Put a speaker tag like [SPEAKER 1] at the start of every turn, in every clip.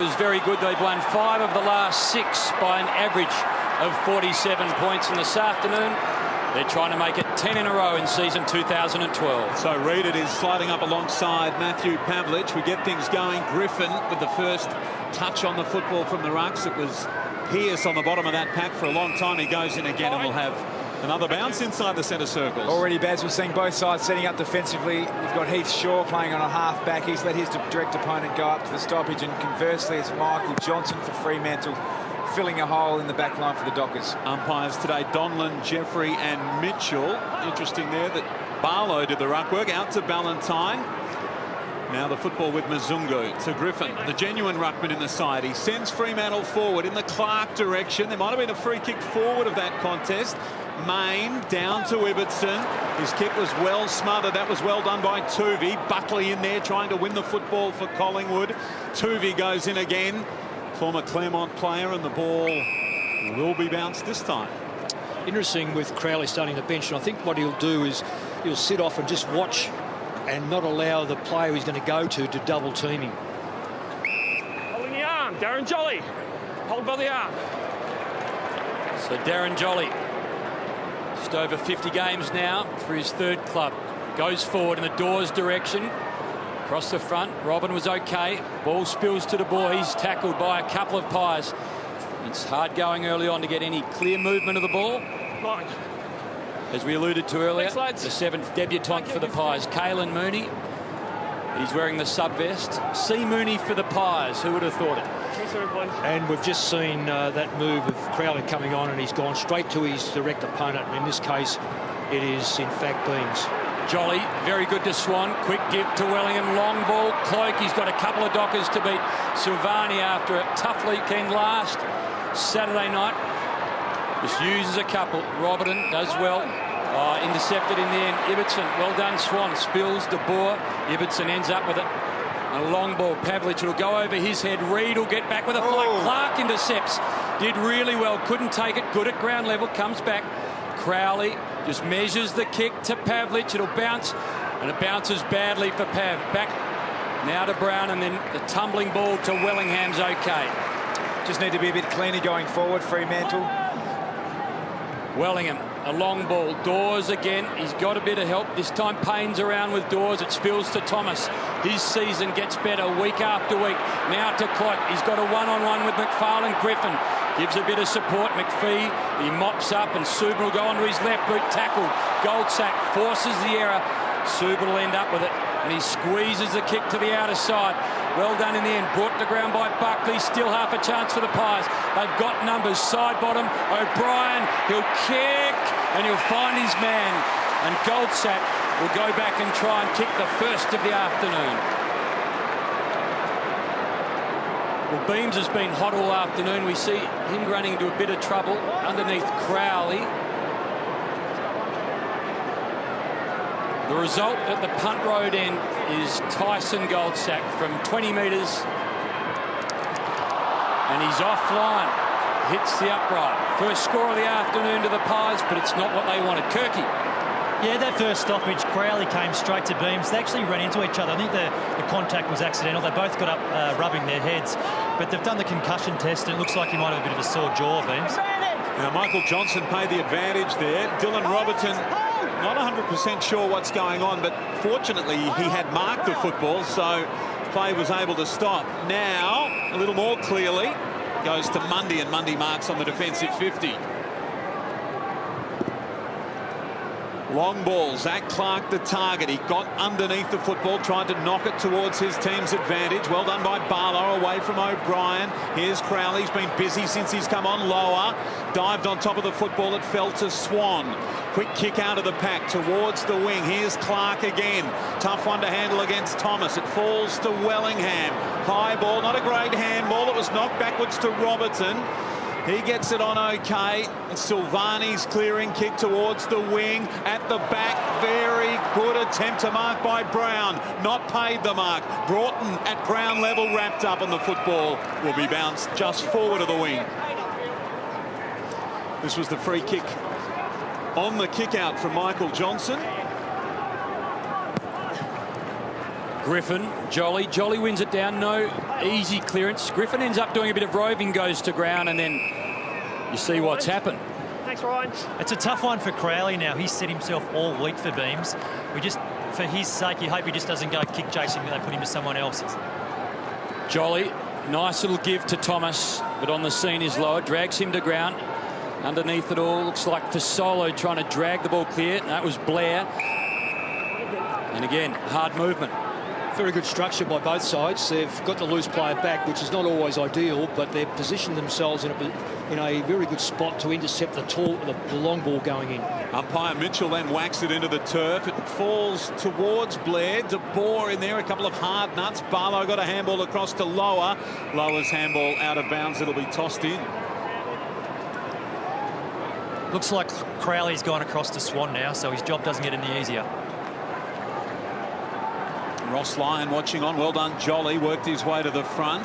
[SPEAKER 1] is very good. They've won 5 of the last 6 by an average of 47 points. And this afternoon, they're trying to make it 10 in a row in season 2012.
[SPEAKER 2] So Reed is sliding up alongside Matthew Pavlich. We get things going. Griffin with the first touch on the football from the rucks. It was Pearce on the bottom of that pack for a long time. He goes in again and will have another bounce inside the centre circles.
[SPEAKER 3] Already, Baz, we're seeing both sides setting up defensively. We've got Heath Shaw playing on a half-back. He's let his direct opponent go up to the stoppage, and conversely, it's Michael Johnson for Fremantle filling a hole in the back line for the Dockers.
[SPEAKER 2] Umpires today, Donlan, Jeffrey and Mitchell. Interesting there that Barlow did the ruck work. Out to Ballantyne. Now the football with Mzungu to Griffin, the genuine ruckman in the side. He sends Fremantle forward in the Clark direction. There might have been a free kick forward of that contest. Main down to Ibbotson. His kick was well smothered. That was well done by Tuvey. Buckley in there trying to win the football for Collingwood. Tuvey goes in again. Former Claremont player, and the ball will be bounced this time.
[SPEAKER 4] Interesting with Crowley starting the bench, and I think what he'll do is he'll sit off and just watch and not allow the player he's going to go to double team him.
[SPEAKER 5] Holding the arm, Darren Jolly. Hold by the arm.
[SPEAKER 1] So Darren Jolly, just over 50 games now for his 3rd club. Goes forward in the Doors direction. Across the front, Robin was okay. Ball spills to the boys, tackled by a couple of Pies. It's hard going early on to get any clear movement of the ball.
[SPEAKER 5] Line.
[SPEAKER 1] As we alluded to earlier,
[SPEAKER 5] Thanks,
[SPEAKER 1] the 7th debutant for the Pies, Caelan Mooney. He's wearing the sub-vest. C. Mooney for the Pies. Who would have thought it?
[SPEAKER 4] And we've just seen that move of Crowley coming on, and he's gone straight to his direct opponent. And in this case, it is, in fact, Beams.
[SPEAKER 1] Jolly, very good to Swan. Quick give to Wellingham. Long ball. Cloak, he's got a couple of Dockers to beat Silvani after a tough weekend last Saturday night. Just uses a couple. Robertson does well. Intercepted in the end. Ibbotson, well done, Swan. Spills De Boer. Ibbotson ends up with it. A long ball. Pavlich will go over his head. Reed will get back with a flick. Clark intercepts. Did really well. Couldn't take it. Good at ground level. Comes back. Crowley just measures the kick to Pavlich. It'll bounce, and it bounces badly for Pav. Back now to Brown, and then the tumbling ball to Wellingham's okay.
[SPEAKER 3] Just need to be a bit cleaner going forward, Fremantle.
[SPEAKER 1] Wellingham, a long ball. Dawes again. He's got a bit of help. This time Payne's around with Dawes. It spills to Thomas. His season gets better week after week. Now to Cloak. He's got a one-on-one with McFarlane. Griffin gives a bit of support. McPhee, he mops up, and Subin will go onto his left boot. Tackled. Goldsack forces the error. Subin will end up with it, and he squeezes the kick to the outer side. Well done in the end. Brought to ground by Buckley. Still half a chance for the Pies. They've got numbers. Side bottom. O'Brien. He'll kick, and he'll find his man. And Goldsack will go back and try and kick the first of the afternoon. Well, Beams has been hot all afternoon. We see him running into a bit of trouble underneath Crowley. The result at the punt road end is Tyson Goldsack from 20 metres. And he's offline. Hits the upright. First score of the afternoon to the Pies, but it's not what they wanted. Kirky.
[SPEAKER 6] Yeah, that first stoppage, Crowley came straight to Beams. They actually ran into each other. I think the contact was accidental. They both got up rubbing their heads. But they've done the concussion test, and it looks like he might have a bit of a sore jaw, Beams.
[SPEAKER 2] Now, Michael Johnson paid the advantage there. Dylan Robertson, not 100% sure what's going on, but fortunately he had marked the football, so play was able to stop. Now, a little more clearly, goes to Mundy, and Mundy marks on the defensive 50. Long ball, Zach Clark the target. He got underneath the football, tried to knock it towards his team's advantage. Well done by Barlow, away from O'Brien. Here's Crowley. He's been busy since he's come on lower. Dived on top of the football. It fell to Swan. Quick kick out of the pack towards the wing. Here's Clark again. Tough one to handle against Thomas. It falls to Wellingham. High ball, not a great handball. It was knocked backwards to Robertson. He gets it on okay. And Silvani's clearing kick towards the wing. At the back, very good attempt to mark by Brown. Not paid the mark. Broughton at ground level wrapped up, and the football will be bounced just forward of the wing. This was the free kick on the kick out from Michael Johnson.
[SPEAKER 1] Griffin, Jolly wins it down. No easy clearance. Griffin ends up doing a bit of roving, goes to ground, and then you see what's happened.
[SPEAKER 5] Thanks, Ryan.
[SPEAKER 6] It's a tough one for Crowley now. He's set himself all week for Beams. We just, for his sake, you hope he just doesn't go kick chasing, that they put him to someone else.
[SPEAKER 1] Jolly, nice little give to Thomas, but on the scene is lower, drags him to ground. Underneath it all, looks like Fasolo trying to drag the ball clear. That was Blair. And again, hard movement.
[SPEAKER 4] Very good structure by both sides. They've got the loose player back, which is not always ideal, but they've positioned themselves in a very good spot to intercept the long ball going in.
[SPEAKER 2] Umpire Mitchell then whacks it into the turf. It falls towards Blair. De Boer in there, a couple of hard nuts. Barlow got a handball across to Lower. Lower's handball out of bounds. It'll be tossed in.
[SPEAKER 6] Looks like Crowley's gone across to Swan now, so his job doesn't get any easier.
[SPEAKER 2] Ross Lyon watching on. Well done, Jolly. Worked his way to the front.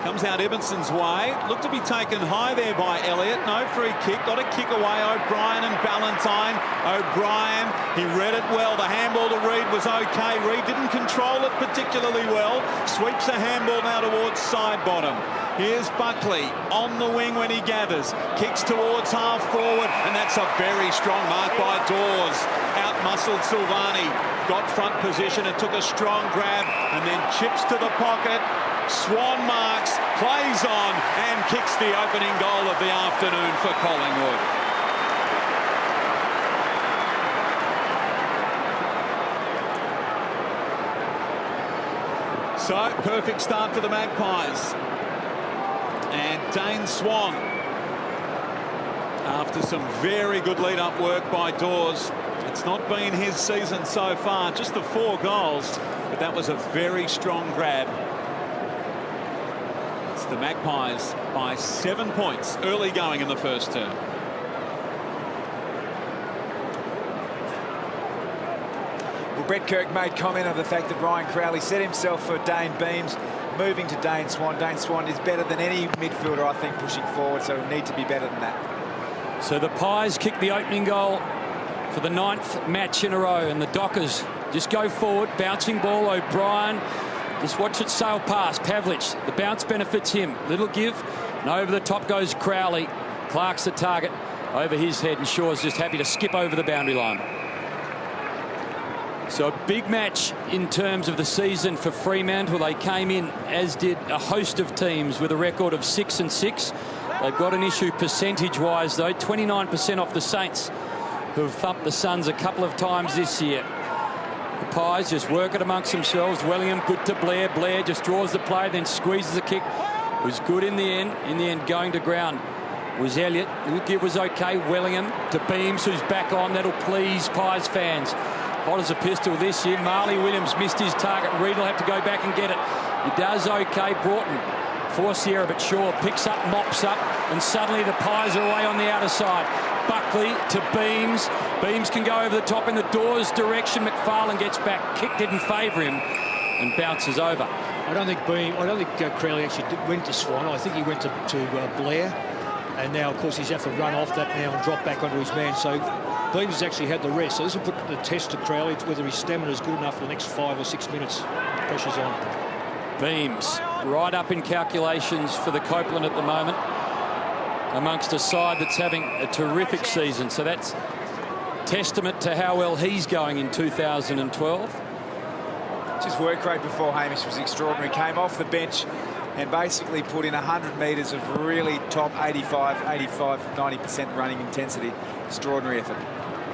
[SPEAKER 2] Comes out Evanson's way. Looked to be taken high there by Elliott. No free kick. Got a kick away. O'Brien and Ballantyne. O'Brien, he read it well. The handball to Reid was okay. Reid didn't control it particularly well. Sweeps a handball now towards side bottom. Here's Buckley on the wing when he gathers. Kicks towards half forward, and that's a very strong mark by Dawes. Out-muscled Silvani. Got front position and took a strong grab, and then chips to the pocket. Swan marks, plays on, and kicks the opening goal of the afternoon for Collingwood. So, perfect start for the Magpies. And Dane Swan, after some very good lead-up work by Dawes. It's not been his season so far, just the 4 goals, but that was a very strong grab. It's the Magpies by 7 points early going in the first term.
[SPEAKER 3] Well, Brett Kirk made comment of the fact that Ryan Crowley set himself for Dane Beams, moving to Dane Swan. Dane Swan is better than any midfielder, I think, pushing forward, so need to be better than that.
[SPEAKER 1] So the Pies kick the opening goal for the 9th match in a row, and the Dockers just go forward. Bouncing ball, O'Brien. Just watch it sail past. Pavlich, the bounce benefits him. Little give, and over the top goes Crowley. Clark's the target over his head, and Shaw's just happy to skip over the boundary line. So a big match in terms of the season for Fremantle. They came in, as did a host of teams, with a record of 6-6. They've got an issue percentage-wise, though. 29% off the Saints, who have thumped the Suns a couple of times this year. The Pies just work it amongst themselves. Wellingham good to Blair. Blair just draws the play, then squeezes the kick. It was good in the end. In the end, going to ground was Elliott. The give was okay. Wellingham to Beams, who's back on. That'll please Pies fans. Hot as a pistol this year. Marley Williams missed his target. Reid will have to go back and get it. He does okay. Broughton for Sierra, but Shaw picks up, mops up, and suddenly the Pies are away on the outer side. Buckley to Beams. Beams can go over the top in the Dawes direction. McFarlane gets back. Kick didn't favour him and bounces over.
[SPEAKER 4] I don't think Crowley actually went to Swan. I think he went to Blair, and now of course he's have to run off that now and drop back onto his man. So Beams has actually had the rest. So this will put the test to Crowley whether his stamina is good enough for the next 5 or 6 minutes. Pressure's on.
[SPEAKER 1] Beams right up in calculations for the Copeland at the moment, amongst a side that's having a terrific season. So that's testament to how well he's going in 2012.
[SPEAKER 3] His work rate before Hamish was extraordinary. Came off the bench and basically put in 100 metres of really top 85, 90% running intensity. Extraordinary effort.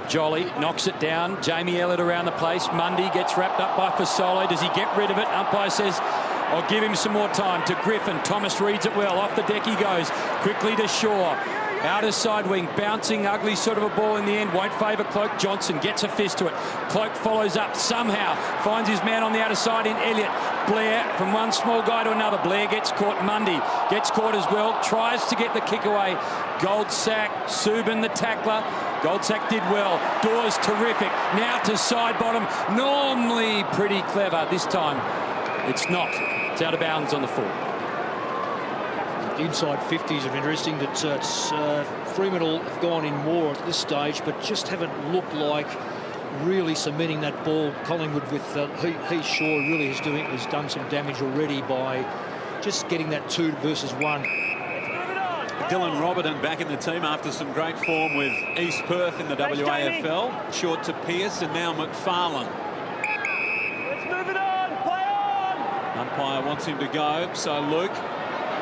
[SPEAKER 1] Jolly knocks it down. Jamie Elliott around the place. Mundy gets wrapped up by Fasolo. Does he get rid of it? Umpire says, I'll give him some more time. To Griffin. Thomas reads it well. Off the deck he goes. Quickly to Shaw. Outer side wing. Bouncing, ugly sort of a ball in the end. Won't favour Cloak. Johnson gets a fist to it. Cloak follows up somehow. Finds his man on the outer side in Elliott. Blair from one small guy to another. Blair gets caught. Mundy gets caught as well. Tries to get the kick away. Goldsack. Subin the tackler. Goldsack did well. Dawes terrific. Now to side bottom. Normally pretty clever. This time it's not. It's out of bounds on the full.
[SPEAKER 4] The inside 50s are interesting. That Fremantle have gone in more at this stage, but just haven't looked like really cementing that ball. Collingwood with Heath Shaw really has done some damage already by just getting that 2 versus 1.
[SPEAKER 2] Dylan Robertson back in the team after some great form with East Perth in the WAFL. Short to Pearce and now McFarlane.
[SPEAKER 5] Let's move it on. Play on.
[SPEAKER 2] Umpire wants him to go, so Luke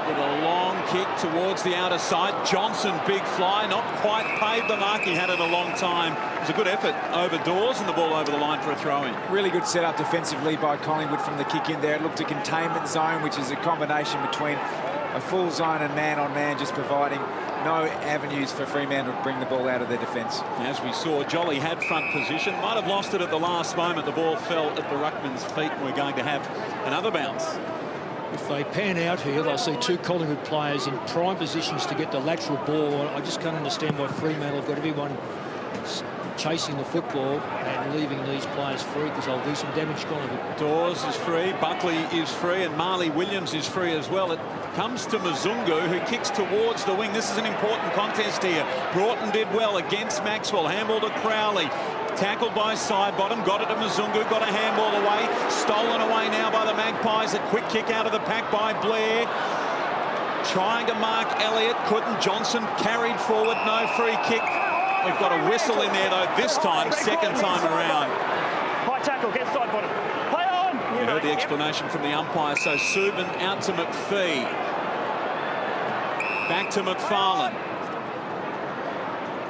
[SPEAKER 2] with a long kick towards the outer side. Johnson, big fly, not quite paid the mark. He had it a long time. It was a good effort over Dawes and the ball over the line for a throw-in.
[SPEAKER 3] Really good setup defensively by Collingwood from the kick in there. It looked a containment zone, which is a combination between a full zone and man-on-man, just providing no avenues for Fremantle to bring the ball out of their defence.
[SPEAKER 2] As we saw, Jolly had front position, might have lost it at the last moment. The ball fell at the ruckman's feet, and we're going to have another bounce.
[SPEAKER 4] If they pan out here, they'll see 2 Collingwood players in prime positions to get the lateral ball. I just can't understand why Fremantle have got everyone chasing the football and leaving these players free, because they'll do some damage to Collingwood.
[SPEAKER 2] Dawes is free, Buckley is free, and Marley Williams is free as well. It comes to Mzungu, who kicks towards the wing. This is an important contest here. Broughton did well against Maxwell. Handball to Crowley. Tackled by Sidebottom, got it to Mzungu, got a handball away, stolen away now by the Magpies. A quick kick out of the pack by Blair. Trying to mark Elliott, couldn't. Johnson carried forward, no free kick. We've got a whistle in there though, this time, second time around.
[SPEAKER 5] High tackle, get Sidebottom. Play on.
[SPEAKER 2] You heard the explanation from the umpire. So Subin out to McPhee. Back to McFarlane.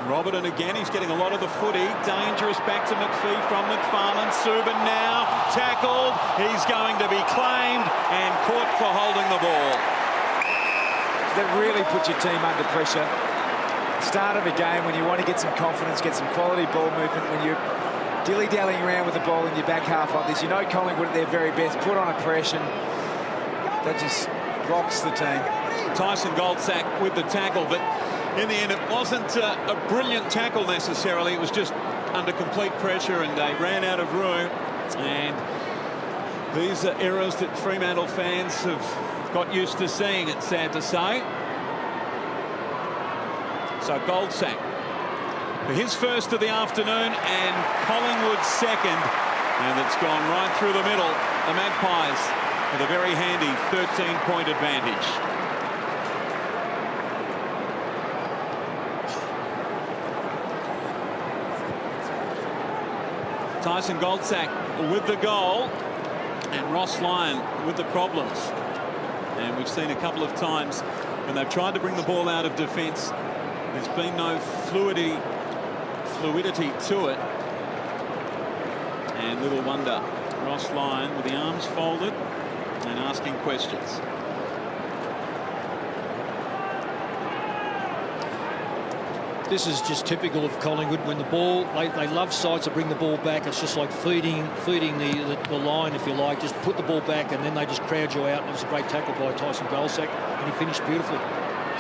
[SPEAKER 2] Robertson again, he's getting a lot of the footy. Dangerous back to McPhee from McFarlane. Subin now tackled. He's going to be claimed and caught for holding the ball.
[SPEAKER 3] That really puts your team under pressure. Start of a game when you want to get some confidence, get some quality ball movement, when you're dilly-dallying around with the ball in your back half like this. You know Collingwood at their very best, put on a pressure. That just rocks the team.
[SPEAKER 2] Tyson Goldsack with the tackle, but in the end it wasn't a brilliant tackle necessarily. It was just under complete pressure and they ran out of room. And these are errors that Fremantle fans have got used to seeing, it's sad to say. So Goldsack for his first of the afternoon and Collingwood's second, and it's gone right through the middle. The Magpies with a very handy 13-point advantage. Tyson Goldsack with the goal and Ross Lyon with the problems. And we've seen a couple of times when they've tried to bring the ball out of defence, there's been no fluidity to it. And little wonder, Ross Lyon with the arms folded and asking questions.
[SPEAKER 4] This is just typical of Collingwood. When the ball, they love sides to bring the ball back. It's just like feeding the line, if you like. Just put the ball back and then they just crowd you out. And it was a great tackle by Tyson Goldsack, and he finished beautifully.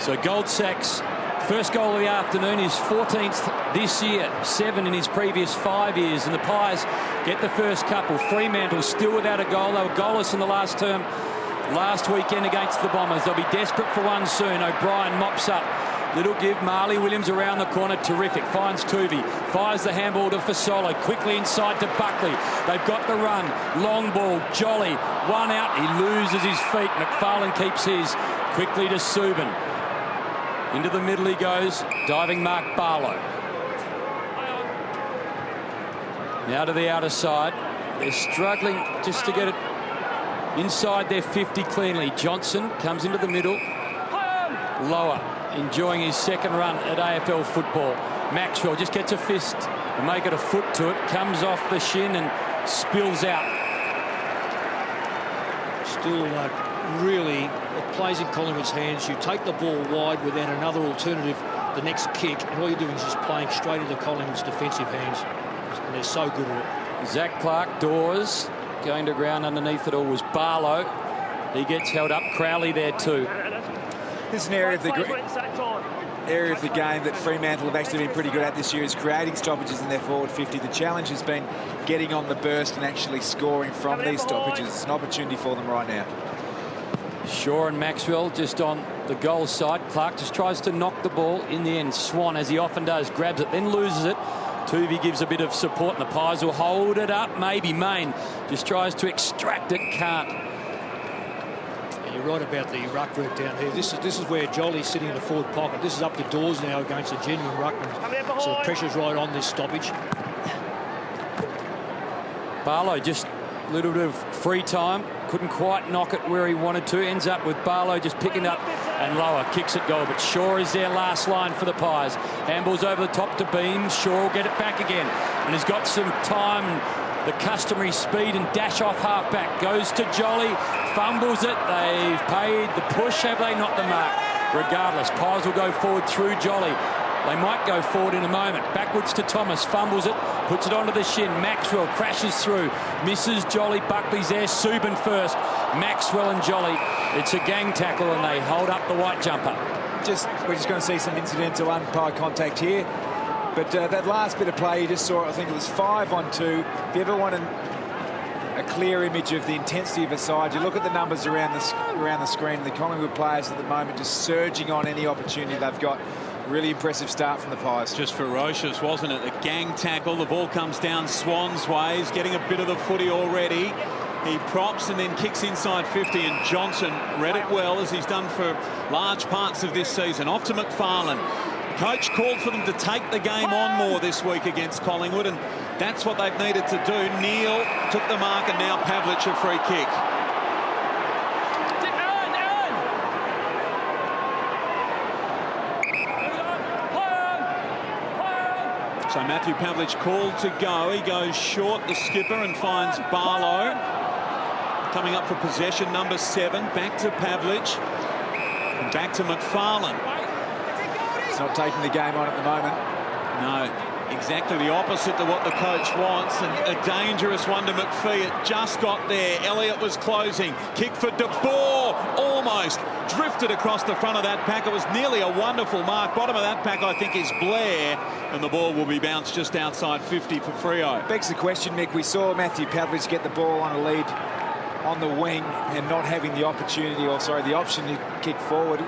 [SPEAKER 4] So Goldsack's first goal of the afternoon, his 14th this year, 7 in his previous 5 years, and the Pies get the first couple. Fremantle still without a goal. They were goalless in the last term last weekend against the Bombers. They'll be desperate for one soon. O'Brien mops up. Little give, Marley Williams around the corner, terrific, finds Tuvey, fires the handball to Fasolo, quickly inside to Buckley. They've got the run, long ball, Jolly, one out, he loses his feet. McFarlane keeps his, quickly to Subin. Into the middle he goes, diving Mark Barlow. Now to the outer side. They're struggling just to get it inside their 50 cleanly. Johnson comes into the middle, lower, enjoying his second run at AFL football. Maxwell just gets a fist and make it a foot to it, comes off the shin and spills out. Still really, it plays in Collingwood's hands. You take the ball wide without another alternative, the next kick, and all you're doing is just playing straight into Collingwood's defensive hands, and they're so good at it. Zach Clark, Dawes, going to ground underneath it all was Barlow. He gets held up. Crowley there too.
[SPEAKER 3] This is an area of the game that Fremantle have actually been pretty good at this year, is creating stoppages in their forward 50. The challenge has been getting on the burst and actually scoring from these stoppages. It's an opportunity for them right now. Shaw and Maxwell just on the goal side. Clark just tries to knock the ball. In the end, Swan, as he often does, grabs it, then loses it. Tuvey gives a bit of support, and the Pies will hold it up. Maybe Main just tries to extract it, can't. You
[SPEAKER 4] you're right about the ruck work down here. This is where Jolly's sitting in the forward pocket. This is up the doors now against a genuine ruckman. So the pressure's right on this stoppage.
[SPEAKER 1] Barlow just a little bit of free time. Couldn't quite knock it where he wanted to. Ends up with Barlow just picking up and lower. Kicks it goal, but Shaw is their last line for the Pies. Handballs over the top to Beams. Shaw will get it back again. And he's got some time, the customary speed and dash off halfback. Goes to Jolly. Fumbles it. They've paid the push. Have they not the mark? Regardless, Pies will go forward through Jolly. They might go forward in a moment. Backwards to Thomas. Fumbles it. Puts it onto the shin. Maxwell crashes through. Misses Jolly. Buckley's there. Subin first. Maxwell and Jolly. It's a gang tackle and they hold up the white jumper.
[SPEAKER 3] We're just going to see some incidental umpire contact here. But that last bit of play you just saw, I think it was 5-on-2. If you ever want a clear image of the intensity of a side, you look at the numbers around the screen. The Collingwood players at the moment just surging on any opportunity they've got. Really impressive start from the Pies.
[SPEAKER 2] Just ferocious, wasn't it? The gang tackle. The ball comes down Swan's way. He's getting a bit of the footy already. He props and then kicks inside 50, and Johnson read it well, as he's done for large parts of this season. Off to McFarlane. Coach called for them to take the game on more this week against Collingwood, and that's what they've needed to do. Neal took the mark, and now Pavlich a free kick. So Matthew Pavlich called to go. He goes short, the skipper, and finds Barlow. Coming up for possession, number 7. Back to Pavlich. And back to McFarlane.
[SPEAKER 3] He's not taking the game on at the moment.
[SPEAKER 2] No, exactly the opposite to what the coach wants. And a dangerous one to McPhee. It just got there. Elliott was closing. Kick for De Boer. Almost drifted across the front of that pack. It was nearly a wonderful mark. Bottom of that pack, I think, is Blair. And the ball will be bounced just outside 50 for Freo.
[SPEAKER 3] Begs the question, Mick. We saw Matthew Pavlich get the ball on a lead on the wing and not having the opportunity, or sorry, the option to kick forward.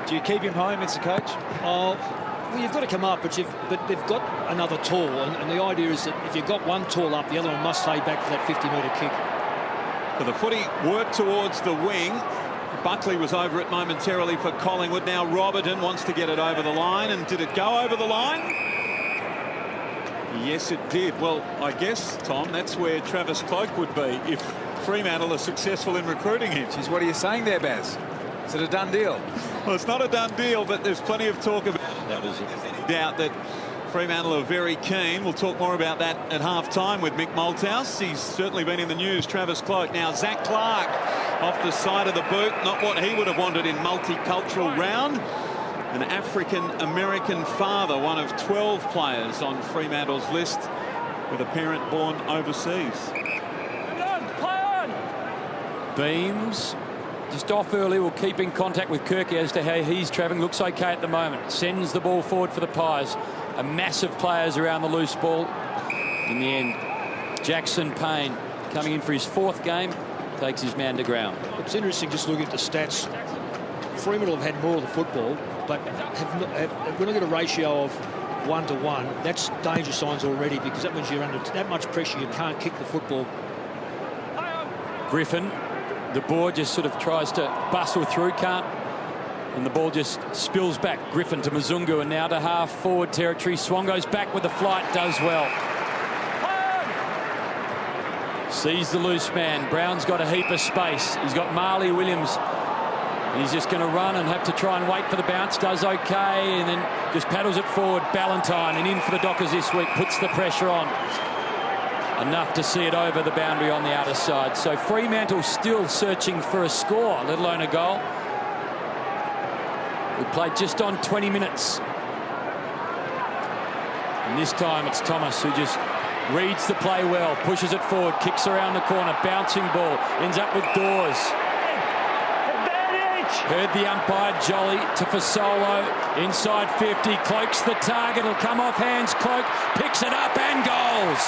[SPEAKER 3] Do you keep him home as a coach?
[SPEAKER 4] Well, you've got to come up, but they've got another tall, and the idea is that if you've got one tall up, the other one must stay back for that 50-metre kick.
[SPEAKER 2] So the footy worked towards the wing. Buckley was over it momentarily for Collingwood. Now Robertson wants to get it over the line, and did it go over the line? Yes, it did. Well, I guess, Tom, that's where Travis Cloke would be if Fremantle are successful in recruiting him.
[SPEAKER 3] Jeez, what are you saying there, Baz? Is it a done deal?
[SPEAKER 2] Well, it's not a done deal, but there's plenty of talk about that. There's any doubt that Fremantle are very keen. We'll talk more about that at half-time with Mick Malthouse. He's certainly been in the news, Travis Cloke. Now, Zach Clark off the side of the boot. Not what he would have wanted in multicultural round. An African-American father, one of 12 players on Fremantle's list, with a parent born overseas.
[SPEAKER 1] Beams just off early. Will keep in contact with Kirky as to how he's travelling. Looks okay at the moment. Sends the ball forward for the Pies. A massive players around the loose ball. In the end, Jackson Payne coming in for his 4th game. Takes his man to ground.
[SPEAKER 4] It's interesting just looking at the stats. Fremantle have had more of the football, but we're not got a ratio of 1-to-1. That's danger signs already, because that means you're under that much pressure you can't kick the football.
[SPEAKER 1] Griffin, the ball just sort of tries to bustle through, can't, and the ball just spills back. Griffin to Mzungu, and now to half forward territory. Swan goes back with the flight, does well. Sees the loose man. Brown's got a heap of space. He's got Marley Williams. He's just going to run and have to try and wait for the bounce. Does okay, and then just paddles it forward. Ballantyne, and in for the Dockers this week. Puts the pressure on. Enough to see it over the boundary on the outer side. So Fremantle still searching for a score, let alone a goal. We played just on 20 minutes. And this time it's Thomas who just reads the play well, pushes it forward, kicks around the corner, bouncing ball, ends up with Dawes. Heard the umpire. Jolly to Fasolo, inside 50, Cloak's the target, it'll come off hands. Cloak picks it up and goals.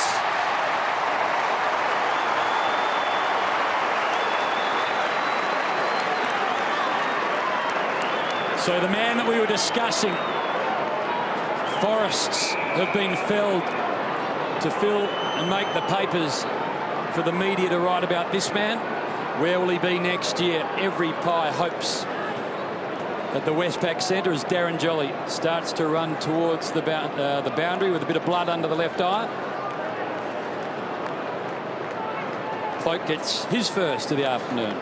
[SPEAKER 1] So the man that we were discussing, forests have been felled to fill and make the papers for the media to write about this man. Where will he be next year? Every pie hopes at the Westpac Centre as Darren Jolly starts to run towards the boundary with a bit of blood under the left eye. Cloak gets his first of the afternoon.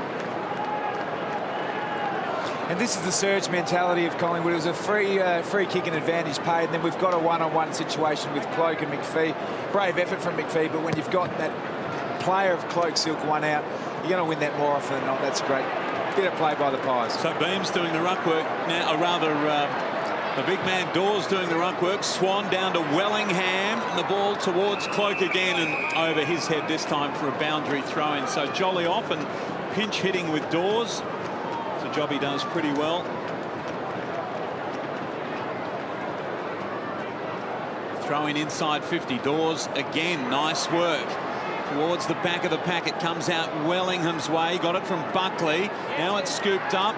[SPEAKER 3] And this is the surge mentality of Collingwood. It was a free kick and advantage paid, and then we've got a one-on-one situation with Cloak and McPhee. Brave effort from McPhee, but when you've got that player of Cloak Silk one out, you're going to win that more often than not. That's a great bit of play by the Pies.
[SPEAKER 2] So Beams doing the ruck work now, or rather the big man Dawes doing the ruck work. Swan down to Wellingham, and the ball towards Cloak again, and over his head this time for a boundary throw-in. So Jolly off and pinch hitting with Dawes. It's a job he does pretty well. Throw-in inside 50. Dawes again, nice work. Towards the back of the pack, it comes out Wellingham's way. Got it from Buckley. Now it's scooped up.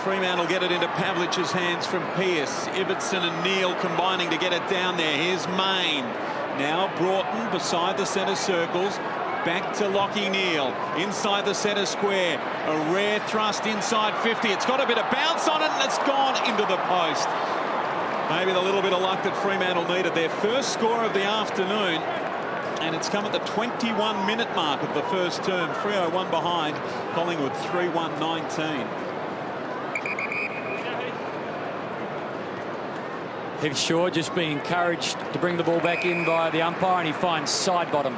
[SPEAKER 2] Fremantle get it into Pavlich's hands from Pearce. Ibbotson and Neal combining to get it down there. Here's Main. Now Broughton beside the centre circles. Back to Lachie Neale. Inside the centre square. A rare thrust inside 50. It's got a bit of bounce on it, and it's gone into the post. Maybe the little bit of luck that Fremantle needed. Their first score of the afternoon. And it's come at the 21-minute mark of the first term. 3:01 behind. Collingwood 3-1-19.
[SPEAKER 1] Heath Shaw just being encouraged to bring the ball back in by the umpire, and he finds side bottom.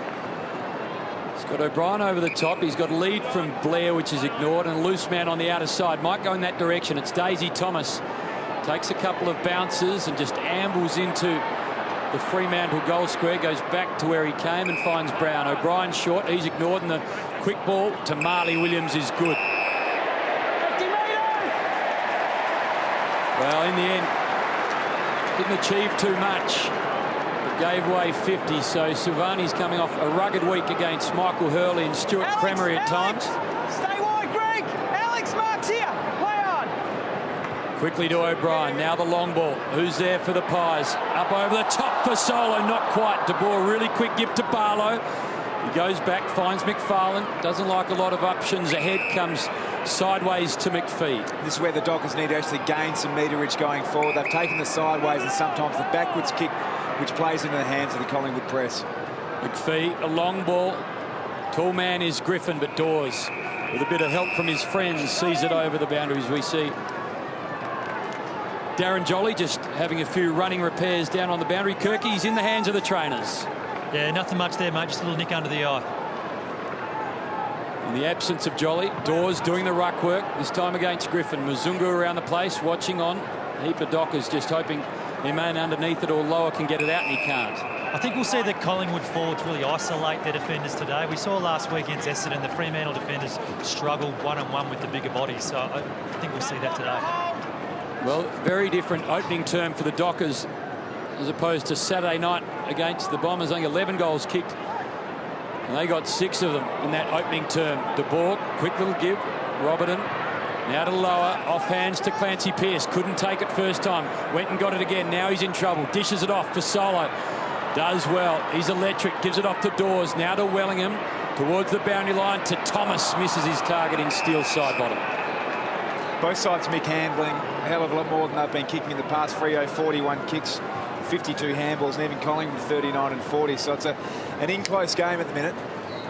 [SPEAKER 1] He's got O'Brien over the top. He's got a lead from Blair, which is ignored, and a loose man on the outer side. Might go in that direction. It's Daisy Thomas. Takes a couple of bounces and just ambles into the Fremantle goal square, goes back to where he came and finds Brown. O'Brien short, he's ignored, and the quick ball to Marley Williams is good. Well, in the end, didn't achieve too much, but gave away 50. So Silvani's coming off a rugged week against Michael Hurley and Stuart Cremery at times.
[SPEAKER 7] Stay wide, Greg. Alex Marks here. Play on.
[SPEAKER 1] Quickly to O'Brien. Now the long ball. Who's there for the Pies? Up over the top for Solo. Not quite. De Boer, really quick give to Barlow. He goes back, finds McFarlane. Doesn't like a lot of options ahead. Comes sideways to McPhee.
[SPEAKER 3] This is where the Dockers need to actually gain some meterage going forward. They've taken the sideways and sometimes the backwards kick, which plays into the hands of the Collingwood press.
[SPEAKER 1] McPhee, a long ball. Tall man is Griffin, but Dawes, with a bit of help from his friends, sees it over the boundaries. We see Darren Jolly just having a few running repairs down on the boundary. Kirky's in the hands of the trainers.
[SPEAKER 6] Yeah, nothing much there, mate. Just a little nick under the eye.
[SPEAKER 1] In the absence of Jolly, Dawes doing the ruck work, this time against Griffin. Muzungu around the place, watching on. Heap of Dockers just hoping their man underneath it or lower can get it out, and he can't.
[SPEAKER 6] I think we'll see the Collingwood forwards really isolate their defenders today. We saw last week against Essendon, the Fremantle defenders struggled one-on-one with the bigger bodies. So I think we'll see that today.
[SPEAKER 1] Well, very different opening term for the Dockers as opposed to Saturday night against the Bombers. Only 11 goals kicked, and they got 6 of them in that opening term. De Boer, quick little give. Robertson now to lower, off hands to Clancy Pearce. Couldn't take it first time. Went and got it again. Now he's in trouble. Dishes it off for Solo. Does well. He's electric. Gives it off to Dawes. Now to Wellingham. Towards the boundary line to Thomas. Misses his target in steel side bottom.
[SPEAKER 3] Both sides Mick handling a hell of a lot more than they've been kicking in the past. Freo 41 kicks, 52 handballs, and even Collingwood 39 and 40. So it's an in-close game at the minute.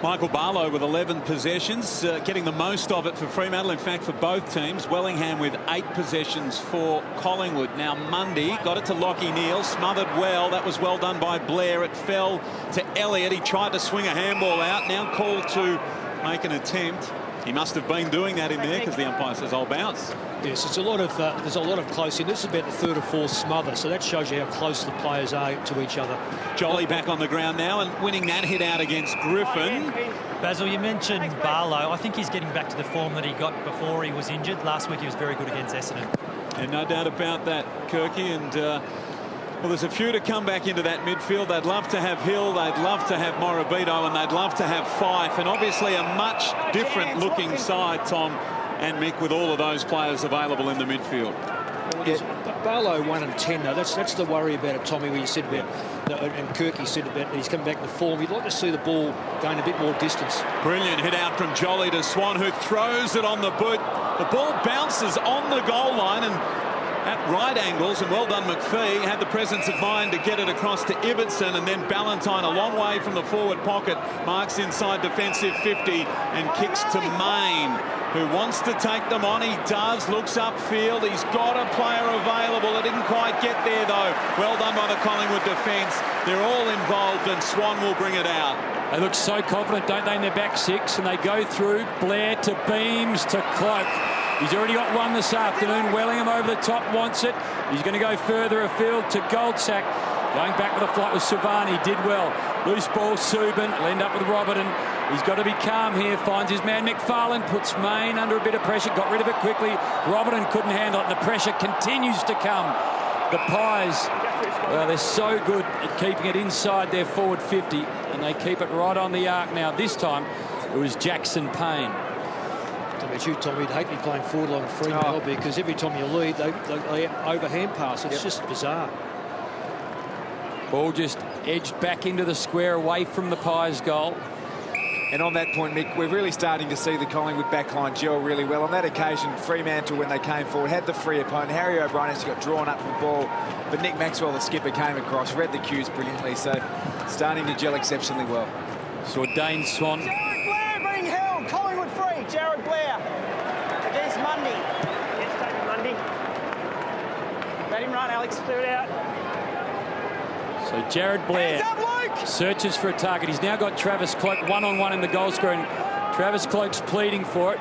[SPEAKER 2] Michael Barlow with 11 possessions, getting the most of it for Fremantle, in fact, for both teams. Wellingham with 8 possessions for Collingwood. Now Mundy got it to Lachie Neale, smothered well. That was well done by Blair. It fell to Elliott. He tried to swing a handball out, now called to make an attempt. He must have been doing that in there because the umpire says, "I'll bounce."
[SPEAKER 4] Yes, it's a lot of there's a lot of close in. This is about the third or fourth smother, so that shows you how close the players are to each other.
[SPEAKER 2] Jolly back on the ground now and winning that hit out against Griffin.
[SPEAKER 6] Basil, you mentioned Barlow. I think he's getting back to the form that he got before he was injured. Last week he was very good against Essendon.
[SPEAKER 2] And no doubt about that, Kirky. And well, there's a few to come back into that midfield. They'd love to have Hill, they'd love to have Morabito, and they'd love to have Fife. And obviously a much different looking side, Tom and Mick, with all of those players available in the midfield.
[SPEAKER 4] Barlow 1 and 10 though. That's the worry about it, Tommy. Where you said about, and Kirky said about he's coming back to form. You'd like to see the ball going a bit more distance.
[SPEAKER 2] Brilliant hit out from Jolly to Swan, who throws it on the boot. The ball bounces on the goal line and at right angles, and well done McPhee. Had the presence of mind to get it across to Ibbotson, and then Ballantyne a long way from the forward pocket marks inside defensive 50 and kicks to Main, who wants to take them on. He does, looks upfield. He's got a player available. It didn't quite get there though. Well done by the Collingwood defence. They're all involved, and Swan will bring it out.
[SPEAKER 1] They look so confident, don't they, in their back six, and they go through. Blair to Beams to Cloak. He's already got one this afternoon. Wellingham over the top wants it. He's going to go further afield to Goldsack. Going back with a flight with Savani. Did well. Loose ball, Subin. Will end up with Robertson. He's got to be calm here. Finds his man McFarlane. Puts Main under a bit of pressure. Got rid of it quickly. Robertson couldn't handle it. And the pressure continues to come. The Pies, well, they're so good at keeping it inside their forward 50. And they keep it right on the arc now. This time it was Jackson Payne.
[SPEAKER 4] You, Tommy, you'd hate me playing forward like Fremantle because every time you lead, they overhand pass. It's just bizarre.
[SPEAKER 1] Ball just edged back into the square away from the Pies goal.
[SPEAKER 3] And on that point, Mick, we're really starting to see the Collingwood backline gel really well. On that occasion, Fremantle, when they came forward, had the free opponent. Harry O'Brien has got drawn up the ball, but Nick Maxwell, the skipper, came across, read the cues brilliantly, so starting to gel exceptionally well.
[SPEAKER 1] Saw Dane Swan.
[SPEAKER 7] Jared Blair being held. Collingwood free. Jared Blair against Mundy. Against David Mundy. Let him run, Alex. Clear it out.
[SPEAKER 1] So Jared Blair searches for a target. He's now got Travis Cloak one-on-one in the goal square, and Travis Cloak's pleading for it.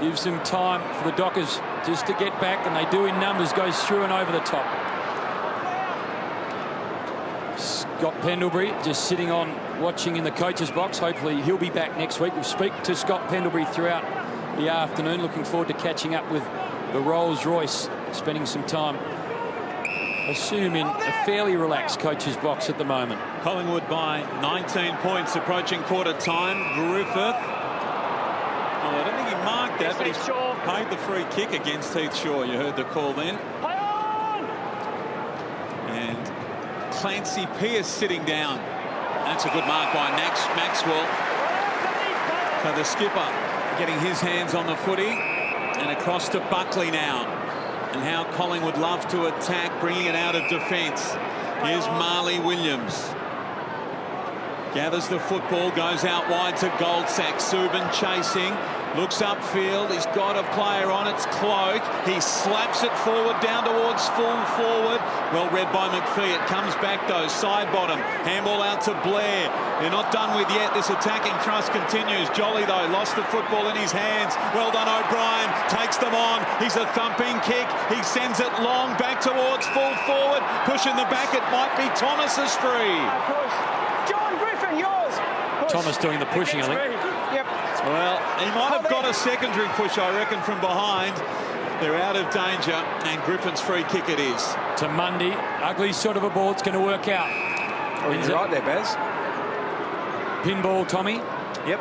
[SPEAKER 1] Gives him time for the Dockers just to get back, and they do in numbers. Goes through and over the top. Scott Pendlebury just sitting on, watching in the coach's box. Hopefully he'll be back next week. We'll speak to Scott Pendlebury throughout the afternoon. Looking forward to catching up with the Rolls-Royce, spending some time, assume, in a fairly relaxed coach's box at the moment.
[SPEAKER 2] Collingwood by 19 points approaching quarter time. Griffith. Oh, I don't think he marked that, but he's paid the free kick against Heath Shaw. You heard the call then. And Clancy Pearce sitting down. That's a good mark by Maxwell. So the skipper getting his hands on the footy, and across to Buckley now. And how Collingwood love to attack, bringing it out of defence. Here's Marley Williams. Gathers the football, goes out wide to Goldsack. Subin chasing, looks upfield. He's got a player on. It's Cloak. He slaps it forward, down towards full forward. Well read by McPhee. It comes back though, side bottom. Handball out to Blair. They're not done with yet. This attacking thrust continues. Jolly though lost the football in his hands. Well done, O'Brien. Takes them on. He's a thumping kick. He sends it long back towards full forward. Pushing the back. It might be Thomas's free.
[SPEAKER 7] John Griffin, yours. Push.
[SPEAKER 1] Thomas doing the pushing, I think.
[SPEAKER 7] Yep.
[SPEAKER 2] Well, he might have got a secondary push, I reckon, from behind. They're out of danger, and Griffin's free kick it is.
[SPEAKER 1] To Mundy. Ugly sort of a ball. It's going to work out.
[SPEAKER 3] Oh, he's right there, Baz.
[SPEAKER 1] Pinball, Tommy.
[SPEAKER 3] Yep.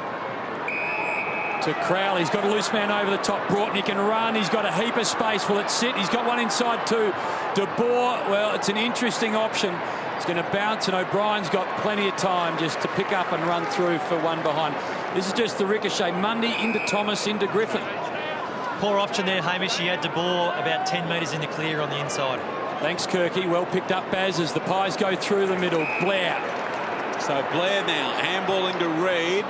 [SPEAKER 1] To Crowley. He's got a loose man over the top. Broughton, he can run. He's got a heap of space. Will it sit? He's got one inside too. De Boer, well, it's an interesting option. It's going to bounce, and O'Brien's got plenty of time just to pick up and run through for one behind. This is just the ricochet. Mundy into Thomas, into Griffin.
[SPEAKER 6] Poor option there, Hamish. He had De Boer about 10 metres in the clear on the inside.
[SPEAKER 1] Thanks, Kirky. Well picked up, Baz, as the Pies go through the middle. Blair.
[SPEAKER 2] So Blair now handballing to Reid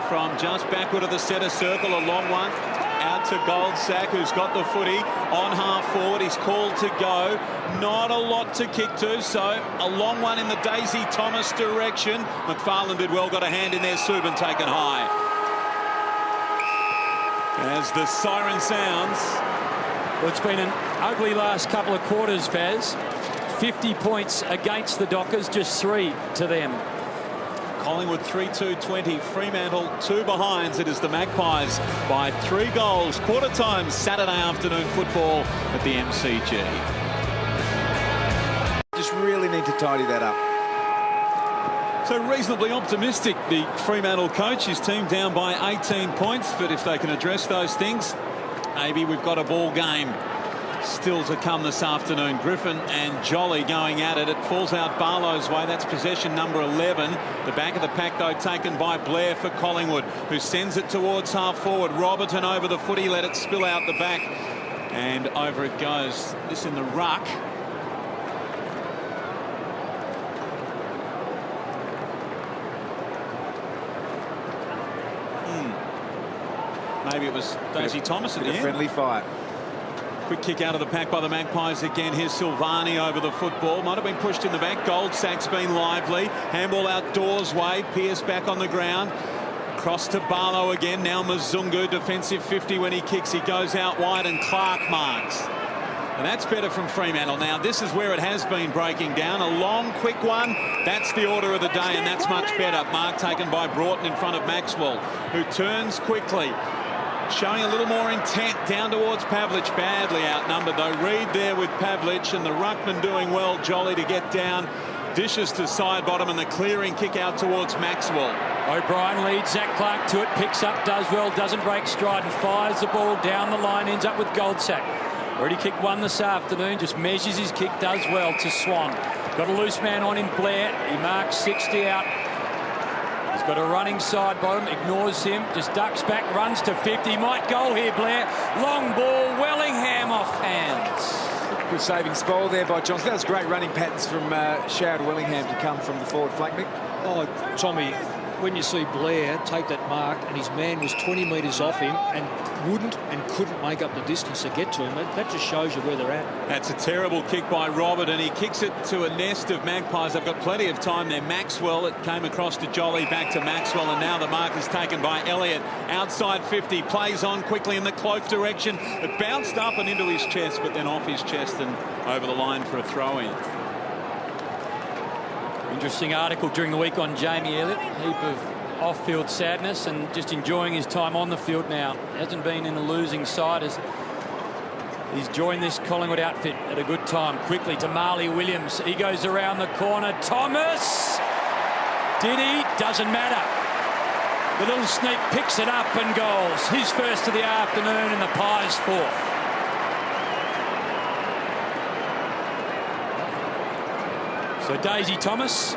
[SPEAKER 2] from just backward of the centre circle. A long one out to Goldsack, who's got the footy on half forward. He's called to go. Not a lot to kick to, so a long one in the Daisy Thomas direction. McFarlane did well, got a hand in there. Subin taken high. As the siren sounds.
[SPEAKER 1] Well, it's been an ugly last couple of quarters, Baz. 50 points against the Dockers, just 3 to them.
[SPEAKER 2] Collingwood 3-2-20. Fremantle 2 behinds. It is the Magpies by 3 goals. Quarter time Saturday afternoon football at the MCG.
[SPEAKER 3] Just really need to tidy that up.
[SPEAKER 2] So reasonably optimistic, the Fremantle coach. His team down by 18 points, but if they can address those things, maybe we've got a ball game. still to come this afternoon. Griffin and Jolly going at it. It falls out Barlow's way. That's possession number 11. The back of the pack, though, taken by Blair for Collingwood, who sends it towards half forward. Robertson over the footy, let it spill out the back. And over it goes. This in the ruck. Maybe it was Daisy Thomas at the end.
[SPEAKER 3] Friendly fight.
[SPEAKER 2] Quick kick out of the pack by the Magpies again. Here's Silvani over the football. Might have been pushed in the back. Goldsack's been lively. Handball outdoors way. Pearce back on the ground. Cross to Barlow again. Now Mzungu, defensive 50 when he kicks. He goes out wide and Clark marks. And that's better from Fremantle. Now, this is where it has been breaking down. A long, quick one. That's the order of the day, and that's much better. Mark taken by Broughton in front of Maxwell, who turns quickly. Showing a little more intent down towards Pavlich. Badly outnumbered, though. Reid there with Pavlich, and the ruckman doing well, Jolly, to get down. Dishes to side bottom, and the clearing kick out towards Maxwell.
[SPEAKER 1] O'Brien leads Zach Clark to it, picks up, does well, doesn't break stride, and fires the ball down the line, ends up with Goldsack. Already kicked one this afternoon, just measures his kick, does well to Swan. Got a loose man on in Blair. He marks 60 out. He's got a running side bottom, ignores him, just ducks back, runs to 50. Might goal here, Blair. Long ball, Wellingham off hands.
[SPEAKER 3] Good saving spoil there by Johnson. That was great running patterns from Sherrod Wellingham to come from the forward flank, Mick.
[SPEAKER 4] Oh, Tommy, when you see Blair take that mark and his man was 20 metres off him and wouldn't and couldn't make up the distance to get to him, that just shows you where they're at.
[SPEAKER 2] That's a terrible kick by Robert, and he kicks it to a nest of Magpies. They've got plenty of time there. Maxwell, it came across to Jolly, back to Maxwell, and now the mark is taken by Elliott. Outside 50, plays on quickly in the cloak direction. It bounced up and into his chest, but then off his chest and over the line for a throw-in.
[SPEAKER 1] Interesting article during the week on Jamie Elliott. Heap of off-field sadness and just enjoying his time on the field now. Hasn't been in a losing side as he's joined this Collingwood outfit at a good time. Quickly to Marley Williams. He goes around the corner. Thomas! Did he? Doesn't matter. The little sneak picks it up and goals. His first of the afternoon and the Pies fourth. So Daisy Thomas,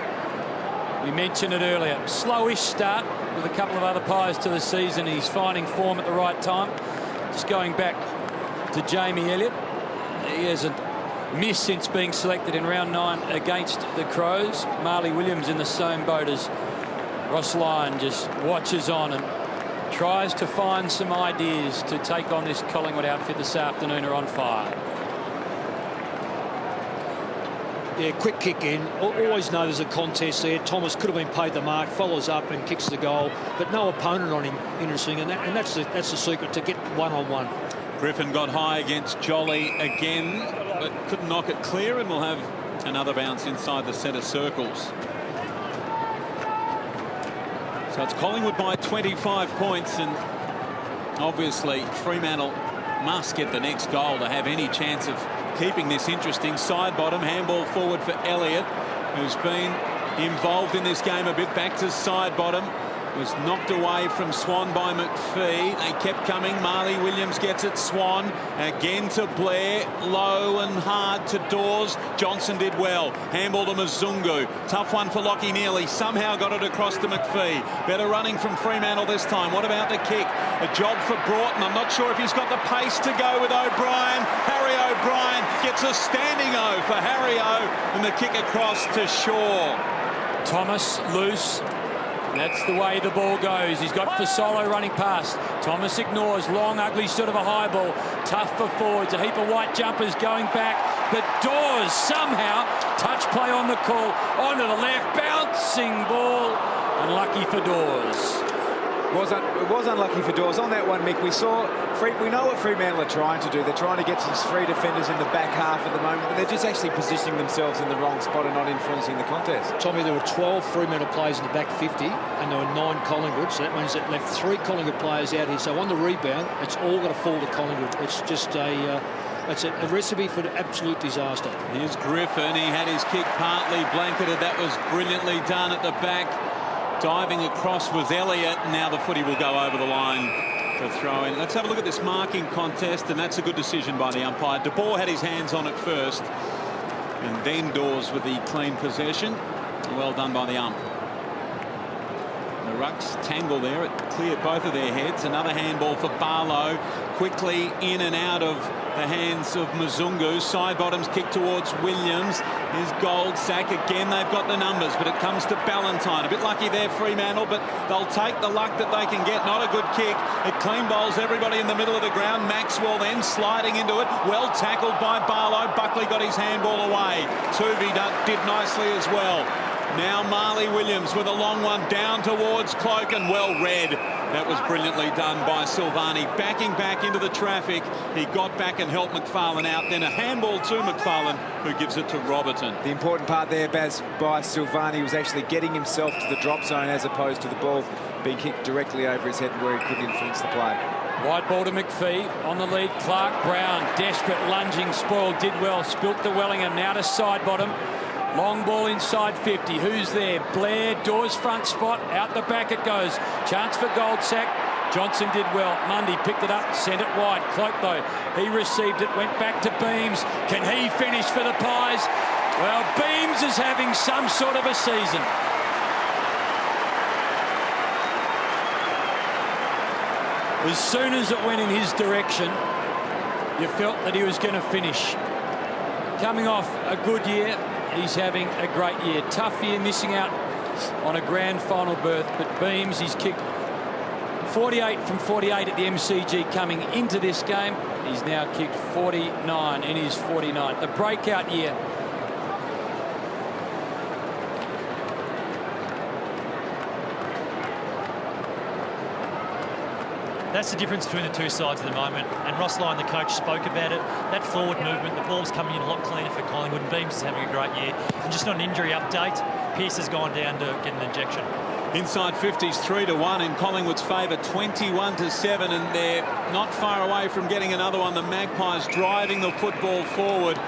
[SPEAKER 1] we mentioned it earlier, slowish start with a couple of other Pies to the season. He's finding form at the right time. Just going back to Jamie Elliott, he hasn't missed since being selected in round 9 against the Crows. Marley Williams in the same boat as Ross Lyon, just watches on and tries to find some ideas to take on this Collingwood outfit this afternoon. Are on fire.
[SPEAKER 4] Yeah, quick kick in. Always know there's a contest there. Thomas could have been paid the mark, follows up and kicks the goal, but no opponent on him. Interesting, and that's the secret, to get one-on-one.
[SPEAKER 2] Griffin got high against Jolly again, but couldn't knock it clear, and we'll have another bounce inside the centre circles. So it's Collingwood by 25 points, and obviously Fremantle must get the next goal to have any chance of keeping this interesting. Side bottom, handball forward for Elliott, who's been involved in this game a bit. Back to side bottom, was knocked away from Swan by McPhee. They kept coming. Marley Williams gets it. Swan again to Blair, low and hard to Dawes. Johnson did well. Handball to Mzungu. Tough one for Lockie Neely. Somehow got it across to McPhee. Better running from Fremantle this time. What about the kick? A job for Broughton. I'm not sure if he's got the pace to go with O'Brien. Harry O'Brien gets a standing O for Harry O, and the kick across to Shaw.
[SPEAKER 1] Thomas loose. That's the way the ball goes. He's got Fasolo running past. Thomas ignores. Long, ugly sort of a high ball. Tough for forwards. A heap of white jumpers going back. But Dawes somehow, touch play on the call. Onto the left. Bouncing ball. Unlucky for Dawes.
[SPEAKER 3] It was unlucky for Dawes on that one, Mick. We know what Fremantle are trying to do. They're trying to get some three defenders in the back half at the moment, but they're just actually positioning themselves in the wrong spot and not influencing the contest.
[SPEAKER 4] Tommy, there were 12 Fremantle players in the back 50, and there were 9 Collingwood, so that means that left 3 Collingwood players out here. So on the rebound, it's all got to fall to Collingwood. It's just it's a recipe for absolute disaster.
[SPEAKER 2] Here's Griffin. He had his kick partly blanketed. That was brilliantly done at the back. Diving across was Elliott. Now the footy will go over the line the throw in. Let's have a look at this marking contest, and that's a good decision by the umpire. De Boer had his hands on it first, and then Dawes with the clean possession. Well done by the ump. The rucks tangle there. It cleared both of their heads. Another handball for Barlow. Quickly in and out of the hands of Mzungu. Side bottoms kick towards Williams. Here's Goldsack again. They've got the numbers, but it comes to Ballantyne. A bit lucky there, Fremantle, but they'll take the luck that they can get. Not a good kick. It clean bowls everybody in the middle of the ground. Maxwell then sliding into it. Well tackled by Barlow. Buckley got his handball away. Tuvey did nicely as well. Now Marley Williams with a long one down towards Cloak, and well read. That was brilliantly done by Silvani. Backing back into the traffic. He got back and helped McFarlane out. Then a handball to McFarlane, who gives it to Robertson.
[SPEAKER 3] The important part there, Baz, by Silvani was actually getting himself to the drop zone as opposed to the ball being kicked directly over his head where he couldn't influence the play.
[SPEAKER 1] Wide ball to McPhee. On the lead, Clark Brown. Desperate, lunging, spoiled. Did well. Spilt to Wellingham. Now to side bottom. Long ball inside 50. Who's there? Blair, Dawes front spot. Out the back it goes. Chance for Goldsack. Johnson did well. Mundy picked it up, sent it wide. Cloak, though, he received it, went back to Beams. Can he finish for the Pies? Well, Beams is having some sort of a season. As soon as it went in his direction, you felt that he was going to finish. Coming off a good year, he's having a great year. Tough year, missing out on a grand final berth, but Beams, he's kicked 48 from 48 at the MCG coming into this game. He's now kicked 49 in his 49th. The breakout year.
[SPEAKER 6] That's the difference between the two sides at the moment. And Ross Lyon, the coach, spoke about it. That forward movement, the ball's coming in a lot cleaner for Collingwood. Beams is having a great year. And just on an injury update, Pearce has gone down to get an injection.
[SPEAKER 2] Inside 50s 3-1 in Collingwood's favour, 21-7, and they're not far away from getting another one. The Magpies driving the football forward.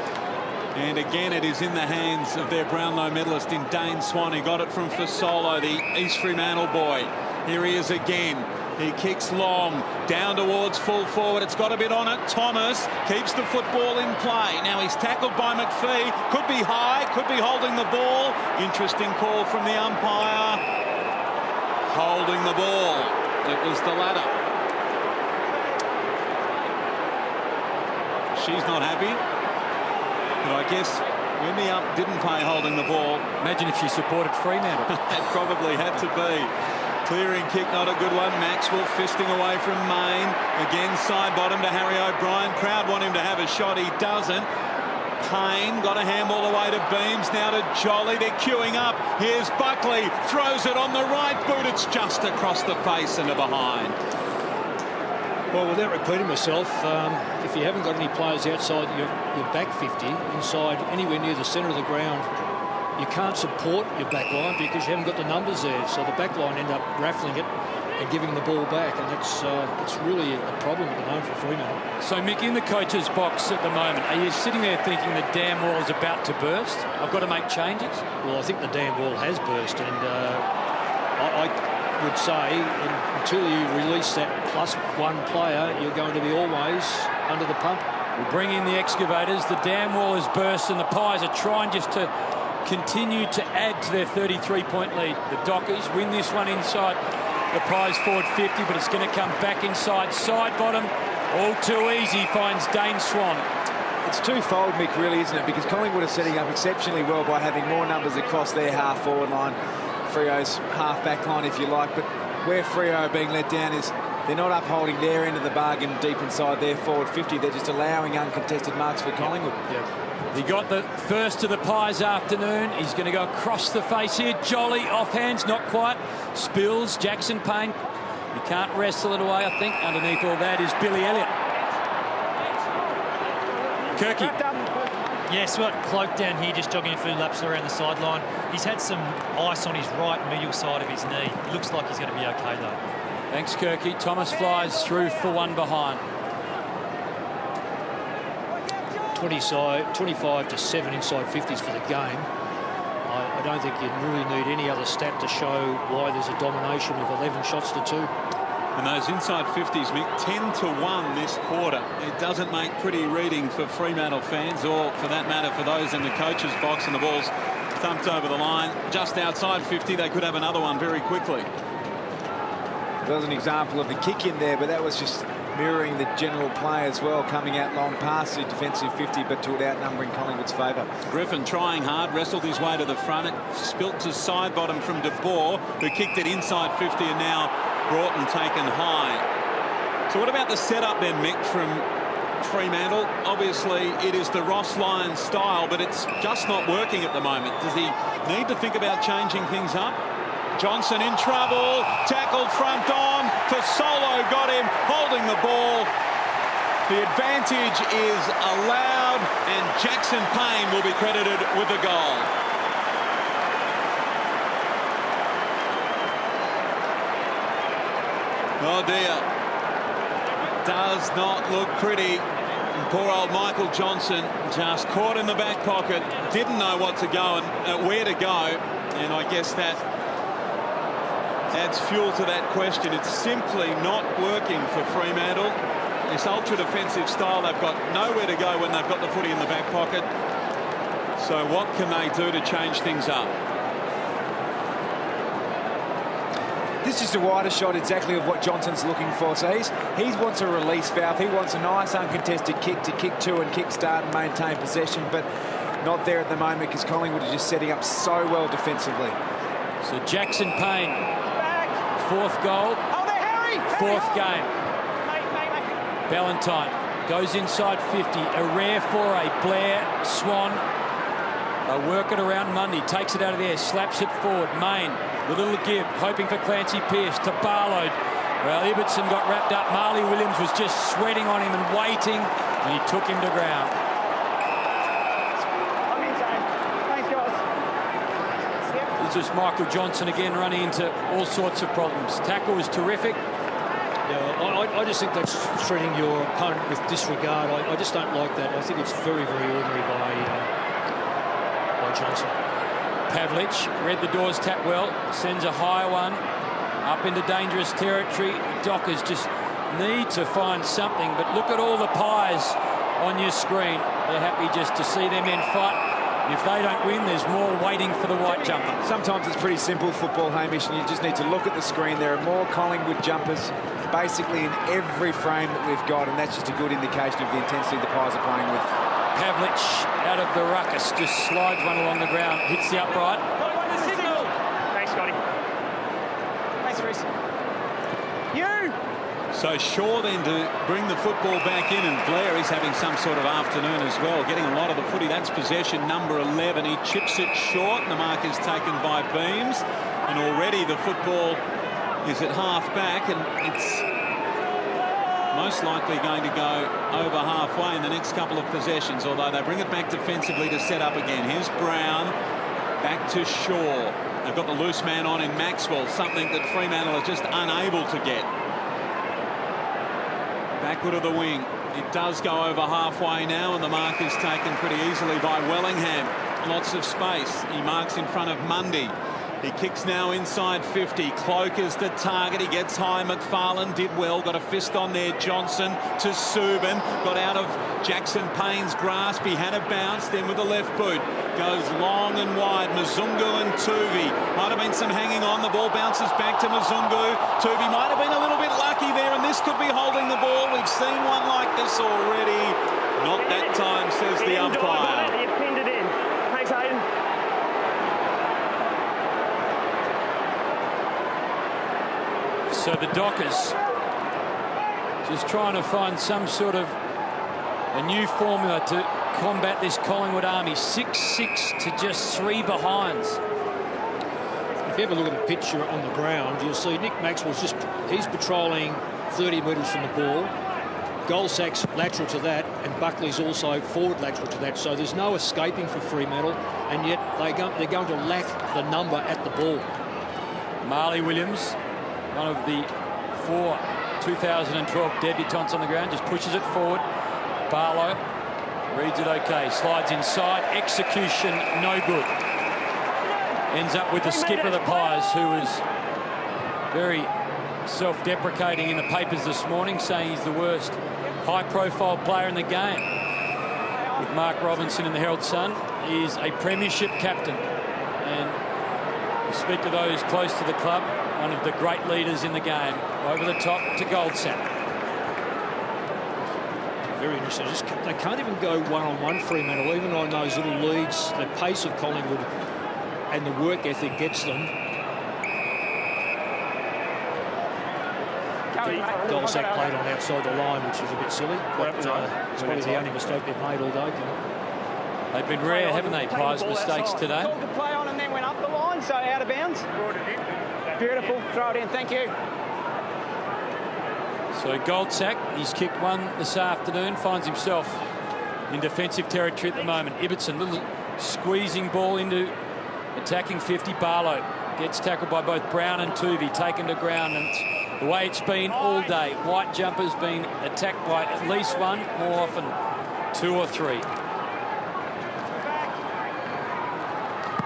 [SPEAKER 2] And again, it is in the hands of their Brownlow medalist in Dane Swan. He got it from Fasolo, the East Fremantle boy. Here he is again. He kicks long, down towards full forward. It's got a bit on it. Thomas keeps the football in play. Now he's tackled by McPhee. Could be high, could be holding the ball. Interesting call from the umpire. Holding the ball. It was the latter. She's not happy. But I guess when the ump didn't pay holding the ball.
[SPEAKER 1] Imagine if she supported Fremantle.
[SPEAKER 2] It probably had to be. Clearing kick, not a good one. Maxwell fisting away from Main. Again, side bottom to Harry O'Brien. Crowd want him to have a shot. He doesn't. Payne got a handball away to Beams. Now to Jolly. They're queuing up. Here's Buckley. Throws it on the right boot. It's just across the face and to behind.
[SPEAKER 4] Well, without repeating myself, if you haven't got any players outside your back 50, inside anywhere near the centre of the ground, you can't support your back line because you haven't got the numbers there. So the back line end up raffling it and giving the ball back, and it's really a problem at the moment for Fremantle.
[SPEAKER 1] So, Mick, in the coach's box at the moment, are you sitting there thinking the dam wall is about to burst? I've got to make changes?
[SPEAKER 4] Well, I think the dam wall has burst, and I would say until you release that +1 player, you're going to be always under the pump.
[SPEAKER 1] We bring in the excavators. The dam wall has burst, and the Pies are trying just to continue to add to their 33-point lead. The Dockers win this one inside the Pies forward 50, but it's going to come back inside. Side bottom, all too easy, finds Dane Swan.
[SPEAKER 3] It's twofold, Mick, really, isn't it? Because Collingwood are setting up exceptionally well by having more numbers across their half-forward line, Freo's half-back line, if you like. But where Freo are being let down is they're not upholding their end of the bargain deep inside their forward 50. They're just allowing uncontested marks for Collingwood.
[SPEAKER 1] Yeah. He got the first to the Pies afternoon. He's going to go across the face here. Jolly off hands, not quite. Spills, Jackson Payne. He can't wrestle it away, I think. Underneath all that is Billy Elliott. Kirky.
[SPEAKER 6] Yes, we've got Cloak down here just jogging a few laps around the sideline. He's had some ice on his right medial side of his knee. It looks like he's going to be okay, though.
[SPEAKER 1] Thanks, Kirky. Thomas flies through for one behind.
[SPEAKER 4] 25-7 inside 50s for the game. I don't think you really need any other stat to show why there's a domination of 11 shots to 2.
[SPEAKER 2] And those inside 50s, Mick, 10-1 this quarter. It doesn't make pretty reading for Fremantle fans, or for that matter for those in the coach's box, and the ball's thumped over the line just outside 50. They could have another one very quickly.
[SPEAKER 3] That was an example of the kick in there, but that was just mirroring the general play as well, coming out long past the defensive 50, but to it outnumbering Collingwood's favour.
[SPEAKER 2] Griffin trying hard, wrestled his way to the front. It spilt to side bottom from De Boer, who kicked it inside 50 and now brought and taken high. So what about the setup then, Mick, from Fremantle? Obviously it is the Ross Lyons style, but it's just not working at the moment. Does he need to think about changing things up? Johnson in trouble, tackled front on, Fasolo got him, holding the ball. The advantage is allowed, and Jackson Payne will be credited with the goal. Oh dear, does not look pretty. And poor old Michael Johnson just caught in the back pocket, didn't know what to go and where to go, and I guess that adds fuel to that question. It's simply not working for Fremantle. This ultra-defensive style, they've got nowhere to go when they've got the footy in the back pocket. So what can they do to change things up?
[SPEAKER 3] This is a wider shot exactly of what Johnson's looking for. So he wants a release valve. He wants a nice uncontested kick to kick to and kick start and maintain possession, but not there at the moment because Collingwood is just setting up so well defensively.
[SPEAKER 1] So Jackson Payne, fourth goal, fourth game. Ballantyne goes inside 50, a rare foray. Blair, Swan, they work it around Mundy, takes it out of there, slaps it forward. Main, the little give, hoping for Clancy Pearce to Barlow. Well, Ibbotson got wrapped up. Marley Williams was just sweating on him and waiting, and he took him to ground. This is Michael Johnson again running into all sorts of problems. Tackle was terrific.
[SPEAKER 4] Yeah, I just think that's treating your opponent with disregard. I just don't like that. I think it's very, very ordinary by Johnson.
[SPEAKER 1] Pavlich read the doors tap well, sends a high one up into dangerous territory. Dockers just need to find something, but look at all the pies on your screen. They're happy just to see their men fight. If they don't win, there's more waiting for the white jumper.
[SPEAKER 3] Sometimes it's pretty simple football, Hamish, and you just need to look at the screen. There are more Collingwood jumpers basically in every frame that we've got, and that's just a good indication of the intensity the Pies are playing with.
[SPEAKER 1] Pavlich out of the ruckus, just slides one along the ground, hits the upright.
[SPEAKER 5] Thanks, Scotty.
[SPEAKER 7] Thanks, Reece.
[SPEAKER 2] So Shaw then to bring the football back in, and Blair is having some sort of afternoon as well, getting a lot of the footy. That's possession number 11. He chips it short, and the mark is taken by Beams, and already the football is at half back, and it's most likely going to go over halfway in the next couple of possessions, although they bring it back defensively to set up again. Here's Brown, back to Shaw. They've got the loose man on in Maxwell, something that Fremantle are just unable to get. Backward of the wing. It does go over halfway now, and the mark is taken pretty easily by Wellingham. Lots of space. He marks in front of Mundy. He kicks now inside 50. Cloak is the target. He gets high. McFarlane did well. Got a fist on there. Johnson to Subin. Got out of Jackson Payne's grasp. He had a bounce. Then with the left boot. Goes long and wide. Mzungu and Tuvi. Might have been some hanging on. The ball bounces back to Mzungu. Tuvi might have been a little bit lucky there, and this could be holding the ball. We've seen one like this already. Not that time, says the umpire.
[SPEAKER 5] You pinned it in. Thanks, Hayden.
[SPEAKER 1] So the Dockers just trying to find some sort of a new formula to combat this Collingwood army. 6-6 to just 3 behinds.
[SPEAKER 4] If you ever look at the picture on the ground, you'll see Nick Maxwell's he's patrolling 30 metres from the ball. Goldsack's lateral to that, and Buckley's also forward lateral to that. So there's no escaping for Fremantle, and yet they're going to lack the number at the ball.
[SPEAKER 1] Marley Williams, one of the 4 2012 debutants on the ground, just pushes it forward. Barlow reads it okay, slides inside, execution no good. Ends up with the skipper of the Pies, who was very self-deprecating in the papers this morning, saying he's the worst high-profile player in the game. With Mark Robinson in the Herald Sun, he is a premiership captain. And you speak to those close to the club, one of the great leaders in the game. Over the top to Goldsack.
[SPEAKER 4] Very interesting. They can't even go one-on-one, Fremantle, even on those little leads. The pace of Collingwood and the work ethic gets them. Goldsack played on outside the line, which was a bit silly. But it's probably the only mistake they've made all day.
[SPEAKER 1] They've been rare, haven't they, Pies, mistakes today?
[SPEAKER 7] Called the play on and then went up the line, so out of bounds. Beautiful. Throw it in. Thank you.
[SPEAKER 1] So Goldsack, he's kicked one this afternoon, finds himself in defensive territory at the moment. Ibbotson, little squeezing ball into attacking 50. Barlow gets tackled by both Brown and Tuvey, taken to ground, and it's the way it's been all day. White jumpers being attacked by at least one, more often 2 or 3.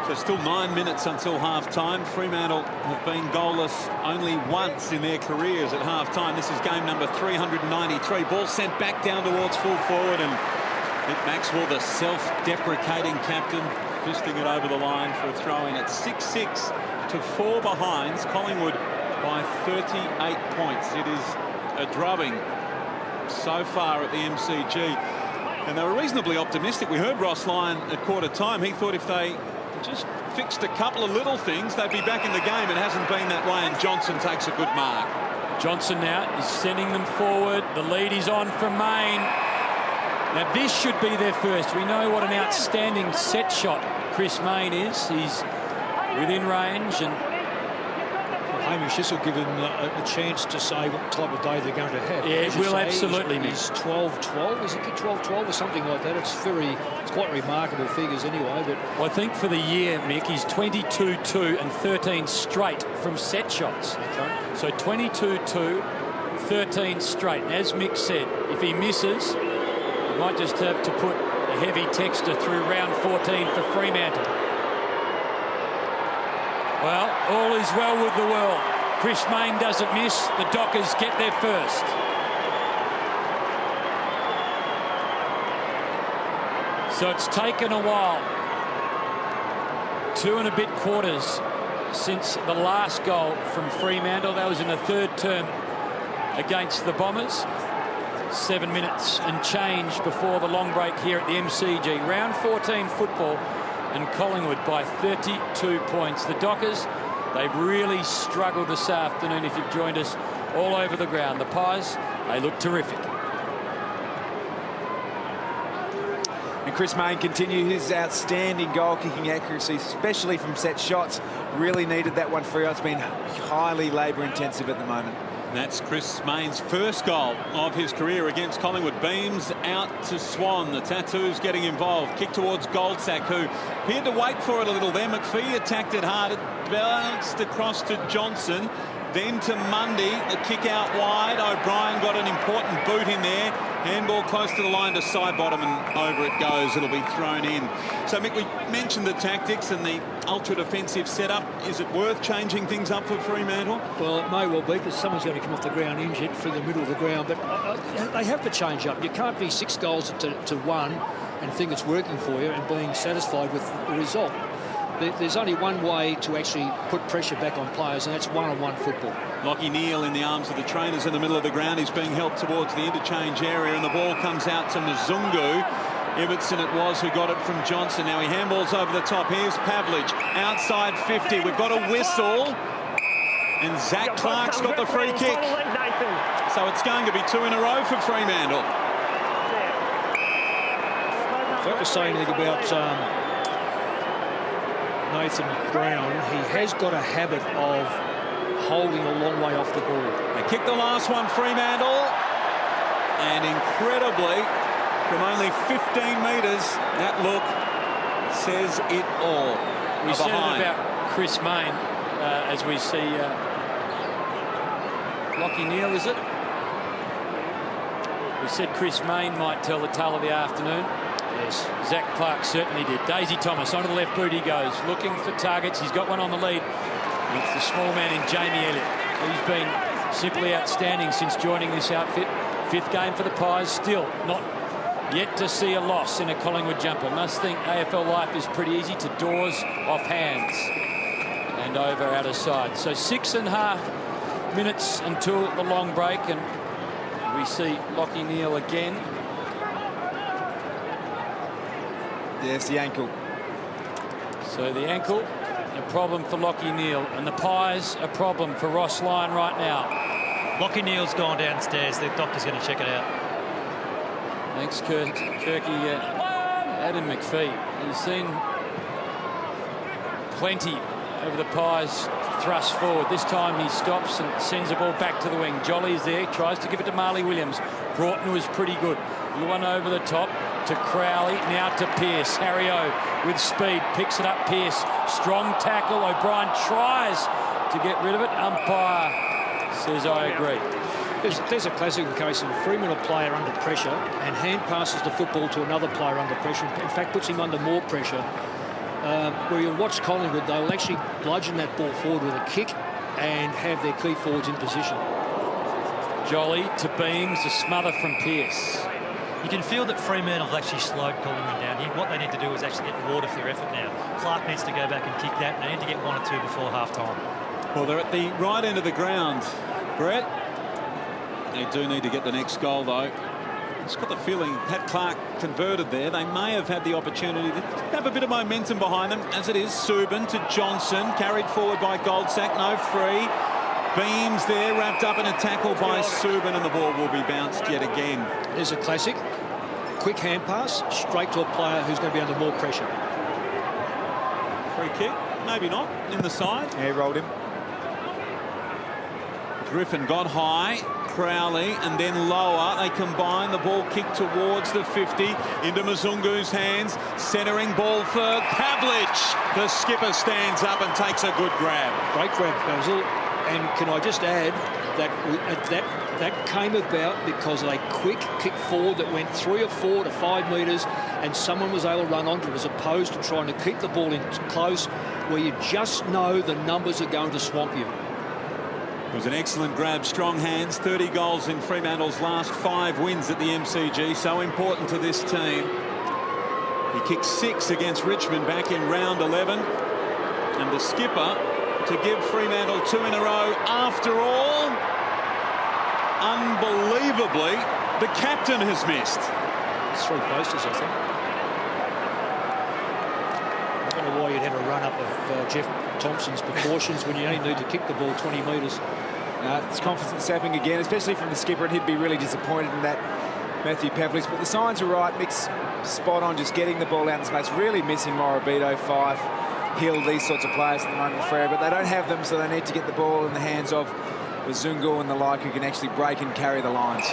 [SPEAKER 2] So still 9 minutes until half-time. Fremantle have been goalless only once in their careers at half-time. This is game number 393. Ball sent back down towards full forward, and Nick Maxwell, the self-deprecating captain, fisting it over the line for a throw-in at 6-6 to 4 behinds. Collingwood by 38 points. It is a drubbing so far at the MCG. And they were reasonably optimistic. We heard Ross Lyon at quarter-time. He thought if they just fixed a couple of little things, they'd be back in the game. It hasn't been that way, and Johnson takes a good mark.
[SPEAKER 1] Johnson now is sending them forward. The lead is on from Main. Now this should be their first. We know what an outstanding set shot Chris Main is. He's within range, and
[SPEAKER 4] Hamish, this will give them a chance to say what type of day they're going to have.
[SPEAKER 1] Yeah, it will absolutely.
[SPEAKER 4] He's 12-12. Is it 12-12 or something like that? It's quite remarkable figures anyway. But
[SPEAKER 1] well, I think for the year, Mick, he's 22-2 and 13 straight from set shots.
[SPEAKER 4] okay.
[SPEAKER 1] So 22-2, 13 straight. And as Mick said, if he misses, he might just have to put a heavy texter through round 14 for Fremantle. Well, all is well with the world. Chris Main doesn't miss. The Dockers get there first. So it's taken a while. 2 and a bit quarters since the last goal from Fremantle. That was in the third term against the Bombers. 7 minutes and change before the long break here at the MCG. Round 14 football, and Collingwood by 32 points. The Dockers, they've really struggled this afternoon, if you've joined us, all over the ground. The Pies, they look terrific.
[SPEAKER 3] And Chris Main continued his outstanding goal-kicking accuracy, especially from set shots. Really needed that one for you. It's been highly labour-intensive at the moment.
[SPEAKER 2] That's Chris Main's first goal of his career against Collingwood. Beams out to Swan. The Tattoos getting involved. Kick towards Goldsack, who appeared to wait for it a little there. McPhee attacked it hard. It bounced across to Johnson. Then to Mundy. The kick out wide. O'Brien got an important boot in there. Handball close to the line to side bottom, and over it goes. It'll be thrown in. So, Mick, we mentioned the tactics and the ultra-defensive setup. Is it worth changing things up for Fremantle?
[SPEAKER 4] Well, it may well be, because someone's going to come off the ground injured through the middle of the ground. But they have to change up. You can't be 6 goals to 1 and think it's working for you and being satisfied with the result. There's only one way to actually put pressure back on players, and that's one-on-one football.
[SPEAKER 2] Lockie Neal in the arms of the trainers in the middle of the ground. He's being helped towards the interchange area, and the ball comes out to Mzungu. Ibbotson it was who got it from Johnson. Now he handballs over the top. Here's Pavlich, outside 50. We've got a whistle, and Zach Clark's got the free kick. So it's going to be 2 in a row for Fremantle.
[SPEAKER 4] If I was saying anything about Nathan Brown, he has got a habit of holding a long way off the ball.
[SPEAKER 2] They kicked the last one, Fremantle, and incredibly, from only 15 metres, that look says it all.
[SPEAKER 1] We said it about Chris Main, as we see Lockie Neal, is it? We said Chris Main might tell the tale of the afternoon. Yes, Zach Clark certainly did. Daisy Thomas onto the left boot he goes, looking for targets. He's got one on the lead. It's the small man in Jamie Elliott. He's been simply outstanding since joining this outfit. 5th game for the Pies, still not yet to see a loss in a Collingwood jumper. Must think AFL life is pretty easy to doors, off hands, and over out of side. So 6.5 minutes until the long break, and we see Lachie Neale again.
[SPEAKER 3] Yes, the ankle.
[SPEAKER 1] So the ankle, a problem for Lachie Neale, and the Pies, a problem for Ross Lyon right now.
[SPEAKER 6] Lachie Neale's gone downstairs. The doctor's going to check it out.
[SPEAKER 1] Thanks, Kirky. Adam McPhee. He's seen plenty of the Pies thrust forward. This time he stops and sends the ball back to the wing. Jolly is there, tries to give it to Marley Williams. Broughton was pretty good. One over the top to Crowley, now to Pearce. Harry O with speed, picks it up. Pearce, strong tackle. O'Brien tries to get rid of it. Umpire says, I agree.
[SPEAKER 4] There's a classic case of a Fremantle player under pressure and hand passes the football to another player under pressure. In fact, puts him under more pressure. Where you'll watch Collingwood, they'll actually bludgeon that ball forward with a kick and have their key forwards in position.
[SPEAKER 1] Jolly to Beams, a smother from Pearce.
[SPEAKER 6] You can feel that Fremantle have actually slowed Collingwood down here. What they need to do is actually get water for their effort now. Clark needs to go back and kick that, and they need to get 1 or 2 before half-time.
[SPEAKER 2] Well, they're at the right end of the ground, Brett. They do need to get the next goal, though. It's got the feeling, had Clark converted there, they may have had the opportunity to have a bit of momentum behind them. As it is, Subin to Johnson, carried forward by Goldsack, no free. Beams there, wrapped up in a tackle by Subin, and the ball will be bounced yet again.
[SPEAKER 4] There's a classic. Quick hand pass, straight to a player who's going to be under more pressure.
[SPEAKER 2] Free kick, maybe not, in the side.
[SPEAKER 3] Yeah, he rolled him.
[SPEAKER 2] Griffin got high. Crowley, and then lower. They combine. The ball kicked towards the 50 into Mzungu's hands. Centering ball for Pavlich. The skipper stands up and takes a good grab.
[SPEAKER 4] Great grab, Basil. And can I just add that that came about because of a quick kick forward that went 3 or 4 to 5 metres, and someone was able to run onto it, as opposed to trying to keep the ball in close where you just know the numbers are going to swamp you.
[SPEAKER 2] It was an excellent grab, strong hands, 30 goals in Fremantle's last 5 wins at the MCG, so important to this team. He kicked 6 against Richmond back in round 11, and the skipper to give Fremantle 2 in a row. After all, unbelievably, the captain has missed.
[SPEAKER 4] It's 3 posters, I think. I don't know why you'd have a run up of Jeff Thompson's proportions when you only need to kick the ball 20 metres.
[SPEAKER 3] It's confidence sapping again, especially from the skipper, and he'd be really disappointed in that, Matthew Pavlich. But the signs are right. Mick's spot on, just getting the ball out in space. Really missing Morabito, Fife, Hill, these sorts of players at the moment for Freo, but they don't have them, so they need to get the ball in the hands of Zungu and the like, who can actually break and carry the lines.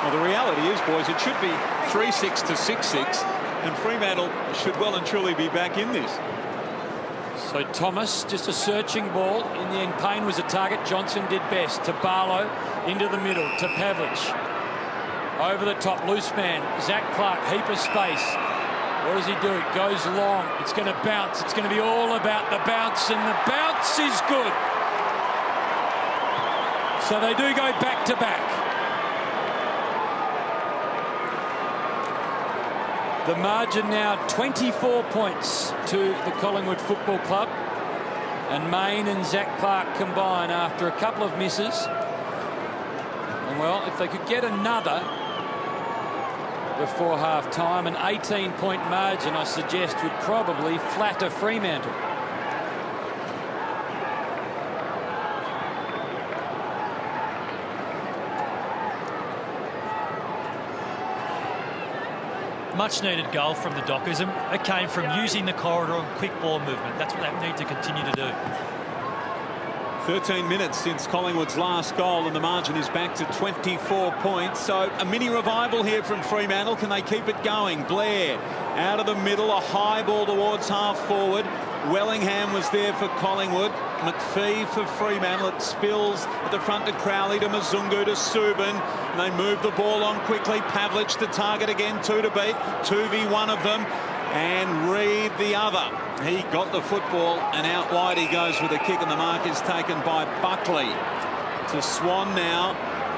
[SPEAKER 2] Well, the reality is, boys, it should be 3-6 to 6-6, and Fremantle should well and truly be back in this.
[SPEAKER 1] So Thomas, just a searching ball. In the end, Payne was a target. Johnson did best. To Barlow, into the middle, to Pavlich. Over the top, loose man. Zach Clark, heap of space. What does he do? It goes long. It's going to bounce. It's going to be all about the bounce, and the bounce is good. So they do go back to back. The margin now 24 points to the Collingwood Football Club, and Mayne and Zach Clark combine after a couple of misses. And well, if they could get another before half-time, an 18-point margin, I suggest, would probably flatter Fremantle.
[SPEAKER 6] Much needed goal from the Dockers. It came from using the corridor and quick ball movement. That's what they need to continue to do.
[SPEAKER 2] 13 minutes since Collingwood's last goal, and the margin is back to 24 points. So a mini revival here from Fremantle. Can they keep it going? Blair out of the middle, a high ball towards half forward. Wellingham was there for Collingwood. McPhee for Fremantle. It spills at the front to Crowley, to Mzungu, to Subin. And they move the ball on quickly. Pavlich the target again, 2 to beat. 2v1 of them. And Reid the other. He got the football, and out wide he goes with a kick, and the mark is taken by Buckley. to Swan now.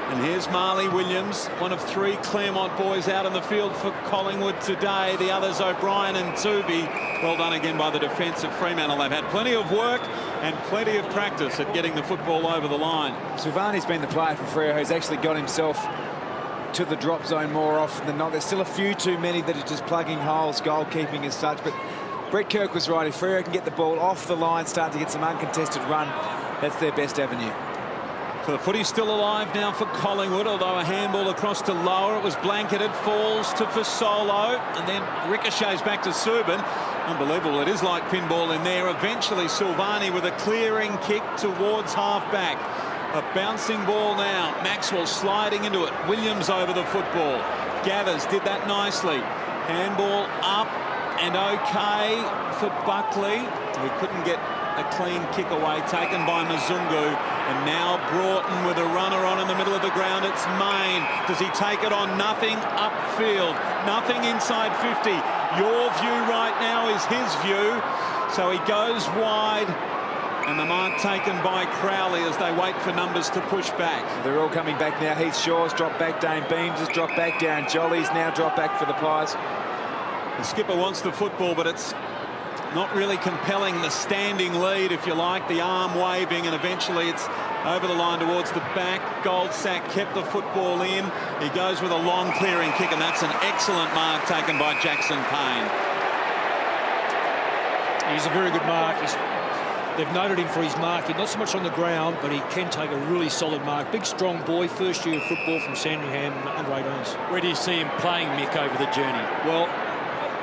[SPEAKER 2] And here's Marley Williams, one of 3 Claremont boys out in the field for Collingwood today. The others, O'Brien and Tooby. Well done again by the defence of Fremantle. They've had plenty of work and plenty of practice at getting the football over the line.
[SPEAKER 3] Silvani's been the player for Freo who's actually got himself to the drop zone more often than not. There's still a few too many that are just plugging holes, goalkeeping as such. But Brett Kirk was right. If Freo can get the ball off the line, start to get some uncontested run, that's their best avenue.
[SPEAKER 2] So the footy's still alive now for Collingwood, although a handball across to Lower. It was blanketed, falls to Fasolo, and then ricochets back to Subin. Unbelievable. It is like pinball in there. Eventually, Silvani with a clearing kick towards half-back. A bouncing ball now. Maxwell sliding into it. Williams over the football. Gathers did that nicely. Handball up and OK for Buckley, who couldn't get a clean kick away, taken by Mzungu. And now Broughton with a runner on in the middle of the ground. It's Main. Does he take it on? Nothing upfield. Nothing inside 50. Your view right now is his view. So he goes wide. And the mark taken by Crowley as they wait for numbers to push back.
[SPEAKER 3] They're all coming back now. Heath Shaw's dropped back. Dane Beams has dropped back. Darren Jolly's now dropped back for the Pies.
[SPEAKER 2] The skipper wants the football, but it's not really compelling. The standing lead, if you like, the arm waving, and eventually it's over the line towards the back. Goldsack kept the football in. He goes with a long clearing kick, and that's an excellent mark taken by Jackson Payne.
[SPEAKER 4] He's a very good mark. They've noted him for his marking, not so much on the ground, but he can take a really solid mark. Big, strong boy, first year of football from Sandringham, under 18s.
[SPEAKER 1] Where do you see him playing, Mick, over the journey?
[SPEAKER 4] Well,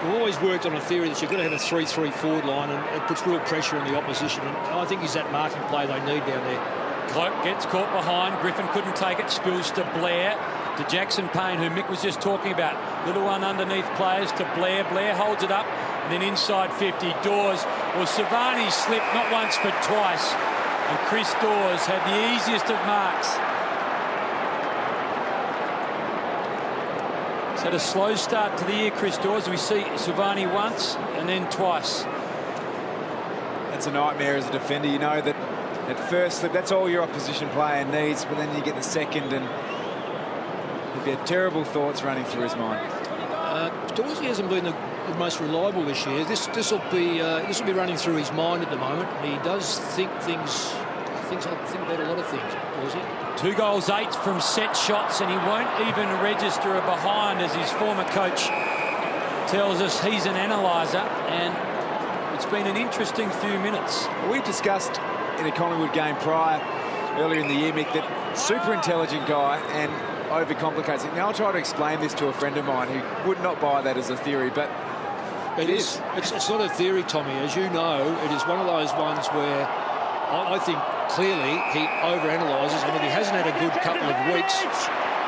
[SPEAKER 4] we've always worked on a theory that you've got to have a 3-3 forward line, and it puts real pressure on the opposition. And I think he's that marking play they need down there.
[SPEAKER 1] Cloak gets caught behind. Griffin couldn't take it. Spills to Blair. To Jackson Payne, who Mick was just talking about. Little one underneath players to Blair. Blair holds it up. And then inside 50, Dawes. Well, Savani slipped not once but twice. And Chris Dawes had the easiest of marks. He's had a slow start to the year, Chris Dawes. We see Savani once and then twice.
[SPEAKER 3] That's a nightmare as a defender. You know that at first slip, that's all your opposition player needs, but then you get the second, and there'd be terrible thoughts running through his mind.
[SPEAKER 4] Dorsey hasn't been the most reliable this year. This will be running through his mind at the moment. He does think things. Think about a lot of things. Dorsey.
[SPEAKER 1] 2 goals, 8 from set shots, and he won't even register a behind, as his former coach tells us. He's an analyzer, and it's been an interesting few minutes.
[SPEAKER 3] We've discussed in a Collingwood game prior, earlier in the year, Mick, that super intelligent guy and overcomplicates it. Now I'll try to explain this to a friend of mine who would not buy that as a theory, but it is. It's
[SPEAKER 4] not a theory, Tommy. As you know, it is one of those ones where I think clearly he overanalyses. I mean, he hasn't had a good couple of weeks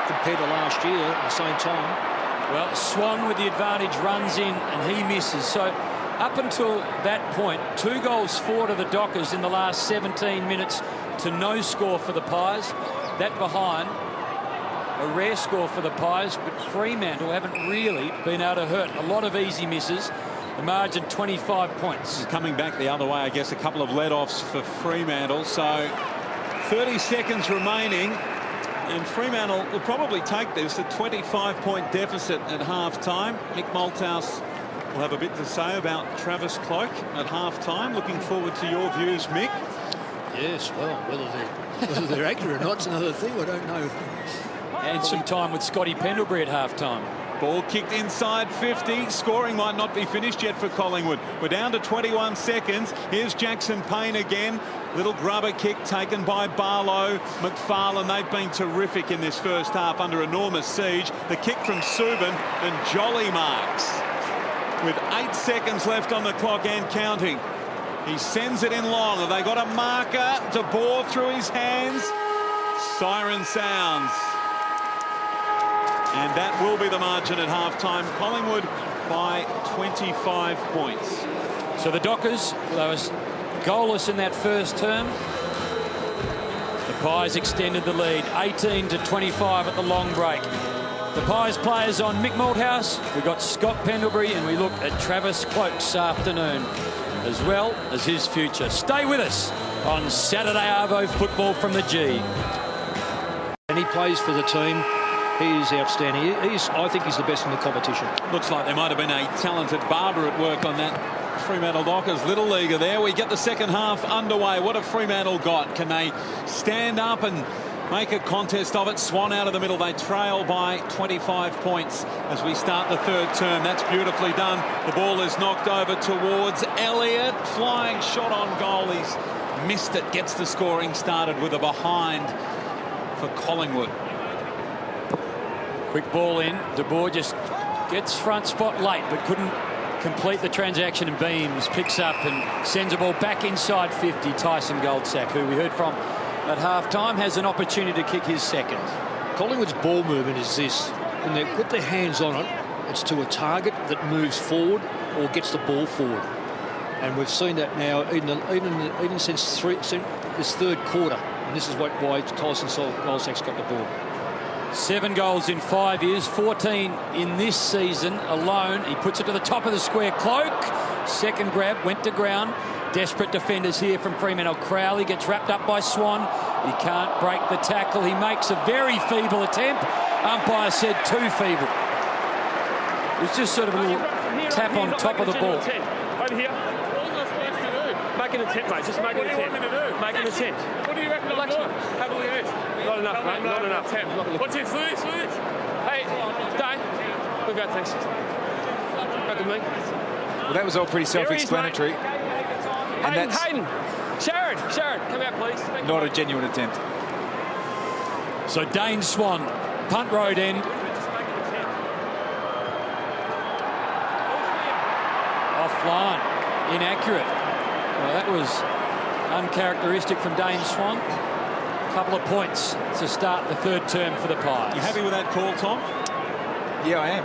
[SPEAKER 4] compared to last year at the same time.
[SPEAKER 1] Well, Swan with the advantage runs in and he misses. So up until that point, 2 goals, 4 to the Dockers in the last 17 minutes to no score for the Pies. That behind, a rare score for the Pies, but Fremantle haven't really been able to hurt. A lot of easy misses. The margin 25 points.
[SPEAKER 2] Coming back the other way, I guess a couple of let-offs for Fremantle. So 30 seconds remaining, and Fremantle will probably take this, a 25-point deficit at half-time. Mick Malthouse will have a bit to say about Travis Cloak at half-time. Looking forward to your views, Mick.
[SPEAKER 4] Yes, well, whether they're accurate or not, it's another thing. I don't know.
[SPEAKER 1] And some time with Scotty Pendlebury at half-time.
[SPEAKER 2] Ball kicked inside 50. Scoring might not be finished yet for Collingwood. We're down to 21 seconds. Here's Jackson Payne again. Little grubber kick taken by Barlow. McFarlane, they've been terrific in this first half under enormous siege. The kick from Subin, and Jolly marks. With 8 seconds left on the clock and counting. He sends it in long. Have they got a marker to bore through his hands? Siren sounds. And that will be the margin at half-time. Collingwood by 25 points.
[SPEAKER 1] So the Dockers, they was goalless in that first term. The Pies extended the lead, 18 to 25 at the long break. The Pies players on Mick Malthouse. We've got Scott Pendlebury, and we look at Travis Cloak this afternoon, as well as his future. Stay with us on Saturday Arvo Football from the G.
[SPEAKER 4] when he plays for the team, he is outstanding. I think he's the best in the competition.
[SPEAKER 2] Looks like there might have been a talented barber at work on that Fremantle Dockers little leaguer there. We get the second half underway. What have Fremantle got? Can they stand up and make a contest of it? Swan out of the middle. They trail by 25 points as we start the third term. That's beautifully done. The ball is knocked over towards Elliott. Flying shot on goal. He's missed it. Gets the scoring started with a behind for Collingwood.
[SPEAKER 1] Quick ball in. De Boer just gets front spot late but couldn't complete the transaction, and Beams picks up and sends the ball back inside 50. Tyson Goldsack, who we heard from at half-time, has an opportunity to kick his second.
[SPEAKER 4] Collingwood's ball movement is this. When they put their hands on it, it's to a target that moves forward or gets the ball forward. And we've seen that now even since this third quarter. And this is why Tyson Goldsack's got the ball.
[SPEAKER 1] 7 goals in 5 years, 14 in this season alone. He puts it to the top of the square. Cloak, second grab, went to ground. Desperate defenders here from Fremantle. Crowley gets wrapped up by Swan. He can't break the tackle. He makes a very feeble attempt. Umpire said too feeble. It was just sort of a little tap on top of the ball.
[SPEAKER 5] Over here. Make an attempt, mate. Just make an attempt. Make an attempt.
[SPEAKER 8] What do you reckon I'm doing? Have a look at this.
[SPEAKER 5] Not enough, mate. Not enough.
[SPEAKER 8] What's this, Lewis?
[SPEAKER 5] Hey, Dane. Look out, thanks. Back with me.
[SPEAKER 3] Well, that was all pretty self-explanatory. And that's
[SPEAKER 5] Hayden. Sharon, come out, please.
[SPEAKER 3] not a genuine attempt.
[SPEAKER 1] So Dane Swan, punt road end. Offline, inaccurate. Well, that was uncharacteristic from Dane Swan. A couple of points to start the third term for the Pies.
[SPEAKER 2] You happy with that call, Tom?
[SPEAKER 3] Yeah, I am.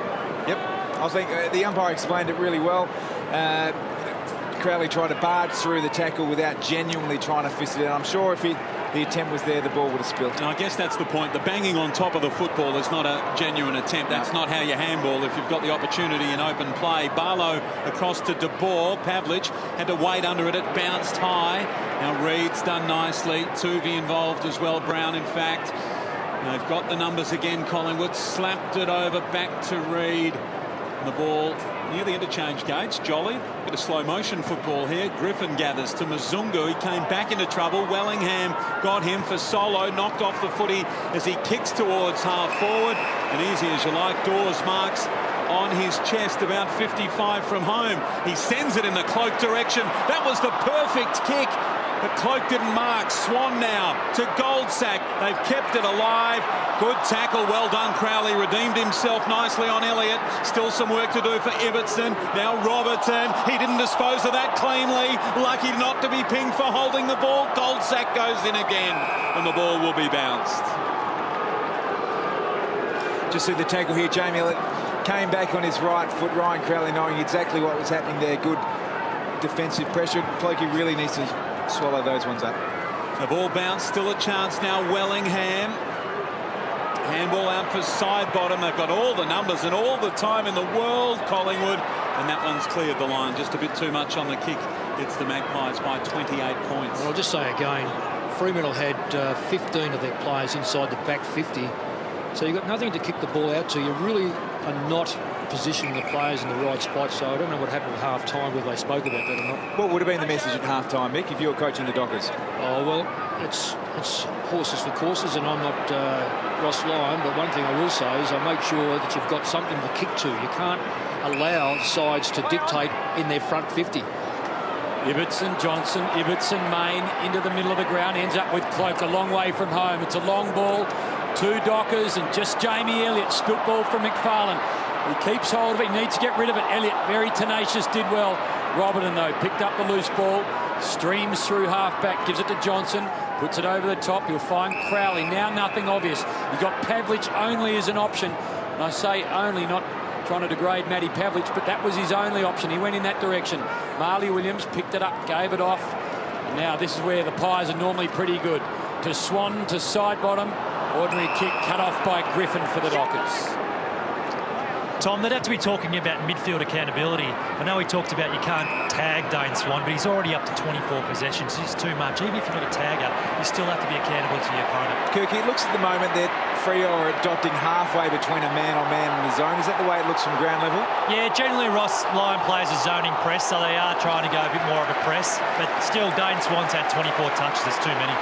[SPEAKER 3] Yep. I think the umpire explained it really well. Crowley tried to barge through the tackle without genuinely trying to fist it out. I'm sure if the attempt was there, the ball would have spilled.
[SPEAKER 2] And I guess that's the point. The banging on top of the football is not a genuine attempt. That's not how you handball if you've got the opportunity in open play. Barlow across to De Boer. Pavlich had to wait under it. It bounced high. Now Reed's done nicely. Tuvey involved as well. Brown, in fact. They've got the numbers again. Collingwood slapped it over back to Reed. And the ball near the interchange gates. Jolly, bit of slow motion football here. Griffin gathers to Mzungu. He came back into trouble. Wellingham got him for solo, knocked off the footy as he kicks towards half forward. And easy as you like, Dawes marks on his chest about 55 from home. He sends it in the Cloak direction. That was the perfect kick, but Cloak didn't mark. Swan now to Goldsack. They've kept it alive. Good tackle, well done. Crowley redeemed himself nicely on Elliott. Still some work to do for Ibbotson. Now Robertson. He didn't dispose of that cleanly. Lucky not to be pinged for holding the ball. Goldsack goes in again, and the ball will be bounced.
[SPEAKER 3] Just see the tackle here. Jamie Elliott came back on his right foot. Ryan Crowley knowing exactly what was happening there. Good defensive pressure. Cloakey really needs to swallow those ones up.
[SPEAKER 2] The ball bounced, still a chance now. Wellingham. Handball out for side bottom. They've got all the numbers and all the time in the world, Collingwood. And that one's cleared the line. Just a bit too much on the kick. It's the Magpies by 28 points.
[SPEAKER 4] Well, I'll just say again, Fremantle had 15 of their players inside the back 50. So you've got nothing to kick the ball out to. You really are not positioning the players in the right spot. So I don't know what happened at half-time, whether they spoke about that or not.
[SPEAKER 3] What would have been the message at half-time, Mick, if you were coaching the Dockers?
[SPEAKER 4] Oh, well, it's horses for courses, and I'm not Ross Lyon, but one thing I will say is I make sure that you've got something to kick to. You can't allow sides to dictate in their front 50.
[SPEAKER 1] Ibbotson, Johnson, Ibbotson, Main into the middle of the ground, ends up with Cloak a long way from home. It's a long ball, 2 Dockers, and just Jamie Elliott. Spilt ball from McFarlane. He keeps hold of it, he needs to get rid of it. Elliott, very tenacious, did well. Robertson, though, picked up the loose ball, streams through half-back, gives it to Johnson, puts it over the top. You'll find Crowley. Now nothing obvious. You've got Pavlich only as an option. And I say only, not trying to degrade Matty Pavlich, but that was his only option. He went in that direction. Marley Williams picked it up, gave it off. And now this is where the Pies are normally pretty good. To Swan, to side bottom. Ordinary kick cut off by Griffin for the Dockers.
[SPEAKER 6] Tom, they'd have to be talking about midfield accountability. I know he talked about you can't tag Dane Swan, but he's already up to 24 possessions. It's too much. Even if you've got a tagger, you still have to be accountable to your opponent.
[SPEAKER 3] Kirky, it looks at the moment that Freo are adopting halfway between a man-on-man and the zone. Is that the way it looks from ground level?
[SPEAKER 6] Yeah, generally Ross Lyon plays a zoning press, so they are trying to go a bit more of a press. But still, Dane Swan's had 24 touches. It's too many.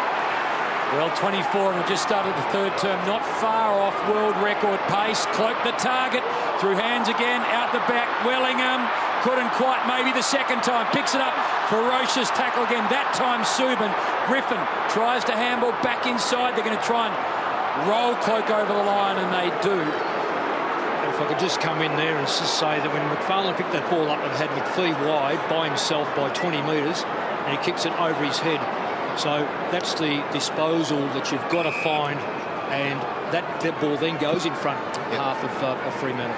[SPEAKER 1] Well, 24 and we've just started the third term. Not far off world record pace. Cloak the target. Through hands again. Out the back. Wellingham. Couldn't quite. Maybe the second time. Picks it up. Ferocious tackle again. That time Subban. Griffin tries to handball back inside. They're going to try and roll Cloak over the line, and they do.
[SPEAKER 4] If I could just come in there and just say that when McFarlane picked that ball up and had McPhee wide by himself by 20 metres, and he kicks it over his head. So that's the disposal that you've got to find, and that ball then goes in front half of Fremantle.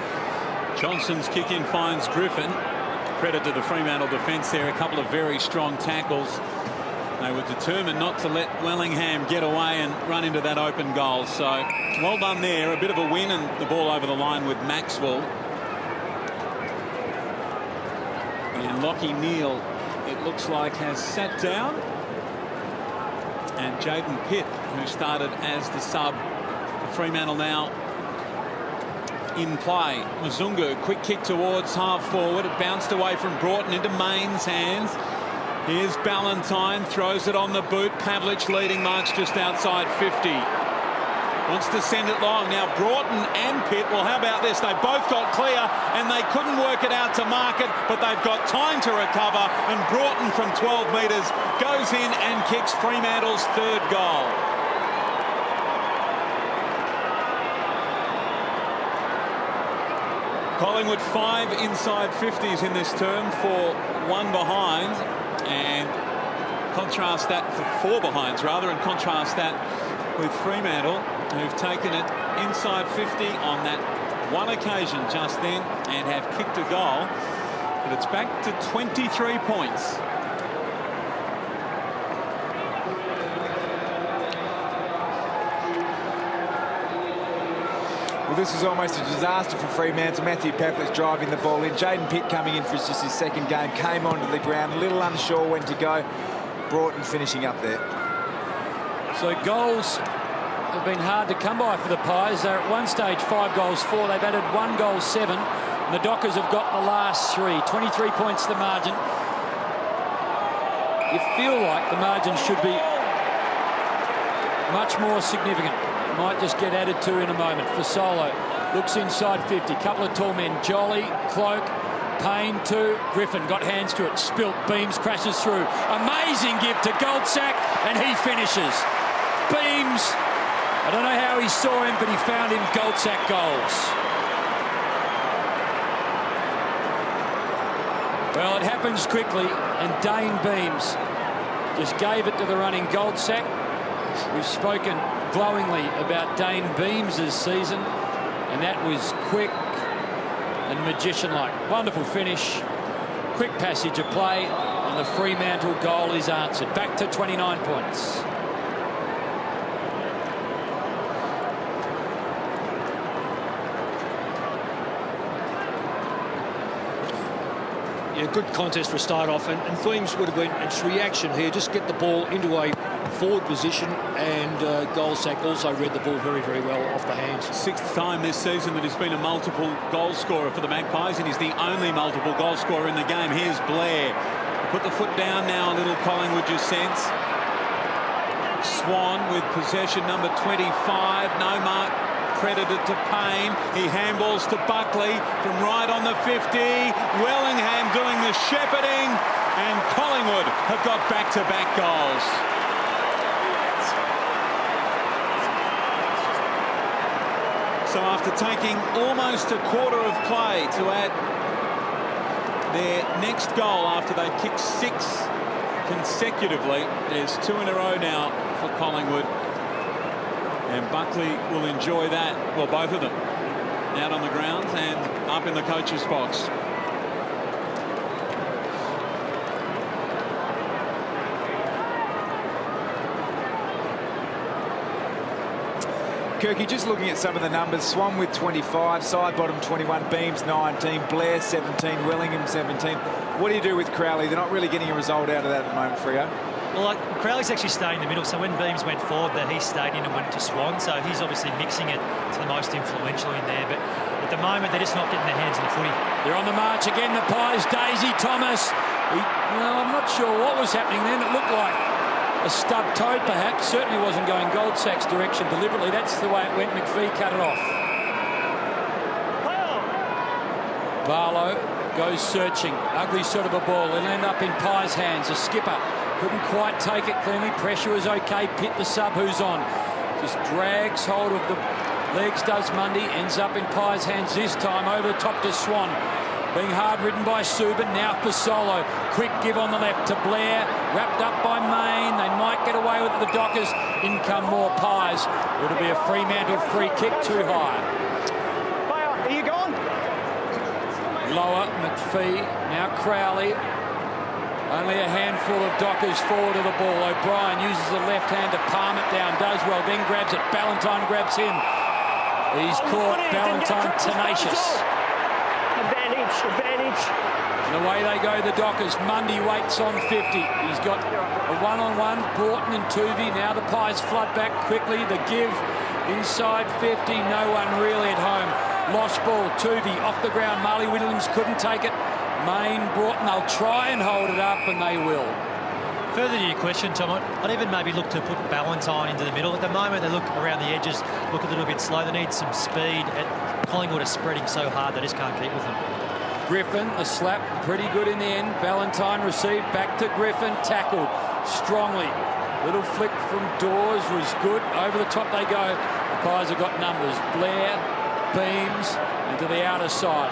[SPEAKER 2] Johnson's kick-in finds Griffin. Credit to the Fremantle defence there. A couple of very strong tackles. They were determined not to let Wellingham get away and run into that open goal. So well done there. A bit of a win, and the ball over the line with Maxwell. And Lachie Neale, it looks like, has sat down. And Jaden Pitt, who started as the sub for Fremantle, now in play. Mzungu, quick kick towards half forward. It bounced away from Broughton into Main's hands. Here's Ballantyne, throws it on the boot. Pavlich leading marks just outside 50. Wants to send it long. Now Broughton and Pitt, well, how about this? They both got clear and they couldn't work it out to mark it, but they've got time to recover, and Broughton from 12 metres goes in and kicks Fremantle's third goal. Collingwood 5 inside 50s in this term for 1 behind, and contrast that for 4 behinds rather, and contrast that with Fremantle, who've taken it inside 50 on that one occasion just then and have kicked a goal, but it's back to 23 points.
[SPEAKER 3] Well, this is almost a disaster for Fremantle. Matthew Pavlich driving the ball in. Jaden Pitt coming in for just his second game, came onto the ground, a little unsure when to go. Broughton finishing up there.
[SPEAKER 1] So goals have been hard to come by for the Pies. They're at one stage 5 goals 4. They've added 1 goal 7. And the Dockers have got the last 3. 23 points the margin. You feel like the margin should be much more significant. Might just get added to in a moment. Fasolo looks inside 50. Couple of tall men. Jolly, Cloak, Payne to Griffin. Got hands to it. Spilt. Beams crashes through. Amazing give to Goldsack, and he finishes. Beams, I don't know how he saw him, but he found him. Goldsack goals. Well, it happens quickly, and Dane Beams just gave it to the running Goldsack. We've spoken glowingly about Dane Beams' season, and that was quick and magician-like. Wonderful finish, quick passage of play, and the Fremantle goal is answered. Back to 29 points.
[SPEAKER 4] Yeah, good contest for a start off, and Beams would have been its reaction here. Just get the ball into a forward position, and Goldsack also read the ball very, very well off the hands. 6th
[SPEAKER 2] time this season that he's been a multiple goal scorer for the Magpies, and he's the only multiple goal scorer in the game. Here's Blair. Put the foot down now a little, Collingwood, you sense. Swan with possession, number 25. No mark credited to Payne. He handballs to Buckley from right on the 50. Wellingham doing the shepherding, and Collingwood have got back-to-back goals. So after taking almost a quarter of play to add their next goal after they kicked 6 consecutively, there's 2 in a row now for Collingwood. And Buckley will enjoy that. Well, both of them out on the ground and up in the coach's box.
[SPEAKER 3] Kirky, just looking at some of the numbers, Swan with 25, side bottom 21, Beams 19, Blair 17, Wellingham 17. What do you do with Crowley? They're not really getting a result out of that at the moment, Freo.
[SPEAKER 6] Well, Crowley's actually staying in the middle, so when Beams went forward, he stayed in and went to Swan, so he's obviously mixing it to the most influential in there, but at the moment, they're just not getting their hands in the footy.
[SPEAKER 1] They're on the march again, the Pies. Daisy Thomas. I'm not sure what was happening then. It looked like a stub toe, perhaps. Certainly wasn't going Goldsack's direction deliberately. That's the way it went. McPhee cut it off. Barlow goes searching. Ugly sort of a ball. It'll end up in Pies' hands. A skipper couldn't quite take it cleanly. Pressure was okay. Pitt, the sub, who's on, just drags hold of the legs, does Mundy. Ends up in Pies' hands this time. Over the top to Swan. Being hard ridden by Subin. Now for Solo. Quick give on the left to Blair. Wrapped up by Main. They might get away with the Dockers. In come more Pies. It'll be a Fremantle free kick too high.
[SPEAKER 7] Are you gone?
[SPEAKER 1] Lower, McPhee. Now Crowley. Only a handful of Dockers forward of the ball. O'Brien uses the left hand to palm it down. Does well. Then grabs it. Ballantyne grabs him. He's caught. Ballantyne tenacious.
[SPEAKER 7] Advantage.
[SPEAKER 1] And away they go, the Dockers. Mundy waits on 50. He's got a one-on-one. Broughton and Tuvey. Now the Pies flood back quickly. The give inside 50. No one really at home. Lost ball. Tuvey off the ground. Marley Williams couldn't take it. Main, Broughton. They'll try and hold it up, and they will.
[SPEAKER 6] Further to your question, Tom, I'd even maybe look to put Ballantyne into the middle. At the moment, they look around the edges, look a little bit slow. They need some speed. Collingwood are spreading so hard, they just can't keep with them.
[SPEAKER 1] Griffin, the slap, pretty good in the end. Ballantyne received, back to Griffin, tackled strongly. Little flick from Dawes was good. Over the top they go. The Pies have got numbers. Blair, Beams, and to the outer side.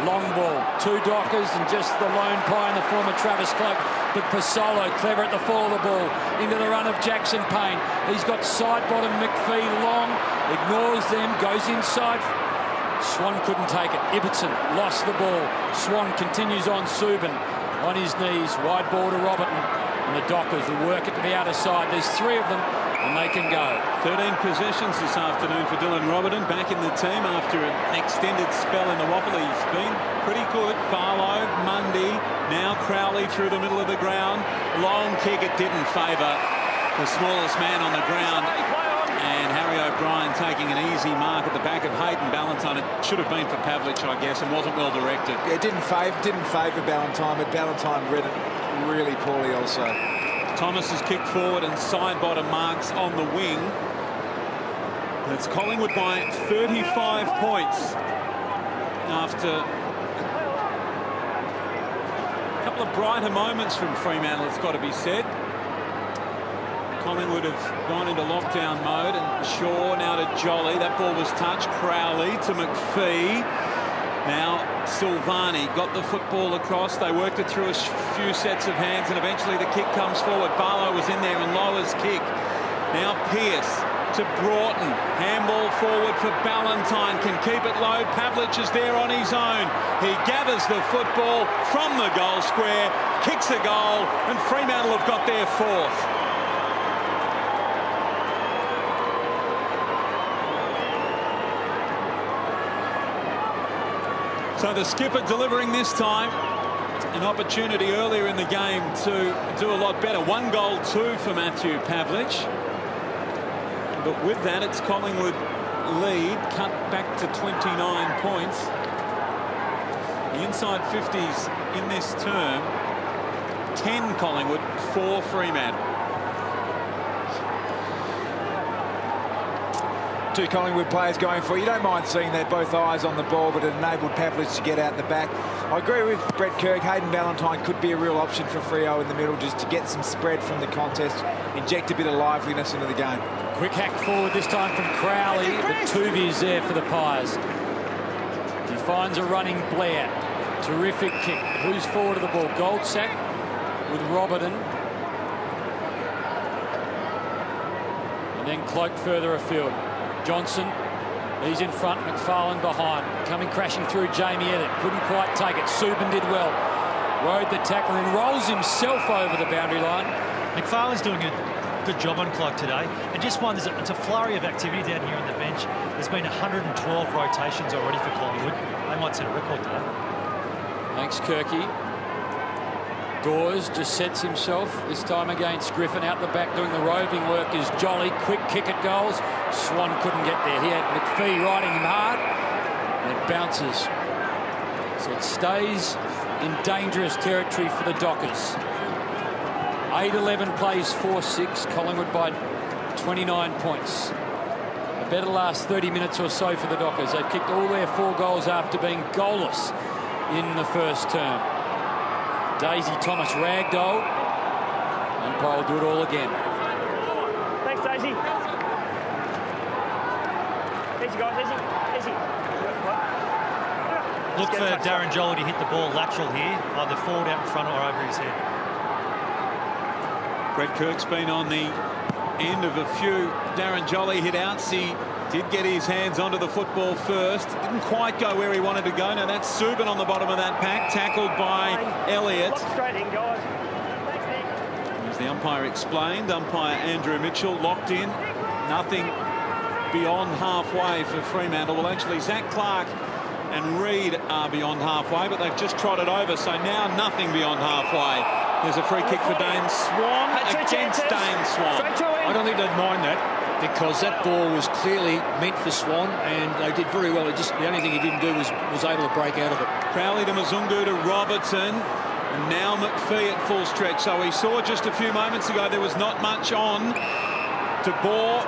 [SPEAKER 1] Long ball, two Dockers, and just the lone pie in the form of Travis Cloak. But for Solo, clever at the fall of the ball. Into the run of Jackson Payne. He's got side bottom McPhee long, ignores them, goes inside. Swan couldn't take it. Ibbotson lost the ball. Swan continues on. Subin on his knees. Wide ball to Robertson. And the Dockers will work it to the outer side. There's three of them, and they can go.
[SPEAKER 2] 13 possessions this afternoon for Dylan Robertson. Back in the team after an extended spell in the Waffle. He's been pretty good. Barlow, Mundy, now Crowley through the middle of the ground. Long kick. It didn't favour the smallest man on the ground. And Harry O'Brien taking an easy mark at the back of Hayden Ballantyne. It should have been for Pavlich, I guess, and wasn't well directed.
[SPEAKER 3] It didn't favour Ballantyne, but Ballantyne read it really poorly also.
[SPEAKER 2] Thomas has kicked forward and side bottom marks on the wing. It's Collingwood by 35 points after a couple of brighter moments from Fremantle, it's got to be said. Collingwood have gone into lockdown mode, and Shaw now to Jolly. That ball was touched. Crowley to McPhee. Now Silvani got the football across. They worked it through a few sets of hands, and eventually the kick comes forward. Barlow was in there and lowers kick. Now Pearce to Broughton. Handball forward for Ballantyne. Can keep it low. Pavlich is there on his own. He gathers the football from the goal square, kicks a goal, and Fremantle have got their fourth. So the skipper delivering this time. An opportunity earlier in the game to do a lot better. 1 goal, 2 for Matthew Pavlich. But with that, it's Collingwood lead cut back to 29 points. The inside 50s in this term. 10 Collingwood, 4 Fremantle.
[SPEAKER 3] Two Collingwood players going for it. You don't mind seeing that, both eyes on the ball, but it enabled Pavlich to get out in the back. I agree with Brett Kirk. Hayden Ballantyne could be a real option for Freo in the middle, just to get some spread from the contest, inject a bit of liveliness into the game.
[SPEAKER 1] Quick hack forward this time from Crowley, but Tuvey's there for the Pies. He finds a running Blair. Terrific kick. Who's forward of the ball? Goldsack with Robertson. And then Cloak further afield. Johnson, he's in front, McFarlane behind. Coming crashing through Jamie Elliott. Couldn't quite take it. Subin did well. Rode the tackle and rolls himself over the boundary line.
[SPEAKER 6] McFarlane's doing a good job on Clyde today. And just one, it's a flurry of activity down here on the bench. There's been 112 rotations already for Collingwood. They might set a record today.
[SPEAKER 1] Thanks, Kirky. Dawes just sets himself, this time against Griffin out the back doing the roving work is Jolly. Quick kick at goals. Swan couldn't get there. He had McPhee riding him hard. And it bounces. So it stays in dangerous territory for the Dockers. 8-11 plays 4-6. Collingwood by 29 points. A better last 30 minutes or so for the Dockers. They've kicked all their 4 goals after being goalless in the first term. Daisy Thomas ragdolled. Umpire will do it all again.
[SPEAKER 5] Thanks, Daisy. Easy, guys, easy. Easy.
[SPEAKER 6] Look for Darren Jolly to hit the ball lateral here, either forward out in front or over his head.
[SPEAKER 2] Brett Kirk's been on the end of a few Darren Jolly hit outs. He did get his hands onto the football first. Didn't quite go where he wanted to go. Now that's Subin on the bottom of that pack, tackled by Elliott.
[SPEAKER 5] Straight in, guys. Thanks, Nick.
[SPEAKER 2] As the umpire explained, umpire Andrew Mitchell locked in. Nothing beyond halfway for Fremantle. Well, actually, Zach Clark and Reid are beyond halfway, but they've just trotted over, so now nothing beyond halfway. There's a free kick for Dane Swan against Dane Swan.
[SPEAKER 4] I don't think they'd mind that, because that ball was clearly meant for Swan, and they did very well. The only thing he didn't do was able to break out of it.
[SPEAKER 2] Crowley to Mzungu to Robertson, and now McPhee at full stretch. So we saw just a few moments ago there was not much on to Bore,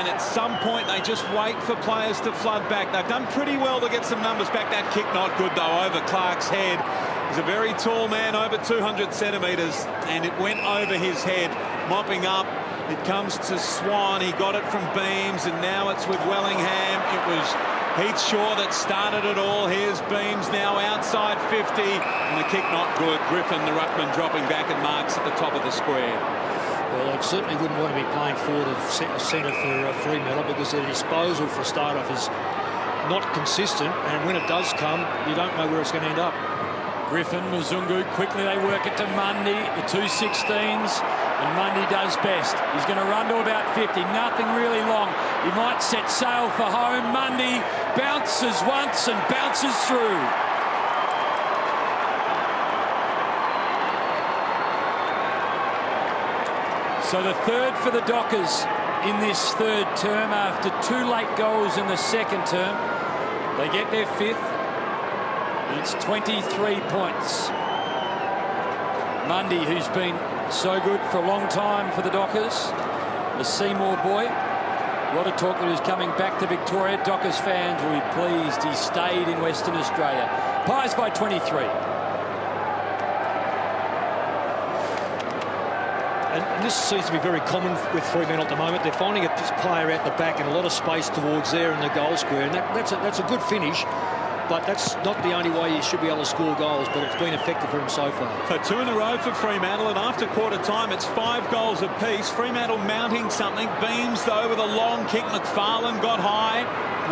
[SPEAKER 2] and at some point they just wait for players to flood back. They've done pretty well to get some numbers back. That kick not good though, over Clark's head. He's a very tall man, over 200 centimetres, and it went over his head. Mopping up, it comes to Swan. He got it from Beams, and now it's with Wellingham. It was Heath Shaw that started it all. Here's Beams now outside 50, and the kick not good. Griffin, the ruckman, dropping back and marks at the top of the square.
[SPEAKER 4] Well, I certainly wouldn't want to be playing forward of centre for Fremantle, because their disposal for a start-off is not consistent, and when it does come, you don't know where it's going to end up.
[SPEAKER 1] Griffin, Mzungu, quickly they work it to Mundy, the 2-16s, and Mundy does best. He's going to run to about 50, nothing really long. He might set sail for home. Mundy bounces once and bounces through. So the third for the Dockers in this third term after 2 late goals in the second term. They get their 5th. It's 23 points. Mundy, who's been so good for a long time for the Dockers, the Seymour boy. A lot of talk that he's coming back to Victoria. Dockers fans will be pleased he stayed in Western Australia. Pies by 23.
[SPEAKER 4] And this seems to be very common with Fremantle at the moment. They're finding a player out the back and a lot of space towards there in the goal square, and that's a good finish. But that's not the only way you should be able to score goals, but it's been effective for him so far.
[SPEAKER 2] So 2 in a row for Fremantle, and after quarter time it's 5 goals apiece. Fremantle mounting something. Beams though with a long kick. McFarlane got high,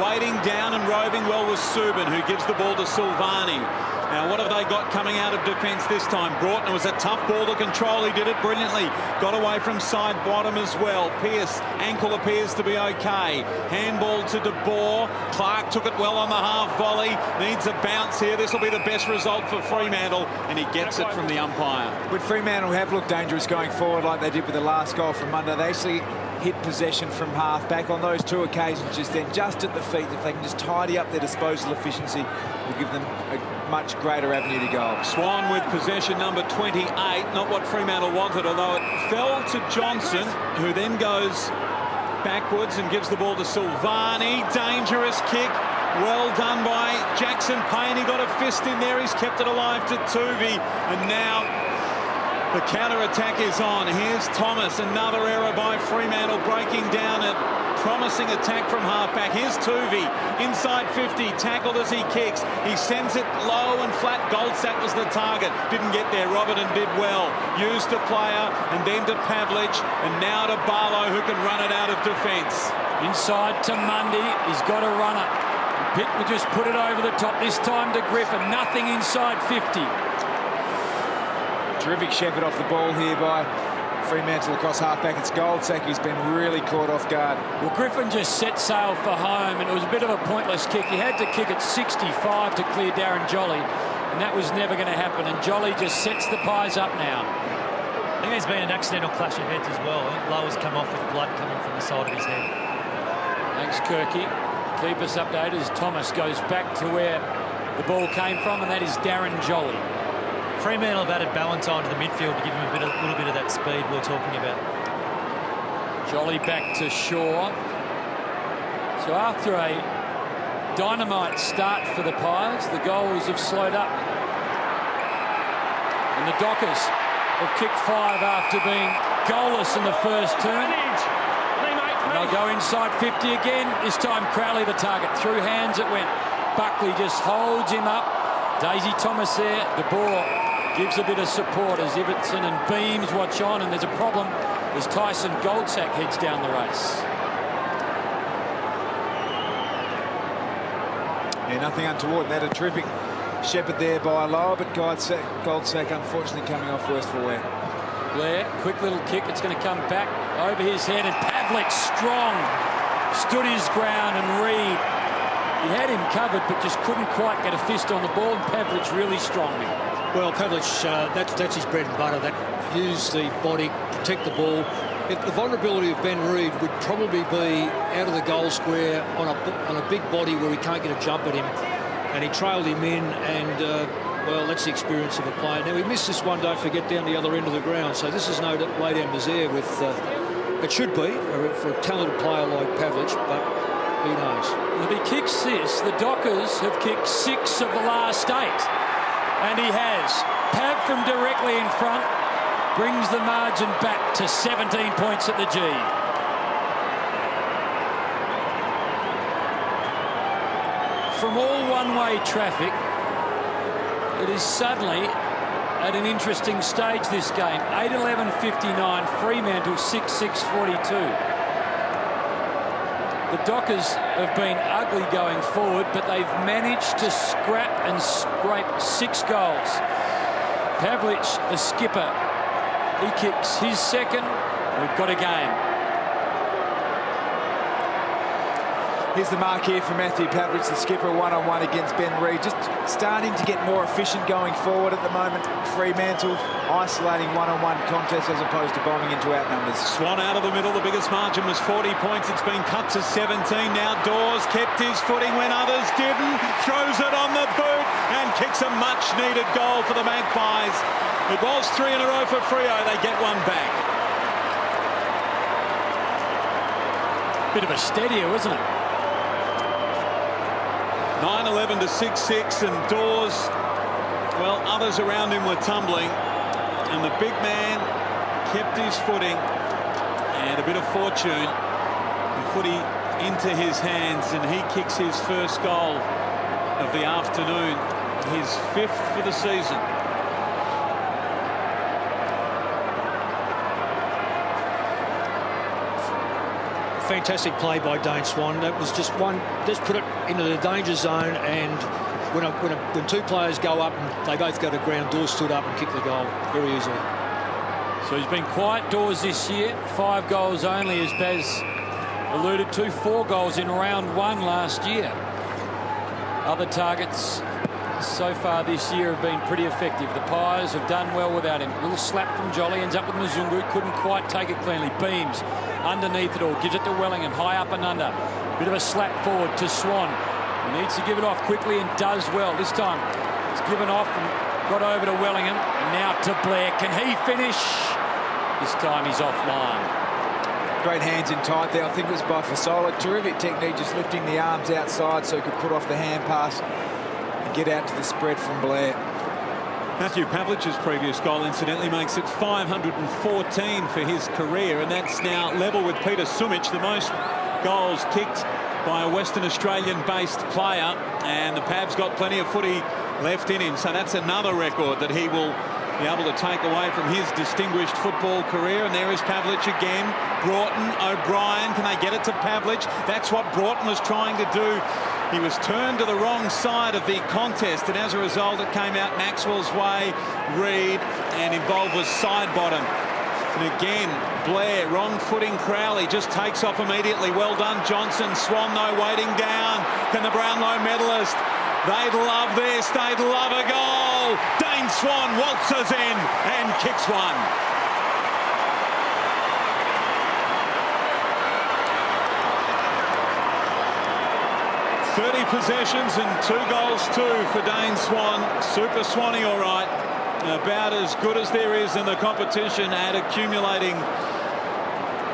[SPEAKER 2] waiting down and roving well was Subin, who gives the ball to Silvani. Now what have they got coming out of defence this time? Broughton, was a tough ball to control. He did it brilliantly. Got away from side bottom as well. Pearce, ankle appears to be okay. Handball to De Boer. Clark took it well on the half volley. Needs a bounce here. This will be the best result for Fremantle, and he gets it from the umpire.
[SPEAKER 3] Would Fremantle have looked dangerous going forward like they did with the last goal from Monday? They actually hit possession from half back on those 2 occasions just then, just at the feet. If they can just tidy up their disposal efficiency, will give them a much greater avenue to goal.
[SPEAKER 2] Swan with possession number 28, not what Fremantle wanted, although it fell to Johnson, who then goes backwards and gives the ball to Silvani. Dangerous kick. Well done by Jackson Payne. He got a fist in there. He's kept it alive to Tuvey, and now the counter-attack is on. Here's Thomas, another error by Fremantle, breaking down a promising attack from halfback. Here's Tuvey, inside 50, tackled as he kicks. He sends it low and flat. Goldsack was the target. Didn't get there. Robertson did well. Used a player, and then to Pavlich, and now to Barlow, who can run it out of defence.
[SPEAKER 1] Inside to Mundy. He's got a runner. Pitt will just put it over the top. This time to Griffin. Nothing inside 50.
[SPEAKER 3] Terrific shepherd off the ball here by Fremantle across half-back. It's Goldsack who's been really caught off guard.
[SPEAKER 1] Well, Griffin just set sail for home, and it was a bit of a pointless kick. He had to kick at 65 to clear Darren Jolly, and that was never going to happen. And Jolly just sets the Pies up now.
[SPEAKER 6] I think there's been an accidental clash of heads as well. I think Lower's come off with blood coming from the side of his head.
[SPEAKER 1] Thanks, Kirky. Keep us updated as Thomas goes back to where the ball came from, and that is Darren Jolly.
[SPEAKER 6] Fremantle have added Ballantyne to the midfield to give him a little bit of that speed we're talking about.
[SPEAKER 1] Jolly back to Shaw. So after a dynamite start for the Pies, the goals have slowed up. And the Dockers have kicked 5 after being goalless in the first turn. And they'll go inside 50 again. This time Crowley the target. Through hands it went. Buckley just holds him up. Daisy Thomas there. De Boer gives a bit of support as Ibbotson and Beams watch on, and there's a problem as Tyson Goldsack heads down the race.
[SPEAKER 3] Yeah, nothing untoward. That a terrific shepherd there by Lower, but Goldsack unfortunately coming off worst for wear.
[SPEAKER 1] Blair, quick little kick. It's going to come back over his head, and Pavlik strong. Stood his ground, and Reid, he had him covered but just couldn't quite get a fist on the ball, and Pavlik's really strong now.
[SPEAKER 4] Well, Pavlich, that's his bread and butter. That use the body, protect the ball. The vulnerability of Ben Reid would probably be out of the goal square on a big body where he can't get a jump at him, and he trailed him in, and well, that's the experience of a player. Now, he missed this one, don't forget, down the other end of the ground, so this is no way down misère with it should be for a talented player like Pavlich, but who knows.
[SPEAKER 1] If he kicks this, the Dockers have kicked 6 of the last 8. And he has. Pav from directly in front brings the margin back to 17 points at the G. From all one-way traffic, it is suddenly at an interesting stage, this game. 8:11:59, Fremantle 6:6:42. The Dockers have been ugly going forward, but they've managed to scrap and scrape 6 goals. Pavlich, the skipper, he kicks his second. We've got a game.
[SPEAKER 3] Here's the mark here for Matthew Pavlich, the skipper, one-on-one against Ben Reid. Just starting to get more efficient going forward at the moment. Fremantle isolating one-on-one contests as opposed to bombing into outnumbers.
[SPEAKER 2] Swan out of the middle. The biggest margin was 40 points. It's been cut to 17. Now Dawes kept his footing when others didn't. Throws it on the boot and kicks a much-needed goal for the Magpies. It was 3 in a row for Freo. They get one back.
[SPEAKER 1] Bit of a steadier, wasn't it?
[SPEAKER 2] 9-11 to 6-6, and Dawes, well, others around him were tumbling, and the big man kept his footing, and a bit of fortune, the footy into his hands, and he kicks his first goal of the afternoon, his 5th for the season.
[SPEAKER 4] Fantastic play by Dane Swan. That was just one, just put it into the danger zone, and when 2 players go up and they both go to ground, Dawes stood up and kicked the goal very easily.
[SPEAKER 1] So he's been quiet, Dawes, this year. 5 goals only, as Baz alluded to. 4 goals in round 1 last year. Other targets so far this year have been pretty effective. The Pies have done well without him. Little slap from Jolly, ends up with Mzungu, couldn't quite take it cleanly. Beams underneath it all, gives it to Wellingham, high up and under. Bit of a slap forward to Swan. He needs to give it off quickly and does well. This time it's given off and got over to Wellingham, and now to Blair. Can he finish? This time he's offline.
[SPEAKER 3] Great hands in tight there. I think it was by Fasola. Terrific technique, just lifting the arms outside so he could put off the hand pass and get out to the spread from Blair.
[SPEAKER 2] Matthew Pavlich's previous goal, incidentally, makes it 514 for his career, and that's now level with Peter Sumich, the most goals kicked by a Western Australian-based player, and the Pavs got plenty of footy left in him, so that's another record that he will be able to take away from his distinguished football career. And there is Pavlich again. Broughton, O'Brien, can they get it to Pavlich? That's what Broughton was trying to do. He was turned to the wrong side of the contest, and as a result it came out Maxwell's way. Reid, and involved was side bottom. And again, Blair, wrong footing Crowley, just takes off immediately. Well done, Johnson. Swan, though, waiting down. Can the Brownlow medalist? They'd love this. They'd love a goal. Dane Swan waltzes in and kicks one. Possessions and 2 goals too for Dane Swan. Super Swanee, all right. About as good as there is in the competition at accumulating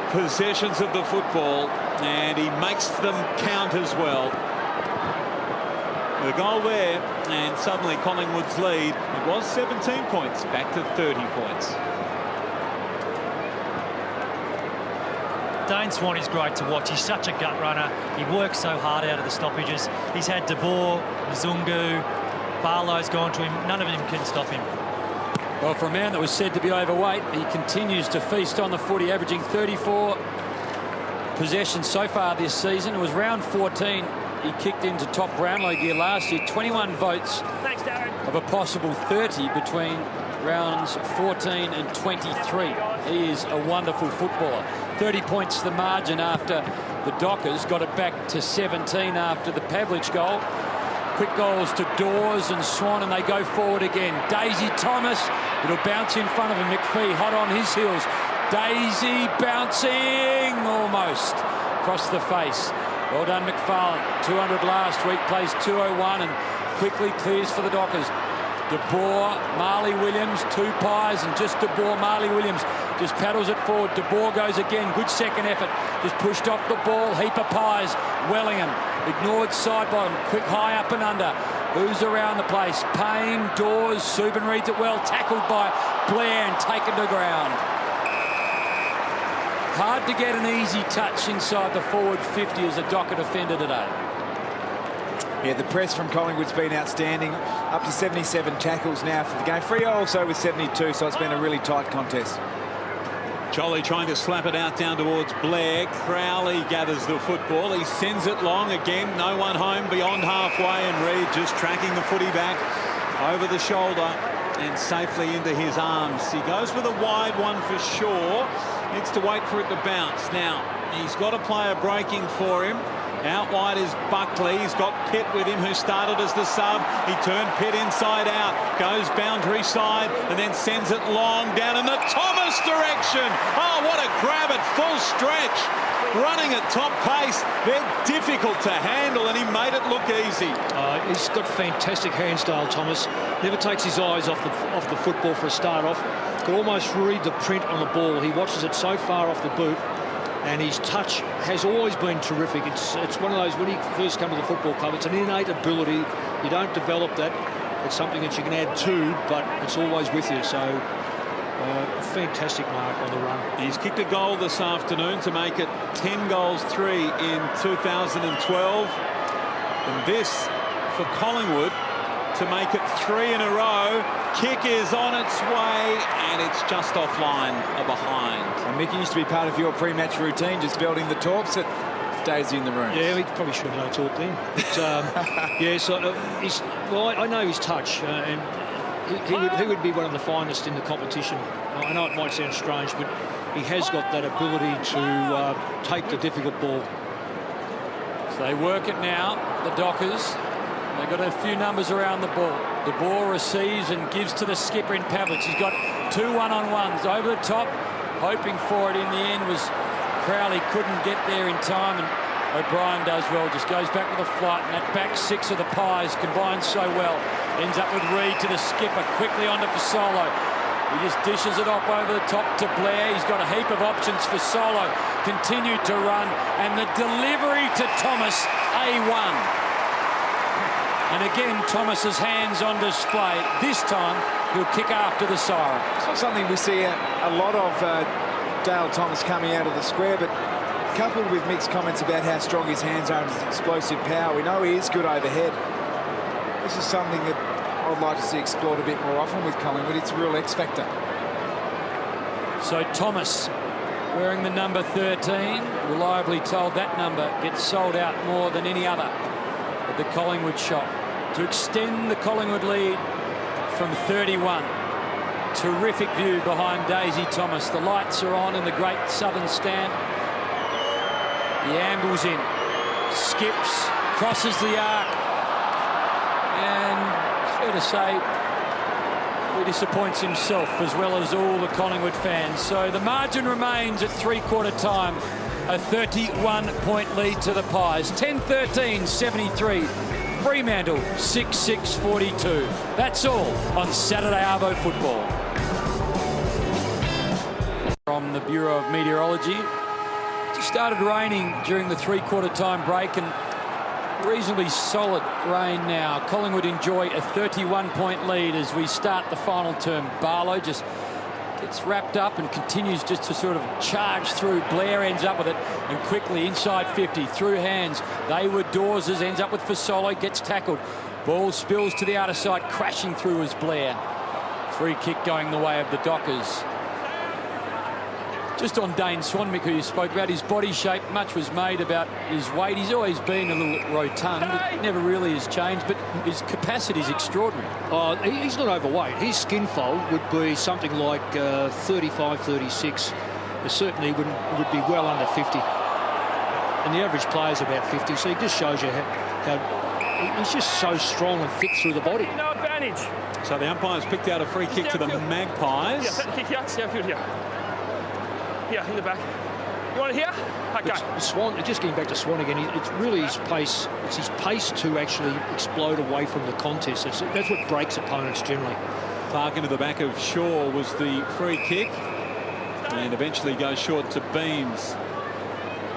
[SPEAKER 2] possessions of the football, and he makes them count as well. The goal there, and suddenly Collingwood's lead. It was 17 points, back to 30 points.
[SPEAKER 6] Dane Swan is great to watch. He's such a gut runner. He works so hard out of the stoppages. He's had De Boer, Zungu, Barlow's gone to him. None of them can stop him.
[SPEAKER 1] Well, for a man that was said to be overweight, he continues to feast on the footy, averaging 34 possessions so far this season. It was round 14. He kicked into top Brownlow gear last year. 21 votes of a possible 30 between rounds 14 and 23. He is a wonderful footballer. 30 points the margin after the Dockers got it back to 17 after the Pavlich goal. Quick goals to Dawes and Swan, and they go forward again. Daisy Thomas, it'll bounce in front of him. McPhee hot on his heels. Daisy bouncing almost across the face. Well done, McFarlane. 200 last week, plays 201 and quickly clears for the Dockers. De Boer, Marley Williams, 2 pies, and just De Boer, Marley Williams just paddles it forward. De Boer goes again, good second effort, just pushed off the ball, heap of pies. Wellingham ignored side bottom, quick high up and under. Who's around the place? Payne, Dawes, Subin reads it well, tackled by Blair and taken to ground. Hard to get an easy touch inside the forward 50 as a Docker defender today.
[SPEAKER 3] Yeah, the press from Collingwood's been outstanding. Up to 77 tackles now for the game. Freo also with 72, so it's been a really tight contest.
[SPEAKER 2] Jolly trying to slap it out down towards Blair. Crowley gathers the football. He sends it long again. No one home beyond halfway, and Reid just tracking the footy back over the shoulder and safely into his arms. He goes with a wide one for sure. Needs to wait for it to bounce. Now, he's got a player breaking for him. Out wide is Buckley. He's got Pitt with him, who started as the sub. He turned Pitt inside out, goes boundary side, and then sends it long down in the Thomas direction. Oh, what a grab at full stretch. Running at top pace. They're difficult to handle, and he made it look easy.
[SPEAKER 4] He's got fantastic hand style, Thomas. Never takes his eyes off the football for a start off. Could almost read the print on the ball. He watches it so far off the boot. And his touch has always been terrific. It's one of those, when he first come to the football club, it's an innate ability. You don't develop that. It's something that you can add to, but it's always with you. So, fantastic mark on the run.
[SPEAKER 2] He's kicked a goal this afternoon to make it 10 goals 3 in 2012. And this for Collingwood to make it 3 in a row. Kick is on its way, and it's just offline or behind.
[SPEAKER 3] And Mickey, used to be part of your pre-match routine, just building the torps at Daisy in the room.
[SPEAKER 4] Yeah, we probably should have no talk then. But, yeah, so well, I know his touch, and he would be one of the finest in the competition. I know it might sound strange, but he has got that ability to take the difficult ball.
[SPEAKER 1] So they work it now, the Dockers. They've got a few numbers around the ball. De Boer receives and gives to the skipper in Pavlich. He's got 2 one-on-ones over the top. Hoping for it in the end was Crowley. Couldn't get there in time, and O'Brien does well. Just goes back with a flight, and that back 6 of the Pies combines so well. Ends up with Reid to the skipper. Quickly onto Fasolo. He just dishes it off over the top to Blair. He's got a heap of options for Solo. Continued to run, and the delivery to Thomas, A1. And again, Thomas's hands on display. This time, he'll kick after the siren.
[SPEAKER 3] It's not something we see a lot of, Dale Thomas coming out of the square, but coupled with Mick's comments about how strong his hands are and his explosive power, we know he is good overhead. This is something that I'd like to see explored a bit more often with Collingwood. It's a real X factor.
[SPEAKER 1] So Thomas, wearing the number 13, reliably told that number gets sold out more than any other at the Collingwood shop, to extend the Collingwood lead from 31 terrific view behind Daisy Thomas. The lights are on in the great southern stand. He ambles in, skips, crosses the arc, and it's fair to say he disappoints himself as well as all the Collingwood fans. So the margin remains at three-quarter time, a 31-point lead to the Pies. 10-13, 73. Fremantle 6-6-42. That's all on Saturday Arvo football. From the Bureau of Meteorology. It started raining during the three-quarter time break, and reasonably solid rain now. Collingwood enjoy a 31-point lead as we start the final term. Barlow just gets wrapped up and continues just to sort of charge through. Blair ends up with it, and quickly inside 50 through hands. They were Dawes, ends up with Fasolo, gets tackled. Ball spills to the outer side, crashing through as Blair. Free kick going the way of the Dockers. Just on Dane Swanwick, who you spoke about, his body shape, much was made about his weight. He's always been a little rotund. It never really has changed, but his capacity is extraordinary.
[SPEAKER 4] Oh, he's not overweight. His skin fold would be something like 35, 36. It certainly would be well under 50. And the average player is about 50, so it just shows you how he's just so strong and fit through the body.
[SPEAKER 5] No advantage.
[SPEAKER 2] So the umpires picked out a free kick to the Magpies.
[SPEAKER 5] Yeah, in the back. You want it here? Okay.
[SPEAKER 4] Swan, just getting back to Swan again, it's really his pace. It's his pace to actually explode away from the contest. That's what breaks opponents generally.
[SPEAKER 2] Clark into the back of Shaw was the free kick, and eventually goes short to Beams.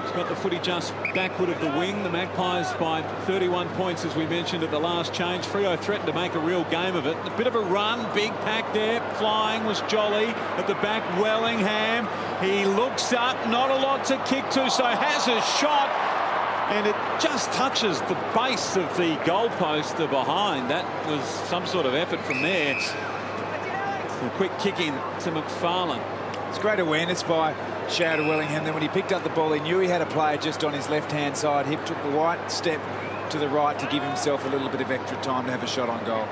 [SPEAKER 2] He's got the footy just backward of the wing. The Magpies by 31 points, as we mentioned at the last change. Freo threatened to make a real game of it. A bit of a run, big pack there. Flying was Jolly at the back. Wellingham, he looks up, not a lot to kick to, so has a shot, and it just touches the base of the goalpost behind. That was some sort of effort from there. A quick kick in to McFarlane.
[SPEAKER 3] It's great awareness by Shouter Wellingham. Then when he picked up the ball, he knew he had a player just on his left-hand side. He took the right step to the right to give himself a little bit of extra time to have a shot on goal.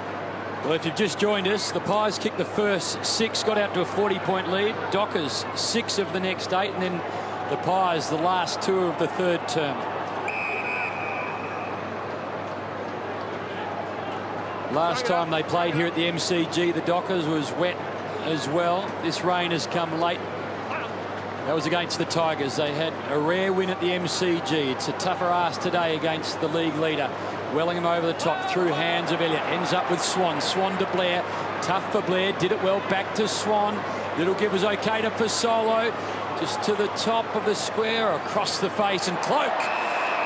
[SPEAKER 1] Well, if you've just joined us, the Pies kicked the first 6, got out to a 40-point lead. Dockers 6 of the next 8, and then the Pies the last 2 of the third term. Last time they played here at the MCG, the Dockers was wet as well. This rain has come late. That was against the Tigers. They had a rare win at the MCG. It's a tougher ask today against the league leader. Wellingham over the top through hands of Elliott. Ends up with Swan. Swan to Blair. Tough for Blair. Did it well. Back to Swan. Little give was okay to Fasolo. Just to the top of the square, across the face, and Cloak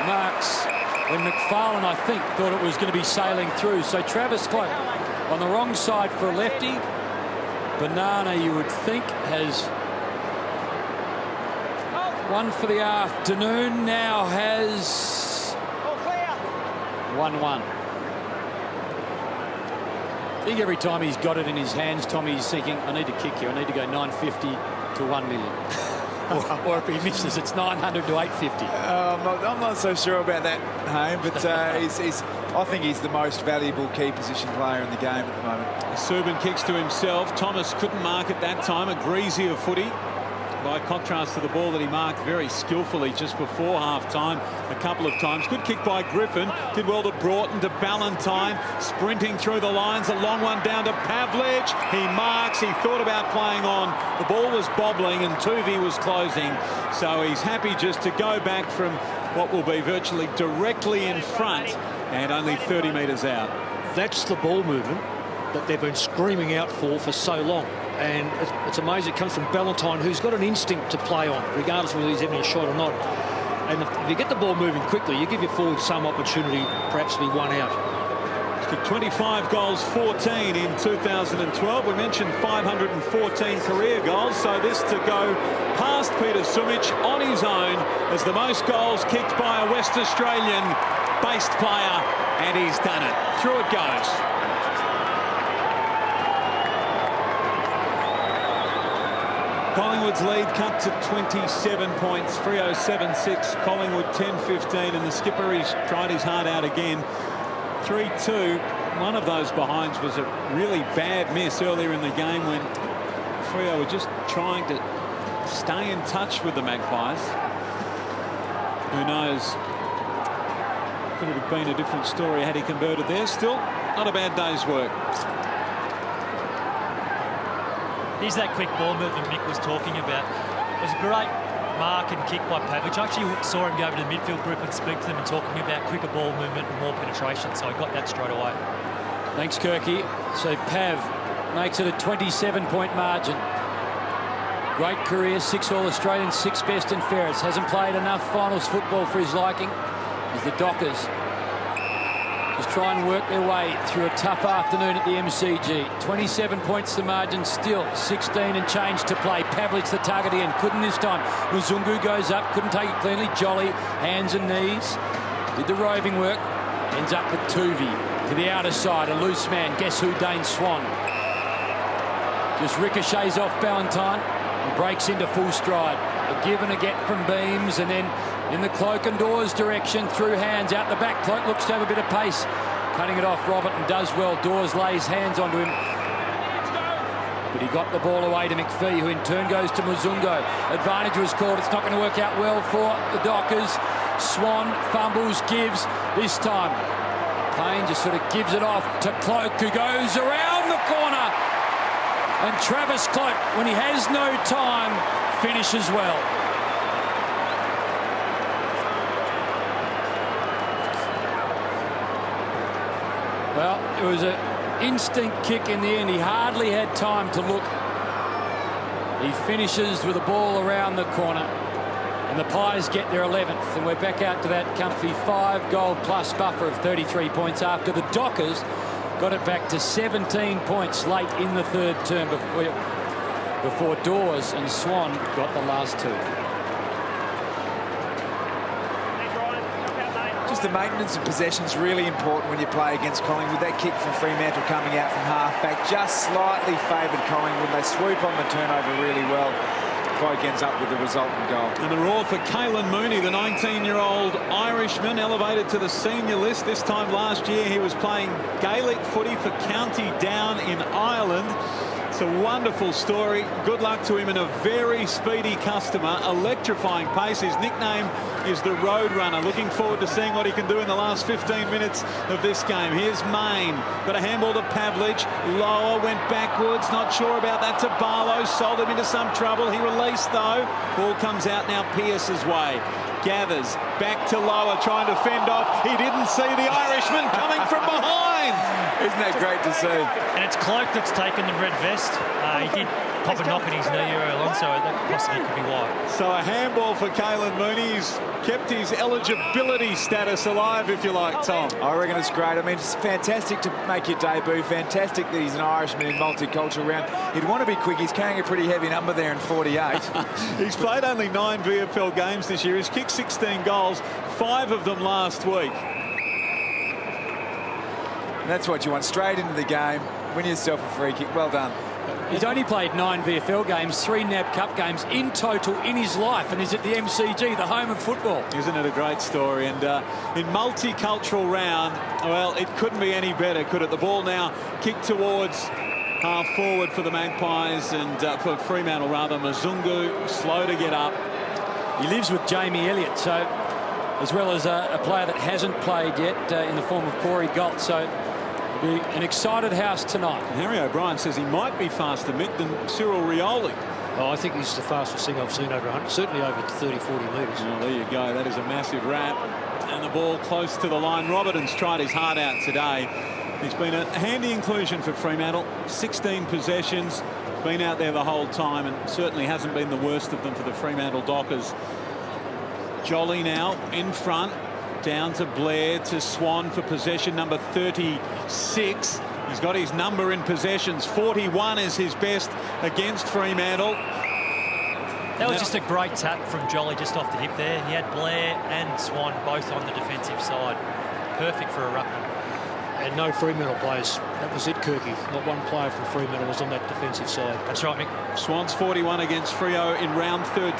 [SPEAKER 1] marks when McFarlane, I think, thought it was going to be sailing through. So Travis Cloak on the wrong side for a lefty. Banana, you would think, has one for the afternoon. Now has 1-1. I think every time he's got it in his hands, Tommy's thinking, I need to kick you. I need to go 950 to 1 million. or if he misses, it's 900 to 850.
[SPEAKER 3] I'm not so sure about that, Hayne, but I think he's the most valuable key position player in the game at the moment.
[SPEAKER 2] Subban kicks to himself. Thomas couldn't mark it that time. A greasy of footy, by contrast to the ball that he marked very skillfully just before half-time a couple of times. Good kick by Griffin. Did well to Broughton, to Ballantyne. Sprinting through the lines. A long one down to Pavlich. He marks. He thought about playing on. The ball was bobbling and Tuvey was closing. So he's happy just to go back from what will be virtually directly in front and only 30 metres out.
[SPEAKER 4] That's the ball movement that they've been screaming out for so long. And it's amazing it comes from Ballantyne, who's got an instinct to play on, regardless of whether he's having a shot or not. And if you get the ball moving quickly, you give your forward some opportunity, perhaps to be one out.
[SPEAKER 2] 25 goals, 14 in 2012. We mentioned 514 career goals, so this to go past Peter Sumich on his own as the most goals kicked by a West Australian-based player, and he's done it. Through it goes. Collingwood's lead cut to 27 points. Freo 7-6, Collingwood 10-15, and the skipper, he's tried his heart out again. 3-2. One of those behinds was a really bad miss earlier in the game when Freo were just trying to stay in touch with the Magpies. Who knows? Could it have been a different story had he converted there. Still, not a bad day's work.
[SPEAKER 6] Here's that quick ball movement Mick was talking about. It was a great mark and kick by Pavlich. I actually saw him go over to the midfield group and speak to them and talking about quicker ball movement and more penetration, so I got that straight away.
[SPEAKER 1] Thanks, Kirky. So Pav makes it a 27-point margin. Great career, 6 All-Australian, 6 best and fairest. Hasn't played enough finals football for his liking as the Dockers just try and work their way through a tough afternoon at the MCG. 27 points the margin, still 16 and change to play. Pavlich the target again, couldn't this time. Muzungu goes up, couldn't take it cleanly. Jolly, hands and knees, did the roving work, ends up with Tuvey to the outer side. A loose man, guess who? Dane Swan. Just ricochets off Ballantyne and breaks into full stride. A give and a get from Beams, and then in the Cloak and Doors direction, through hands, out the back. Cloak looks to have a bit of pace. Cutting it off, Robertson does well. Doors lays hands onto him. But he got the ball away to McPhee, who in turn goes to Muzungo. Advantage was called. It's not going to work out well for the Dockers. Swan fumbles, gives. This time, Payne just sort of gives it off to Cloak, who goes around the corner. And Travis Cloak, when he has no time, finishes well. Well, it was an instinct kick in the end. He hardly had time to look. He finishes with a ball around the corner. And the Pies get their 11th. And we're back out to that comfy 5-goal plus buffer of 33 points after the Dockers got it back to 17 points late in the third term before Dawes and Swan got the last 2.
[SPEAKER 3] Just the maintenance of possession's really important when you play against Collingwood. That kick from Fremantle coming out from half-back just slightly favoured Collingwood. They swoop on the turnover really well. Cloak ends up with the resultant goal.
[SPEAKER 2] And the roar for Caelan Mooney, the 19-year-old Irishman, elevated to the senior list. This time last year he was playing Gaelic footy for County Down in Ireland. It's a wonderful story. Good luck to him, and a very speedy customer. Electrifying pace. His nickname is the Roadrunner. Looking forward to seeing what he can do in the last 15 minutes of this game. Here's Main. Got a handball to Pavlich. Lower, went backwards. Not sure about that to Barlow. Sold him into some trouble. He released though. Ball comes out now Pearce's way. Gathers back to Lower, trying to fend off. He didn't see the Irishman coming from behind.
[SPEAKER 3] Isn't that great to see?
[SPEAKER 6] And it's Cloak that's taken the red vest. He did pop a knock in his knee earlier on, so that possibly could be why.
[SPEAKER 2] So a handball for Caelan Mooney. He's kept his eligibility status alive, if you like, Tom.
[SPEAKER 3] I reckon it's great. I mean, it's fantastic to make your debut. Fantastic that he's an Irishman in multicultural round. He'd want to be quick. He's carrying a pretty heavy number there in 48.
[SPEAKER 2] He's played only 9 VFL games this year. He's kicked 16 goals, 5 of them last week.
[SPEAKER 3] And that's what you want, straight into the game. Win yourself a free kick. Well done.
[SPEAKER 1] He's only played 9 VFL games, 3 NAB Cup games in total in his life, and he's at the MCG, the home of football.
[SPEAKER 2] Isn't it a great story? And in multicultural round, well, it couldn't be any better, could it? The ball now kicked towards half forward for the Magpies, and for Fremantle rather. Muzungu slow to get up.
[SPEAKER 1] He lives with Jamie Elliott, so as well as a player that hasn't played yet in the form of Corey Galt. So be an excited house tonight.
[SPEAKER 2] And Harry O'Brien says he might be faster, Mick, than Cyril Rioli.
[SPEAKER 4] Oh, I think he's the fastest thing I've seen over 100, certainly over 30, 40 metres.
[SPEAKER 2] Well, there you go. That is a massive wrap. And the ball close to the line. Robertson's tried his heart out today. He's been a handy inclusion for Fremantle. 16 possessions. Been out there the whole time, and certainly hasn't been the worst of them for the Fremantle Dockers. Jolly now in front. Down to Blair, to Swan for possession number 36. He's got his number in possessions. 41 is his best against Fremantle.
[SPEAKER 6] That was just a great tap from Jolly just off the hip there. He had Blair and Swan both on the defensive side. Perfect for a ruckman.
[SPEAKER 4] And no Fremantle players. That was it, Kirky. Not one player from Fremantle was on that defensive side.
[SPEAKER 6] That's right, Mick.
[SPEAKER 2] Swan's 41 against Freo in round 13,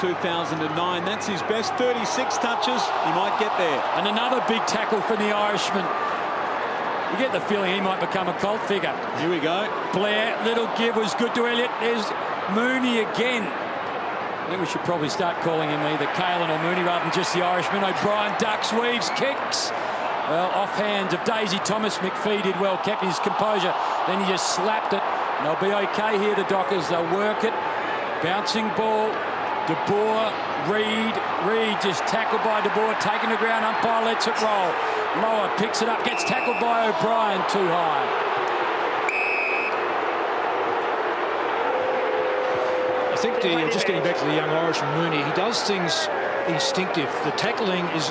[SPEAKER 2] 2009. That's his best 36 touches. He might get there.
[SPEAKER 1] And another big tackle from the Irishman. You get the feeling he might become a cult figure.
[SPEAKER 2] Here we go.
[SPEAKER 1] Blair, little give was good to Elliott. There's Mooney again. I think we should probably start calling him either Kalen or Mooney rather than just the Irishman. O'Brien ducks, weaves, kicks. Well, off hands of Daisy Thomas. McPhee did well, kept his composure. Then he just slapped it. And they'll be okay here, the Dockers. They'll work it. Bouncing ball. De Boer, Reed just tackled by De Boer, taken to ground, umpire lets it roll. Lower, picks it up, gets tackled by O'Brien too high.
[SPEAKER 4] I think just getting back to the young Irishman Mooney, he does things instinctive. The tackling is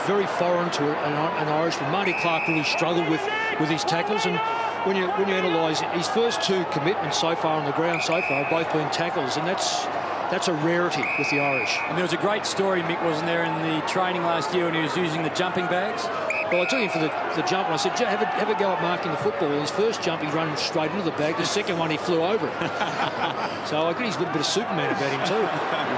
[SPEAKER 4] very foreign to an Irishman. Marty Clark really struggled with his tackles, and when you analyse his first 2 commitments so far on the ground so far have both been tackles, and that's a rarity with the Irish.
[SPEAKER 1] And there was a great story, Mick, wasn't there, in the training last year when he was using the jumping bags?
[SPEAKER 4] Well, I took him for the jump, and I said, have a go at marking the football. His first jump, he ran straight into the bag. The second one, he flew over it. So I get he's a little bit of Superman about him too.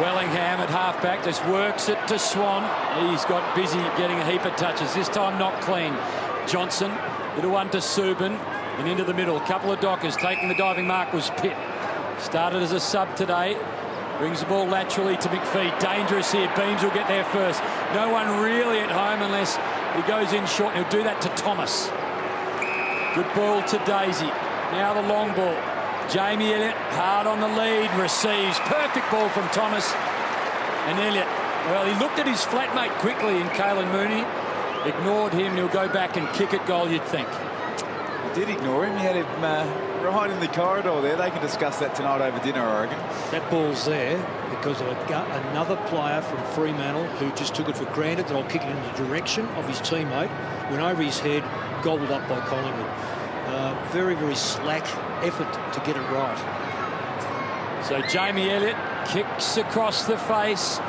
[SPEAKER 1] Wellingham at half-back just works it to Swan. He's got busy getting a heap of touches. This time not clean. Johnson, little one to Subin, and into the middle. A couple of Dockers taking the diving mark was Pitt. Started as a sub today. Brings the ball laterally to McPhee. Dangerous here. Beams will get there first. No one really at home unless he goes in short. And he'll do that to Thomas. Good ball to Daisy. Now the long ball. Jamie Elliott hard on the lead. Receives. Perfect ball from Thomas. And Elliott, well, he looked at his flatmate quickly in Kalen Mooney. Ignored him. He'll go back and kick it goal, you'd think.
[SPEAKER 3] He did ignore him. He had him right in the corridor there. They can discuss that tonight over dinner, I reckon.
[SPEAKER 4] That ball's there because of another player from Fremantle who just took it for granted that I'll kick it in the direction of his teammate. Went over his head, gobbled up by Collingwood. Very, very slack effort to get it right.
[SPEAKER 1] So Jamie Elliott kicks across the face.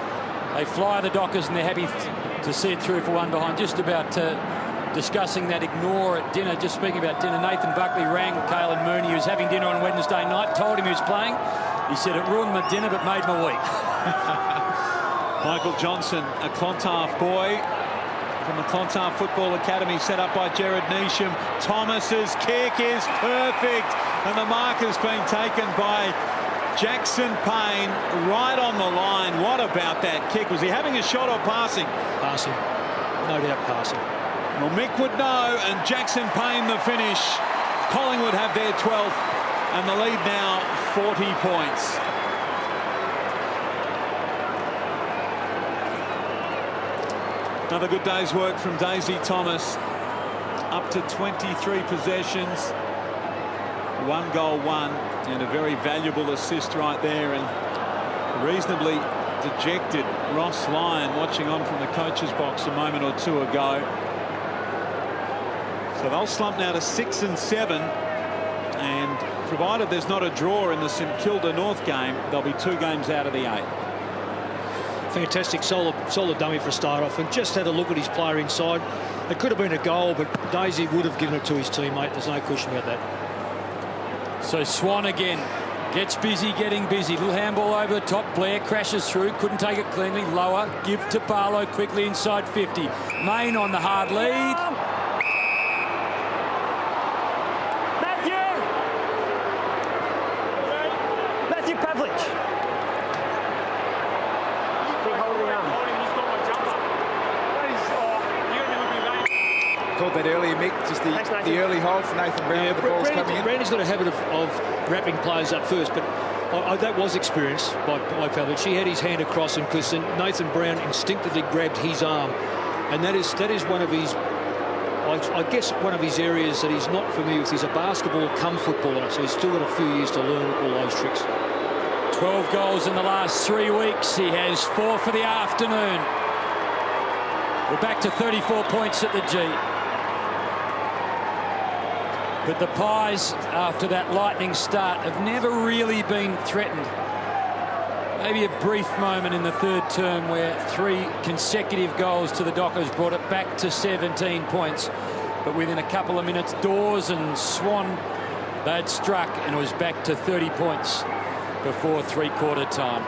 [SPEAKER 1] They fly the Dockers and they're happy to see it through for one behind. Just about discussing that ignore at dinner. Just speaking about dinner, Nathan Buckley rang Kalen Mooney, who was having dinner on Wednesday night, told him he was playing. He said it ruined my dinner but made my week.
[SPEAKER 2] Michael Johnson, a Clontarf boy from the Clontarf Football Academy, set up by Jared Neesham. Thomas's kick is perfect, and the mark has been taken by Jackson Payne right on the line. What about that kick? Was he having a shot or passing?
[SPEAKER 4] Passing. No doubt passing.
[SPEAKER 2] Well, Mick would know, and Jackson Payne the finish. Collingwood have their 12th, and the lead now 40 points. Another good day's work from Daisy Thomas. Up to 23 possessions. 1 goal, 1, and a very valuable assist right there. And reasonably dejected Ross Lyon watching on from the coach's box a moment or 2 ago. So they'll slump now to 6 and 7, and provided there's not a draw in the St Kilda North game, they'll be 2 games out of the 8.
[SPEAKER 4] Fantastic solid dummy for a start off, and just had a look at his player inside. It could have been a goal, but Daisy would have given it to his teammate. There's no question about that.
[SPEAKER 1] So Swan again gets busy, getting busy. Little handball over the top. Blair crashes through, couldn't take it cleanly. Lower, give to Barlow quickly inside 50. Main on the hard lead.
[SPEAKER 3] Called that earlier, Mick, just the early hold for Nathan Brown.
[SPEAKER 4] Yeah,
[SPEAKER 3] the ball's coming in.
[SPEAKER 4] Brandy's got a habit of wrapping players up first, but that was experienced by Pavlich. He had his hand across him because Nathan Brown instinctively grabbed his arm, and that is one of his, I guess, one of his areas that he's not familiar with. He's a basketball come footballer, so he's still got a few years to learn all those tricks.
[SPEAKER 1] 12 goals in the last 3 weeks. He has 4 for the afternoon. We're back to 34 points at the G. But the Pies, after that lightning start, have never really been threatened. Maybe a brief moment in the 3rd term where 3 consecutive goals to the Dockers brought it back to 17 points. But within a couple of minutes, Dawes and Swan, they had struck, and it was back to 30 points before 3/4 time.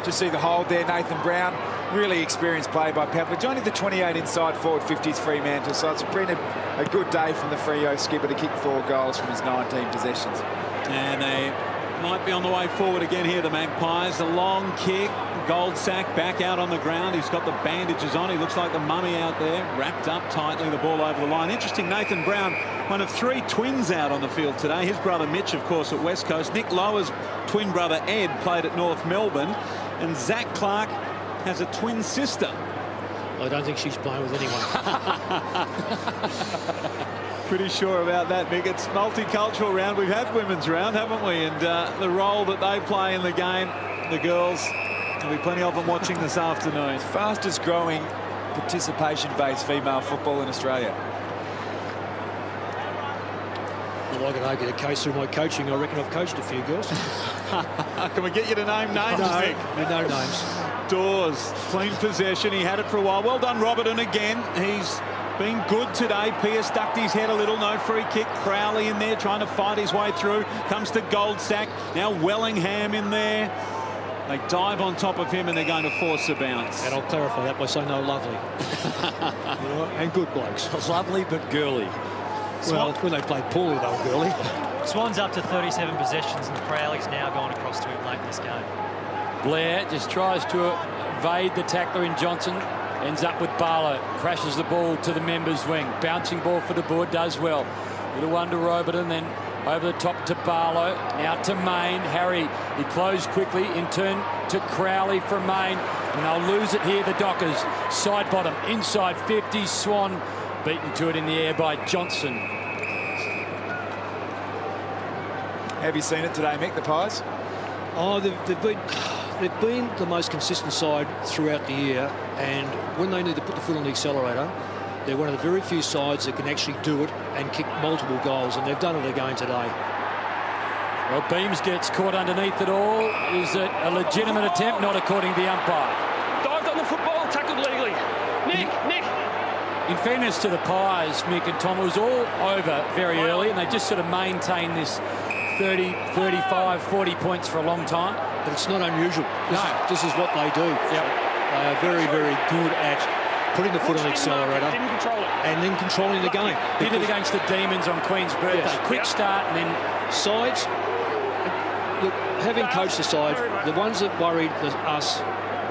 [SPEAKER 3] Just see the hold there. Nathan Brown, really experienced play by Pavlich. Only the 28 inside forward 50s Fremantle. So it's been a good day from the Freo skipper to kick 4 goals from his 19 possessions.
[SPEAKER 2] And they might be on the way forward again here, the Magpies. A long kick. Goldsack back out on the ground. He's got the bandages on. He looks like the mummy out there, wrapped up tightly, the ball over the line. Interesting, Nathan Brown, one of 3 twins out on the field today. His brother Mitch, of course, at West Coast. Nick Lower's twin brother Ed played at North Melbourne. And Zach Clark has a twin sister.
[SPEAKER 4] I don't think she's playing with anyone.
[SPEAKER 2] Pretty sure about that, Mick. It's multicultural round. We've had women's round, haven't we? And the role that they play in the game, the girls, there'll be plenty of them watching this afternoon.
[SPEAKER 3] Fastest growing participation-based female football in Australia.
[SPEAKER 4] Well, I can argue the case through my coaching. I reckon I've coached a few girls.
[SPEAKER 2] Can we get you to name names, Mick?
[SPEAKER 4] No names.
[SPEAKER 2] Dawes, clean possession. He had it for a while. Well done, Robertson again. He's been good today. Pearce ducked his head a little. No free kick. Crowley in there trying to fight his way through. Comes to Goldsack. Now Wellingham in there. They dive on top of him and they're going to force a bounce.
[SPEAKER 4] And I'll clarify that by saying no, lovely. You know, and good blokes.
[SPEAKER 1] Lovely but girly.
[SPEAKER 4] Well, when they played poorly, they were girly.
[SPEAKER 6] Swan's up to 37 possessions and Crowley's now gone across to him late in this game. Blair
[SPEAKER 1] just tries to evade the tackler in Johnson. Ends up with Barlow. Crashes the ball to the members' wing. Bouncing ball for the board. Does well. Little one to Robertson. Then over the top to Barlow. Now to Main. Harry, he closed quickly. In turn to Crowley from Main. And they'll lose it here, the Dockers. Side bottom. Inside 50. Swan beaten to it in the air by Johnson.
[SPEAKER 3] Have you seen it today, Mick, the Pies?
[SPEAKER 4] Oh, they've been the most consistent side throughout the year, and when they need to put the foot on the accelerator, they're one of the very few sides that can actually do it and kick multiple goals, and they've done it again today.
[SPEAKER 1] Well, Beams gets caught underneath it all. Is it a legitimate attempt? Not according to the umpire.
[SPEAKER 5] Dived on the football, tackled legally. Nick.
[SPEAKER 1] In fairness to the Pies, Mick and Tom, it was all over very early, and they just sort of maintained this 30, 35, 40 points for a long time.
[SPEAKER 4] But it's not unusual. This is what they do.
[SPEAKER 1] Yep.
[SPEAKER 4] They are very, very good at putting the foot on the accelerator
[SPEAKER 5] Didn't control it.
[SPEAKER 4] and then controlling the game.
[SPEAKER 1] Did it against the Demons on Queen's birthday.
[SPEAKER 4] Yes.
[SPEAKER 1] Quick start and then
[SPEAKER 4] Sides, look, having coached the side, the ones that worried us,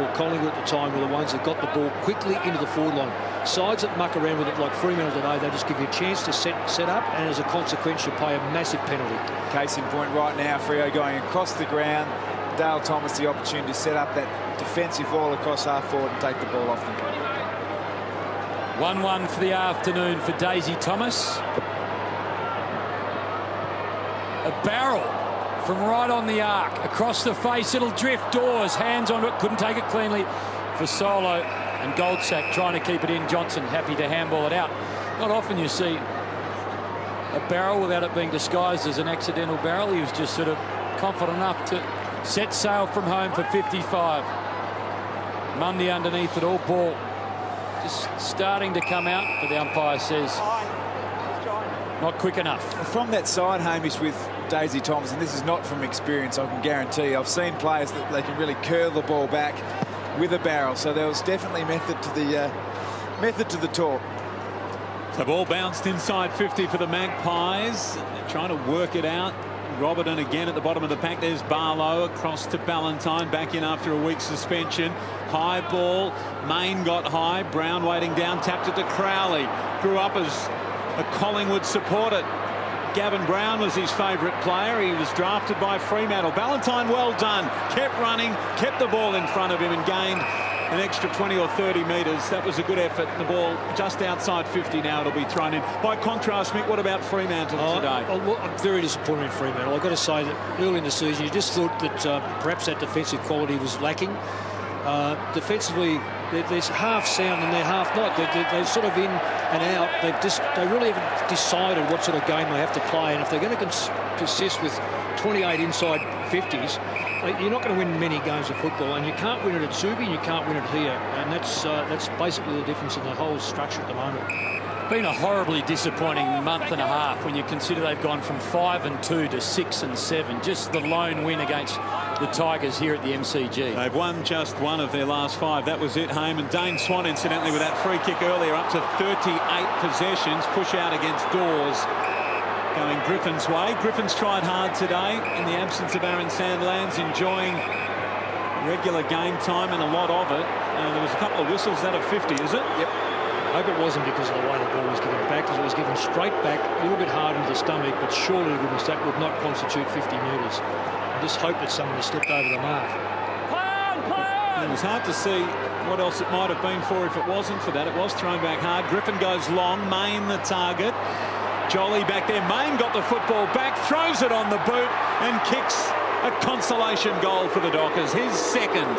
[SPEAKER 4] or Collingwood at the time, were the ones that got the ball quickly into the forward line. Sides that muck around with it like Fremantle today, they just give you a chance to set up, and as a consequence you pay a massive penalty.
[SPEAKER 3] Case in point right now, Freo going across the ground. Dale Thomas the opportunity to set up that defensive wall across half forward and take the ball off them.
[SPEAKER 1] 1-1 for the afternoon for Daisy Thomas. A barrel from right on the arc. Across the face, it'll drift. Dawes, hands on it, couldn't take it cleanly for Solo. And Goldsack trying to keep it in. Johnson happy to handball it out. Not often you see a barrel without it being disguised as an accidental barrel. He was just sort of confident enough to set sail from home for 55. Mundy underneath it all. Ball just starting to come out, but the umpire says not quick enough.
[SPEAKER 3] From that side, Hamish, with Daisy Thomas, and this is not from experience, I can guarantee. I've seen players that they can really curl the ball back with a barrel, so there was definitely method to the talk.
[SPEAKER 2] The ball bounced inside 50 for the Magpies. They're trying to work it out. Robertson again at the bottom of the pack. There's Barlow across to Ballantyne, back in after a week's suspension. High ball. Main got high. Brown waiting down, tapped it to Crowley. Grew up as a Collingwood supporter. Gavin Brown was his favourite player. He was drafted by Fremantle. Ballantyne, well done. Kept running, kept the ball in front of him and gained an extra 20 or 30 metres. That was a good effort. The ball just outside 50 now. It'll be thrown in. By contrast, Mick, what about Fremantle today?
[SPEAKER 4] I'm very disappointed in Fremantle. I've got to say that early in the season you just thought that perhaps that defensive quality was lacking. Defensively, they're half sound and they're half not. They're sort of in and out. They really haven't decided what sort of game they have to play. And if they're going to persist with 28 inside 50s, you're not going to win many games of football. And you can't win it at Subi and you can't win it here. And that's basically the difference in the whole structure at the moment.
[SPEAKER 1] Been a horribly disappointing month and a half when you consider they've gone from 5-2 to 6-7. Just the lone win against the Tigers here at the MCG.
[SPEAKER 2] They've won just one of their last 5. That was it, Hame. And Dane Swan, incidentally, with that free kick earlier, up to 38 possessions. Push out against Dawes, going Griffin's way. Griffin's tried hard today in the absence of Aaron Sandlands, enjoying regular game time and a lot of it. There was a couple of whistles. That of 50, is it?
[SPEAKER 4] Yep. I hope it wasn't because of the way the ball was given back, because it was given straight back, a little bit hard into the stomach, but surely that would not constitute 50 metres. I just hope that someone has stepped over the mark.
[SPEAKER 2] It was hard to see what else it might have been for if it wasn't for that. It was thrown back hard. Griffin goes long. Mayne the target. Jolly back there. Mayne got the football back, throws it on the boot and kicks a consolation goal for the Dockers. His second.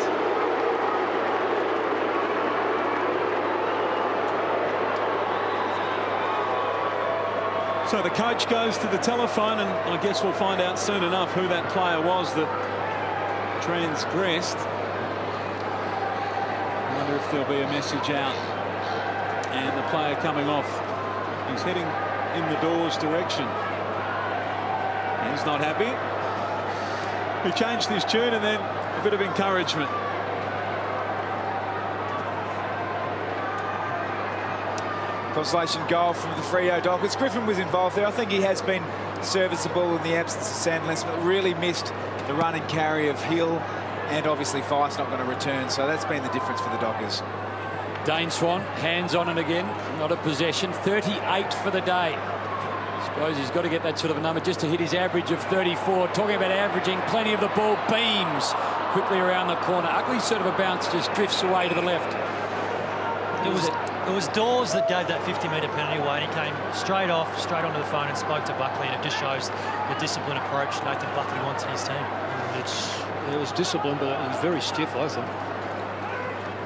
[SPEAKER 2] So the coach goes to the telephone, and I guess we'll find out soon enough who that player was that transgressed. I wonder if there'll be a message out. And the player coming off, he's heading in the Doors direction. He's not happy. He changed his tune and then a bit of encouragement.
[SPEAKER 3] Consolation goal from the Freo Dockers. Griffin was involved there. I think he has been serviceable in the absence of Sandlands, but really missed the run and carry of Hill, and obviously Fife's not going to return, so that's been the difference for the Dockers.
[SPEAKER 1] Dane Swan, hands on it again, not a possession. 38 for the day. I suppose he's got to get that sort of a number just to hit his average of 34. Talking about averaging, plenty of the ball. Beams quickly around the corner. Ugly sort of a bounce, just drifts away to the left.
[SPEAKER 6] It was Dawes that gave that 50-metre penalty away, and he came straight onto the phone and spoke to Buckley, and it just shows the disciplined approach Nathan Buckley wants in his team.
[SPEAKER 4] It was disciplined, but it was very stiff, I think.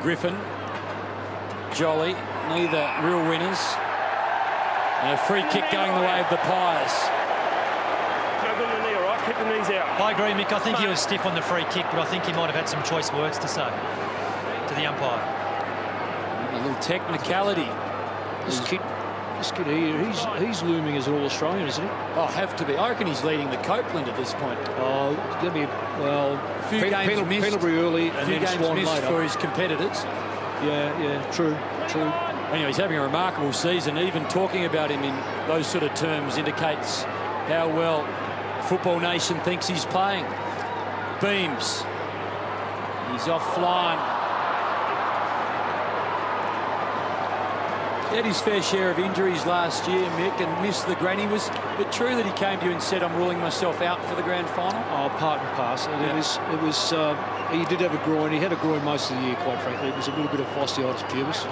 [SPEAKER 1] Griffin, Jolly, neither real winners. And a free kick going the way of the Pies.
[SPEAKER 5] Go on the knee, all right? Keep the knees out.
[SPEAKER 6] I agree, Mick. I think he was stiff on the free kick, but I think he might have had some choice words to say to the umpire.
[SPEAKER 1] A little technicality.
[SPEAKER 4] This kid here, he's looming as an All-Australian, isn't he?
[SPEAKER 1] Oh, have to be. I reckon he's leading the Copeland at this point.
[SPEAKER 4] Oh, let me. Well,
[SPEAKER 1] a few games missed.
[SPEAKER 4] Pendlebury early, and then Swan later.
[SPEAKER 1] For his competitors.
[SPEAKER 4] Yeah, true.
[SPEAKER 1] Anyway, he's having a remarkable season. Even talking about him in those sort of terms indicates how well Football Nation thinks he's playing. Beams. He's offline. He had his fair share of injuries last year, Mick, and missed the granny. Was it true that he came to you and said, "I'm ruling myself out for the grand final"?
[SPEAKER 4] Oh, part and parcel. It was. He did have a groin. He had a groin most of the year, quite frankly. It was a little bit of osteitis pubis.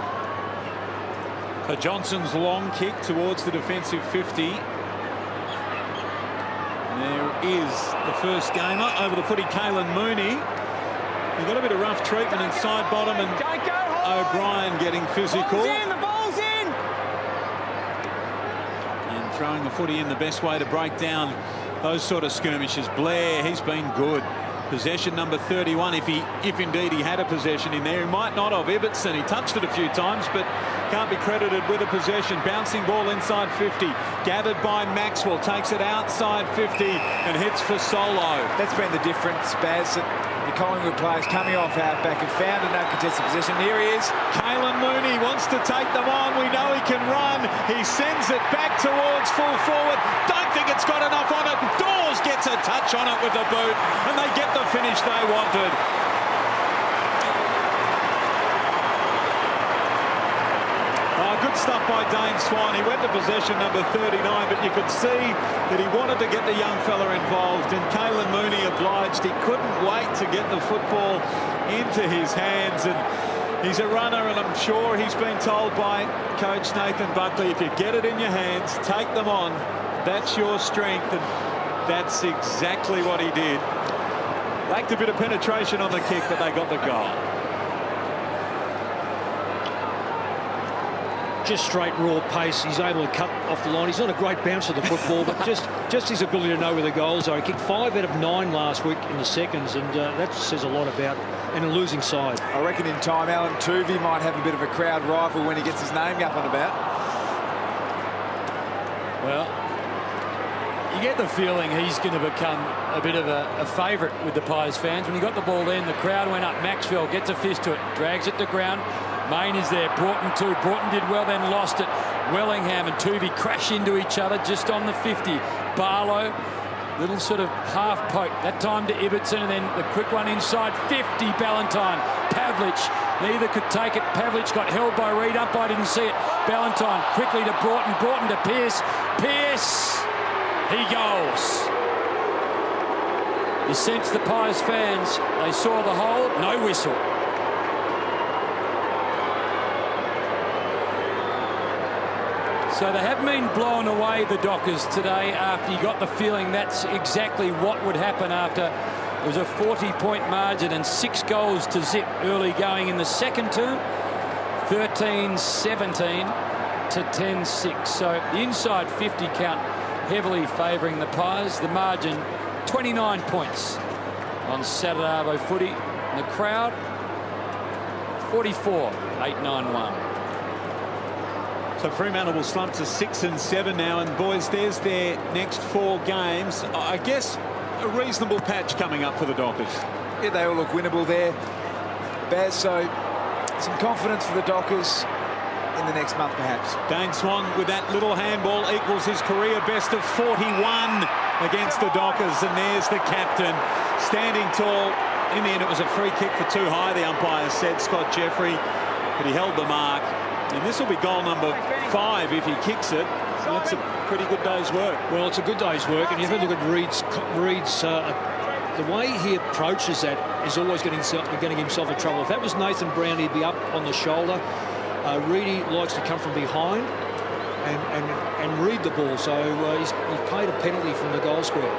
[SPEAKER 2] So Johnson's long kick towards the defensive 50. There is the first gamer over the footy, Caelan Mooney. He got a bit of rough treatment inside bottom, and O'Brien getting physical.
[SPEAKER 7] The ball's in!
[SPEAKER 2] And throwing the footy in the best way to break down those sort of skirmishes. Blair, he's been good. Possession number 31, if indeed he had a possession in there. He might not have. Ibbotson, he touched it a few times, but can't be credited with a possession. Bouncing ball inside 50. Gathered by Maxwell. Takes it outside 50 and hits for Solo.
[SPEAKER 3] That's been the difference, Baz. The Collingwood players coming off half-back have found a no-contested position. Here he is.
[SPEAKER 2] Caelan Mooney wants to take them on. We know he can run. He sends it back towards full forward. Don't think it's got enough on it. Dawes gets a touch on it with the boot, and they get the finish they wanted. Good stuff by Dane Swan. He went to possession number 39, but you could see that he wanted to get the young fella involved, and Caelan Mooney obliged. He couldn't wait to get the football into his hands, and he's a runner, and I'm sure he's been told by Coach Nathan Buckley, if you get it in your hands, take them on. That's your strength, and that's exactly what he did. Lacked a bit of penetration on the kick, but they got the goal.
[SPEAKER 4] Just straight raw pace. He's able to cut off the line. He's not a great bouncer of the football, but just his ability to know where the goals are. He kicked 5 out of 9 last week in the seconds, and that says a lot about in a losing side.
[SPEAKER 3] I reckon in time Alan Tuvey might have a bit of a crowd rifle when he gets his name up and about.
[SPEAKER 1] Well, You get the feeling he's going to become a bit of a favourite with the Pies fans. When he got the ball in, the crowd went up. Maxwell gets a fist to it, drags it to ground. Main is there. Broughton too. Broughton did well, then lost it. Wellingham and Tuvey crash into each other just on the 50. Barlow, little sort of half poke. That time to Ibbotson, and then the quick one inside 50. Ballantyne, Pavlich, neither could take it. Pavlich got held by Reid. Umpire didn't see it. Ballantyne quickly to Broughton. Broughton to Pearce. Pearce, he goes. You sense the Pies fans. They saw the hole. No whistle. So they have been blown away, the Dockers, today, after you got the feeling that's exactly what would happen after it was a 40-point margin and 6 goals to zip early going in the second term. 13-17 to 10-6. So the inside 50 count heavily favouring the Pies. The margin 29 points on Saturday Arvo footy. And the crowd 44,891.
[SPEAKER 2] So Fremantle will slump to 6-7 now, and boys, there's their next 4 games. I guess a reasonable patch coming up for the Dockers.
[SPEAKER 3] Yeah, they all look winnable there, Baz. So some confidence for the Dockers in the next month, perhaps.
[SPEAKER 2] Dane Swan with that little handball equals his career best of 41 against the Dockers, and there's the captain standing tall. In the end, it was a free kick for too high, the umpire said, Scott Jeffrey, but he held the mark. And this will be goal number 5 if he kicks it. That's a pretty good day's work. Well,
[SPEAKER 4] it's a good day's work, and you have a look at Reid's the way he approaches that is always getting himself in trouble. If that was Nathan Brown, he'd be up on the shoulder. Reedy likes to come from behind and read the ball, so he's paid a penalty from the goal square.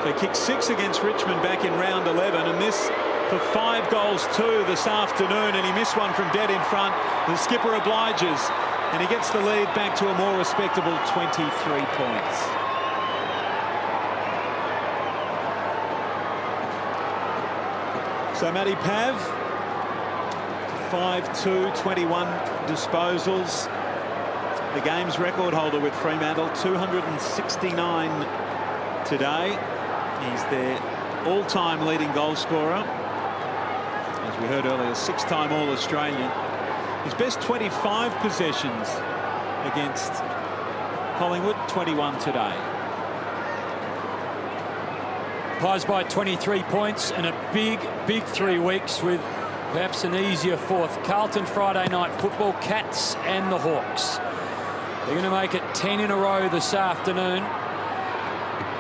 [SPEAKER 2] They kicked 6 against Richmond back in round 11, and this for 5 goals too this afternoon, and he missed one from dead in front. The skipper obliges, and he gets the lead back to a more respectable 23 points. So Matty Pav, 5-2, 21 disposals. The game's record holder with Fremantle, 269 today. He's their all-time leading goal scorer. As we heard earlier, 6-time All-Australian. His best 25 possessions against Collingwood, 21 today.
[SPEAKER 1] Pies by 23 points and a big 3 weeks with perhaps an easier 4th. Carlton Friday night football, Cats and the Hawks. They're going to make it 10 in a row this afternoon.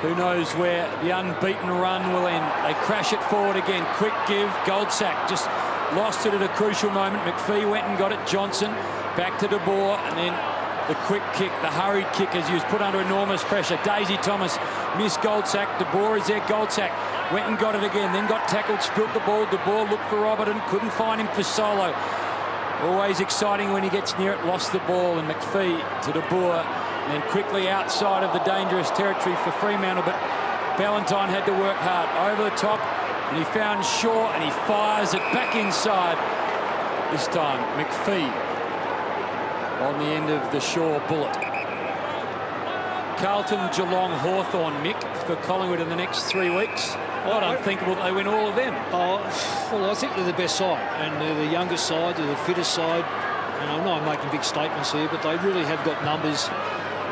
[SPEAKER 1] Who knows where the unbeaten run will end. They crash it forward again. Quick give. Goldsack just lost it at a crucial moment. McPhee went and got it. Johnson back to De Boer, and then the quick kick, the hurried kick as he was put under enormous pressure. Daisy Thomas missed Goldsack. De Boer is there. Goldsack went and got it again. Then got tackled, spilt the ball. De Boer looked for Robertson. Couldn't find him for Solo. Always exciting when he gets near it. Lost the ball, and McPhee to De Boer. And then quickly outside of the dangerous territory for Fremantle, but Ballantyne had to work hard. Over the top, and he found Shaw, and he fires it back inside. This time, McPhee on the end of the Shaw bullet. Carlton, Geelong, Hawthorn, Mick for Collingwood in the next 3 weeks. What unthinkable they win all of them.
[SPEAKER 4] Well, I think they're the best side, and they're the youngest side, they're the fittest side. And I know I'm making big statements here, but they really have got numbers,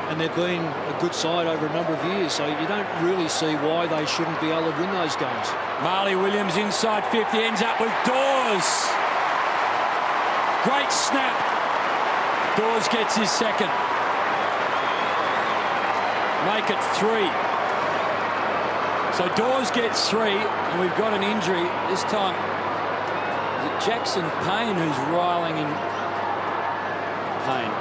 [SPEAKER 4] and they've been a good side over a number of years, so you don't really see why they shouldn't be able to win those games.
[SPEAKER 1] Marley Williams inside 50, ends up with Dawes. Great snap. Dawes gets his second. Make it 3. So Dawes gets 3, and we've got an injury. This time, is it Jackson Payne who's riling in pain?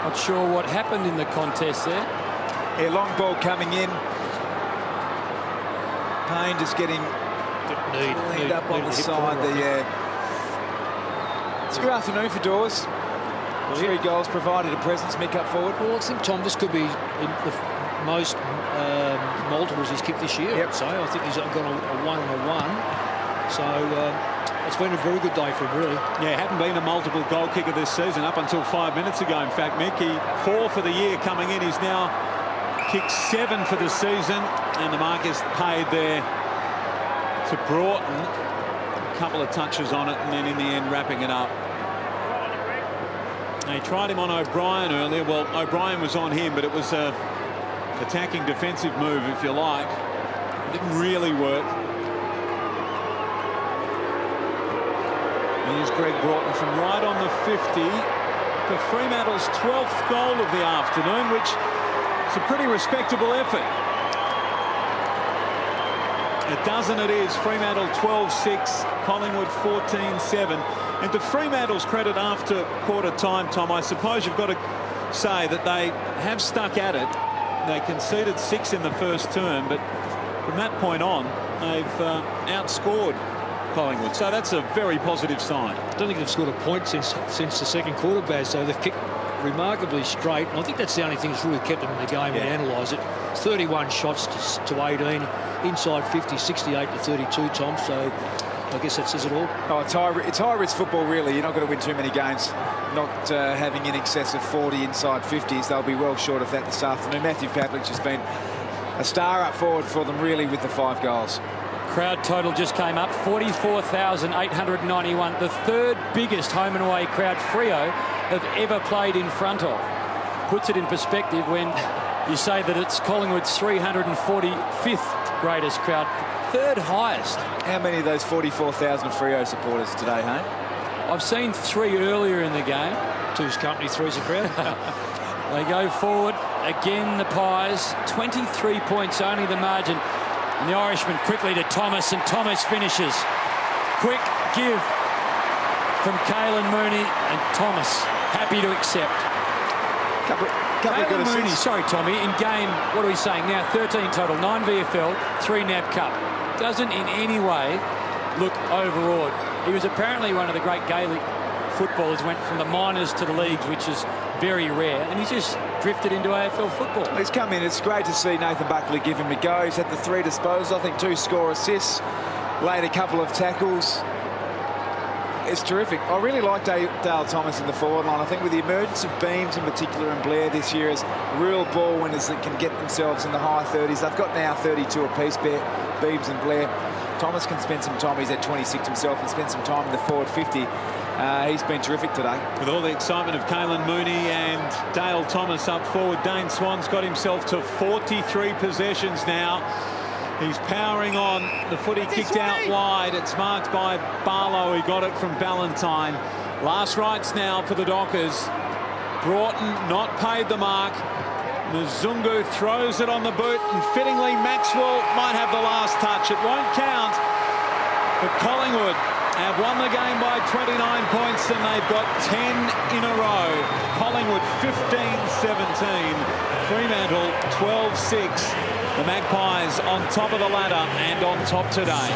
[SPEAKER 1] Not sure what happened in the contest there.
[SPEAKER 3] Yeah, long ball coming in. Payne just getting cleaned up on the side there. It's a good afternoon for Dawes. 3 goals provided a presence, Mick up forward.
[SPEAKER 4] Well, I think, Tom, this could be the most multiples he's kicked this year.
[SPEAKER 3] Yep.
[SPEAKER 4] So I think he's got a 1 and a 1. So it's been a very good day for him, really.
[SPEAKER 2] Yeah, hadn't been a multiple goal kicker this season up until 5 minutes ago. In fact, Mickey, 4 for the year coming in. He's now kicked 7 for the season, and the mark is paid there to Broughton. A couple of touches on it, and then in the end wrapping it up. They tried him on O'Brien earlier. Well, O'Brien was on him, but it was a attacking defensive move, if you like. It didn't really work. Here's Greg Broughton from right on the 50 for Fremantle's 12th goal of the afternoon, which is a pretty respectable effort. A dozen it is. Fremantle 12-6, Collingwood 14-7. And to Fremantle's credit, after quarter time, Tom, I suppose you've got to say that they have stuck at it. They conceded 6 in the first term, but from that point on, they've outscored Collingwood. So that's a very positive sign.
[SPEAKER 4] I don't think they've scored a point since the second quarter, Baz. So they've kicked remarkably straight. And I think that's the only thing that's really kept them in the game and analyse it. 31 shots to 18, inside 50, 68 to 32, Tom. So I guess that says it all.
[SPEAKER 3] Oh, it's high-risk football, really. You're not going to win too many games not having in excess of 40 inside 50s. They'll be well short of that this afternoon. Matthew Pavlich has been a star up forward for them, really, with the 5 goals.
[SPEAKER 1] Crowd total just came up, 44,891. The third biggest home and away crowd Freo have ever played in front of. Puts it in perspective when you say that it's Collingwood's 345th greatest crowd. Third highest.
[SPEAKER 3] How many of those 44,000 Freo supporters today, hey?
[SPEAKER 1] I've seen 3 earlier in the game.
[SPEAKER 4] 2's company, 3's a crowd.
[SPEAKER 1] They go forward. Again, the Pies. 23 points only the margin. And the Irishman quickly to Thomas, and Thomas finishes. Quick give from Caelan Mooney, and Thomas happy to accept. Caelan Mooney, sorry Tommy, in game, what are we saying now, 13 total, 9 VFL, 3 NAB Cup. Doesn't in any way look overawed. He was apparently one of the great Gaelic footballers, went from the minors to the leagues, which is very rare, and he's just drifted into AFL football.
[SPEAKER 3] He's come in. It's great to see Nathan Buckley give him a go. He's had the 3 disposals, I think 2 score assists, laid a couple of tackles. It's terrific. I really like Dale Thomas in the forward line. I think with the emergence of Beams in particular and Blair this year as real ball winners that can get themselves in the high 30s. They've got now 32 apiece, Beams and Blair. Thomas can spend some time. He's at 26 himself and spend some time in the forward 50. He's been terrific today.
[SPEAKER 2] With all the excitement of Caelan Mooney and Dale Thomas up forward, Dane Swan's got himself to 43 possessions now. He's powering on. The footy kicked out wide. It's marked by Barlow. He got it from Ballantyne. Last rights now for the Dockers. Broughton not paid the mark. Mzungu throws it on the boot, and fittingly Maxwell might have the last touch. It won't count, but Collingwood have won the game by 29 points, and they've got 10 in a row. Collingwood 15-17, Fremantle 12-6. The Magpies on top of the ladder and on top today.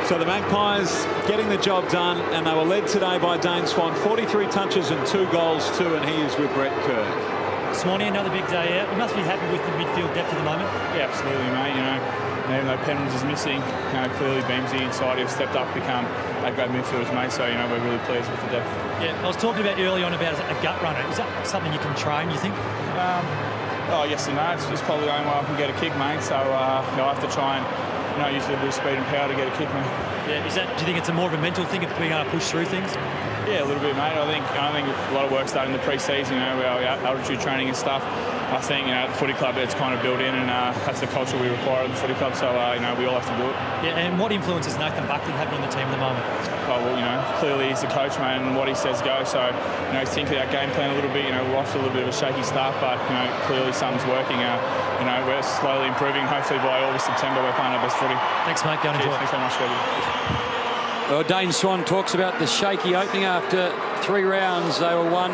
[SPEAKER 2] So the Magpies getting the job done, and they were led today by Dane Swan. 43 touches and 2 goals too, and he is with Brett Kirk.
[SPEAKER 6] Swanee, another big day out. You must be happy with the midfield depth at the moment.
[SPEAKER 5] Yeah, absolutely, mate. You know, even though Penrith is missing, clearly Beamsy inside have stepped up, become a great midfielders, mate. So, we're really pleased with the depth.
[SPEAKER 6] Yeah, I was talking about early on about a gut runner. Is that something you can train, you think?
[SPEAKER 5] Oh, yes and no. It's probably the only way I can get a kick, mate. So, I have to try and use a little bit of speed and power to get a kick, mate.
[SPEAKER 6] Yeah, do you think it's a more of a mental thing of being able to push through things?
[SPEAKER 5] Yeah, a little bit, mate. I think a lot of work started in the pre-season, our altitude training and stuff. I think, the footy club, it's kind of built in, and that's the culture we require of the footy club, so, we all have to do it.
[SPEAKER 6] Yeah, and what influence is Nathan Buckley having on the team at the moment?
[SPEAKER 5] Oh, well, clearly he's the coach, mate, and what he says go, so, he's thinking our game plan a little bit. We're off to a little bit of a shaky start, but, clearly something's working. We're slowly improving. Hopefully by August, September, we're playing our best footy.
[SPEAKER 6] Thanks, mate. Go and enjoy.
[SPEAKER 5] Thanks very much, David.
[SPEAKER 1] Well, Dane Swan talks about the shaky opening after 3 rounds. They were won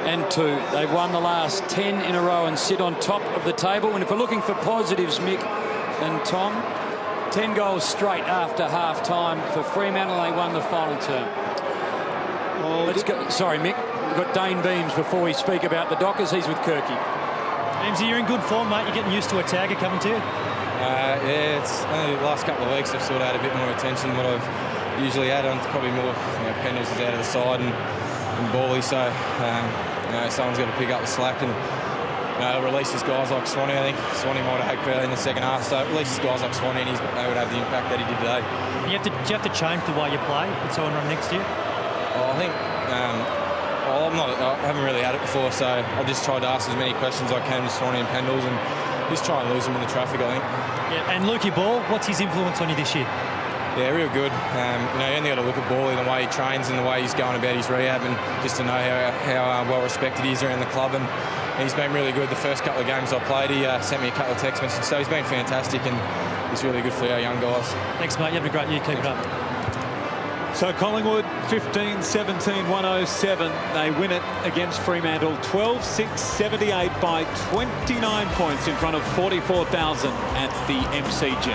[SPEAKER 1] and 2. They've won the last 10 in a row and sit on top of the table. And if we're looking for positives, Mick and Tom, 10 goals straight after half-time for Fremantle. They won the final term.
[SPEAKER 2] Oh,
[SPEAKER 1] Let's go. Sorry, Mick. We've got Dane Beams before we speak about the Dockers. He's with Kirky.
[SPEAKER 6] Beamsy, you're in good form, mate. You're getting used to a tagger coming to you.
[SPEAKER 9] Yeah, it's only the last couple of weeks I've sort of had a bit more attention than what I've usually had. On probably more, Pendles is out of the side and Bally, so someone's got to pick up the slack and releases guys like Swanee. I think Swanee might have had Crowley in the second half, so releases guys like Swanee and he's able to have the impact that he did today.
[SPEAKER 6] Do you have to change the way you play with someone run next to you?
[SPEAKER 9] Well, I think I haven't really had it before, so I've just tried to ask as many questions as I can to Swanee and Pendles and just try and lose them in the traffic, I think.
[SPEAKER 6] Yeah, and Lukey Ball, what's his influence on you this year?
[SPEAKER 9] Yeah, real good. You only got to look at Ball in the way he trains and the way he's going about his rehab, and just to know how well respected he is around the club. And he's been really good. The first couple of games I played, he sent me a couple of text messages, so he's been fantastic and he's really good for our young guys. Thanks, mate. You have a great year. Keep it up.
[SPEAKER 2] So Collingwood 15-17, 107. They win it against Fremantle 12-6, 78 by 29 points in front of 44,000 at the MCG.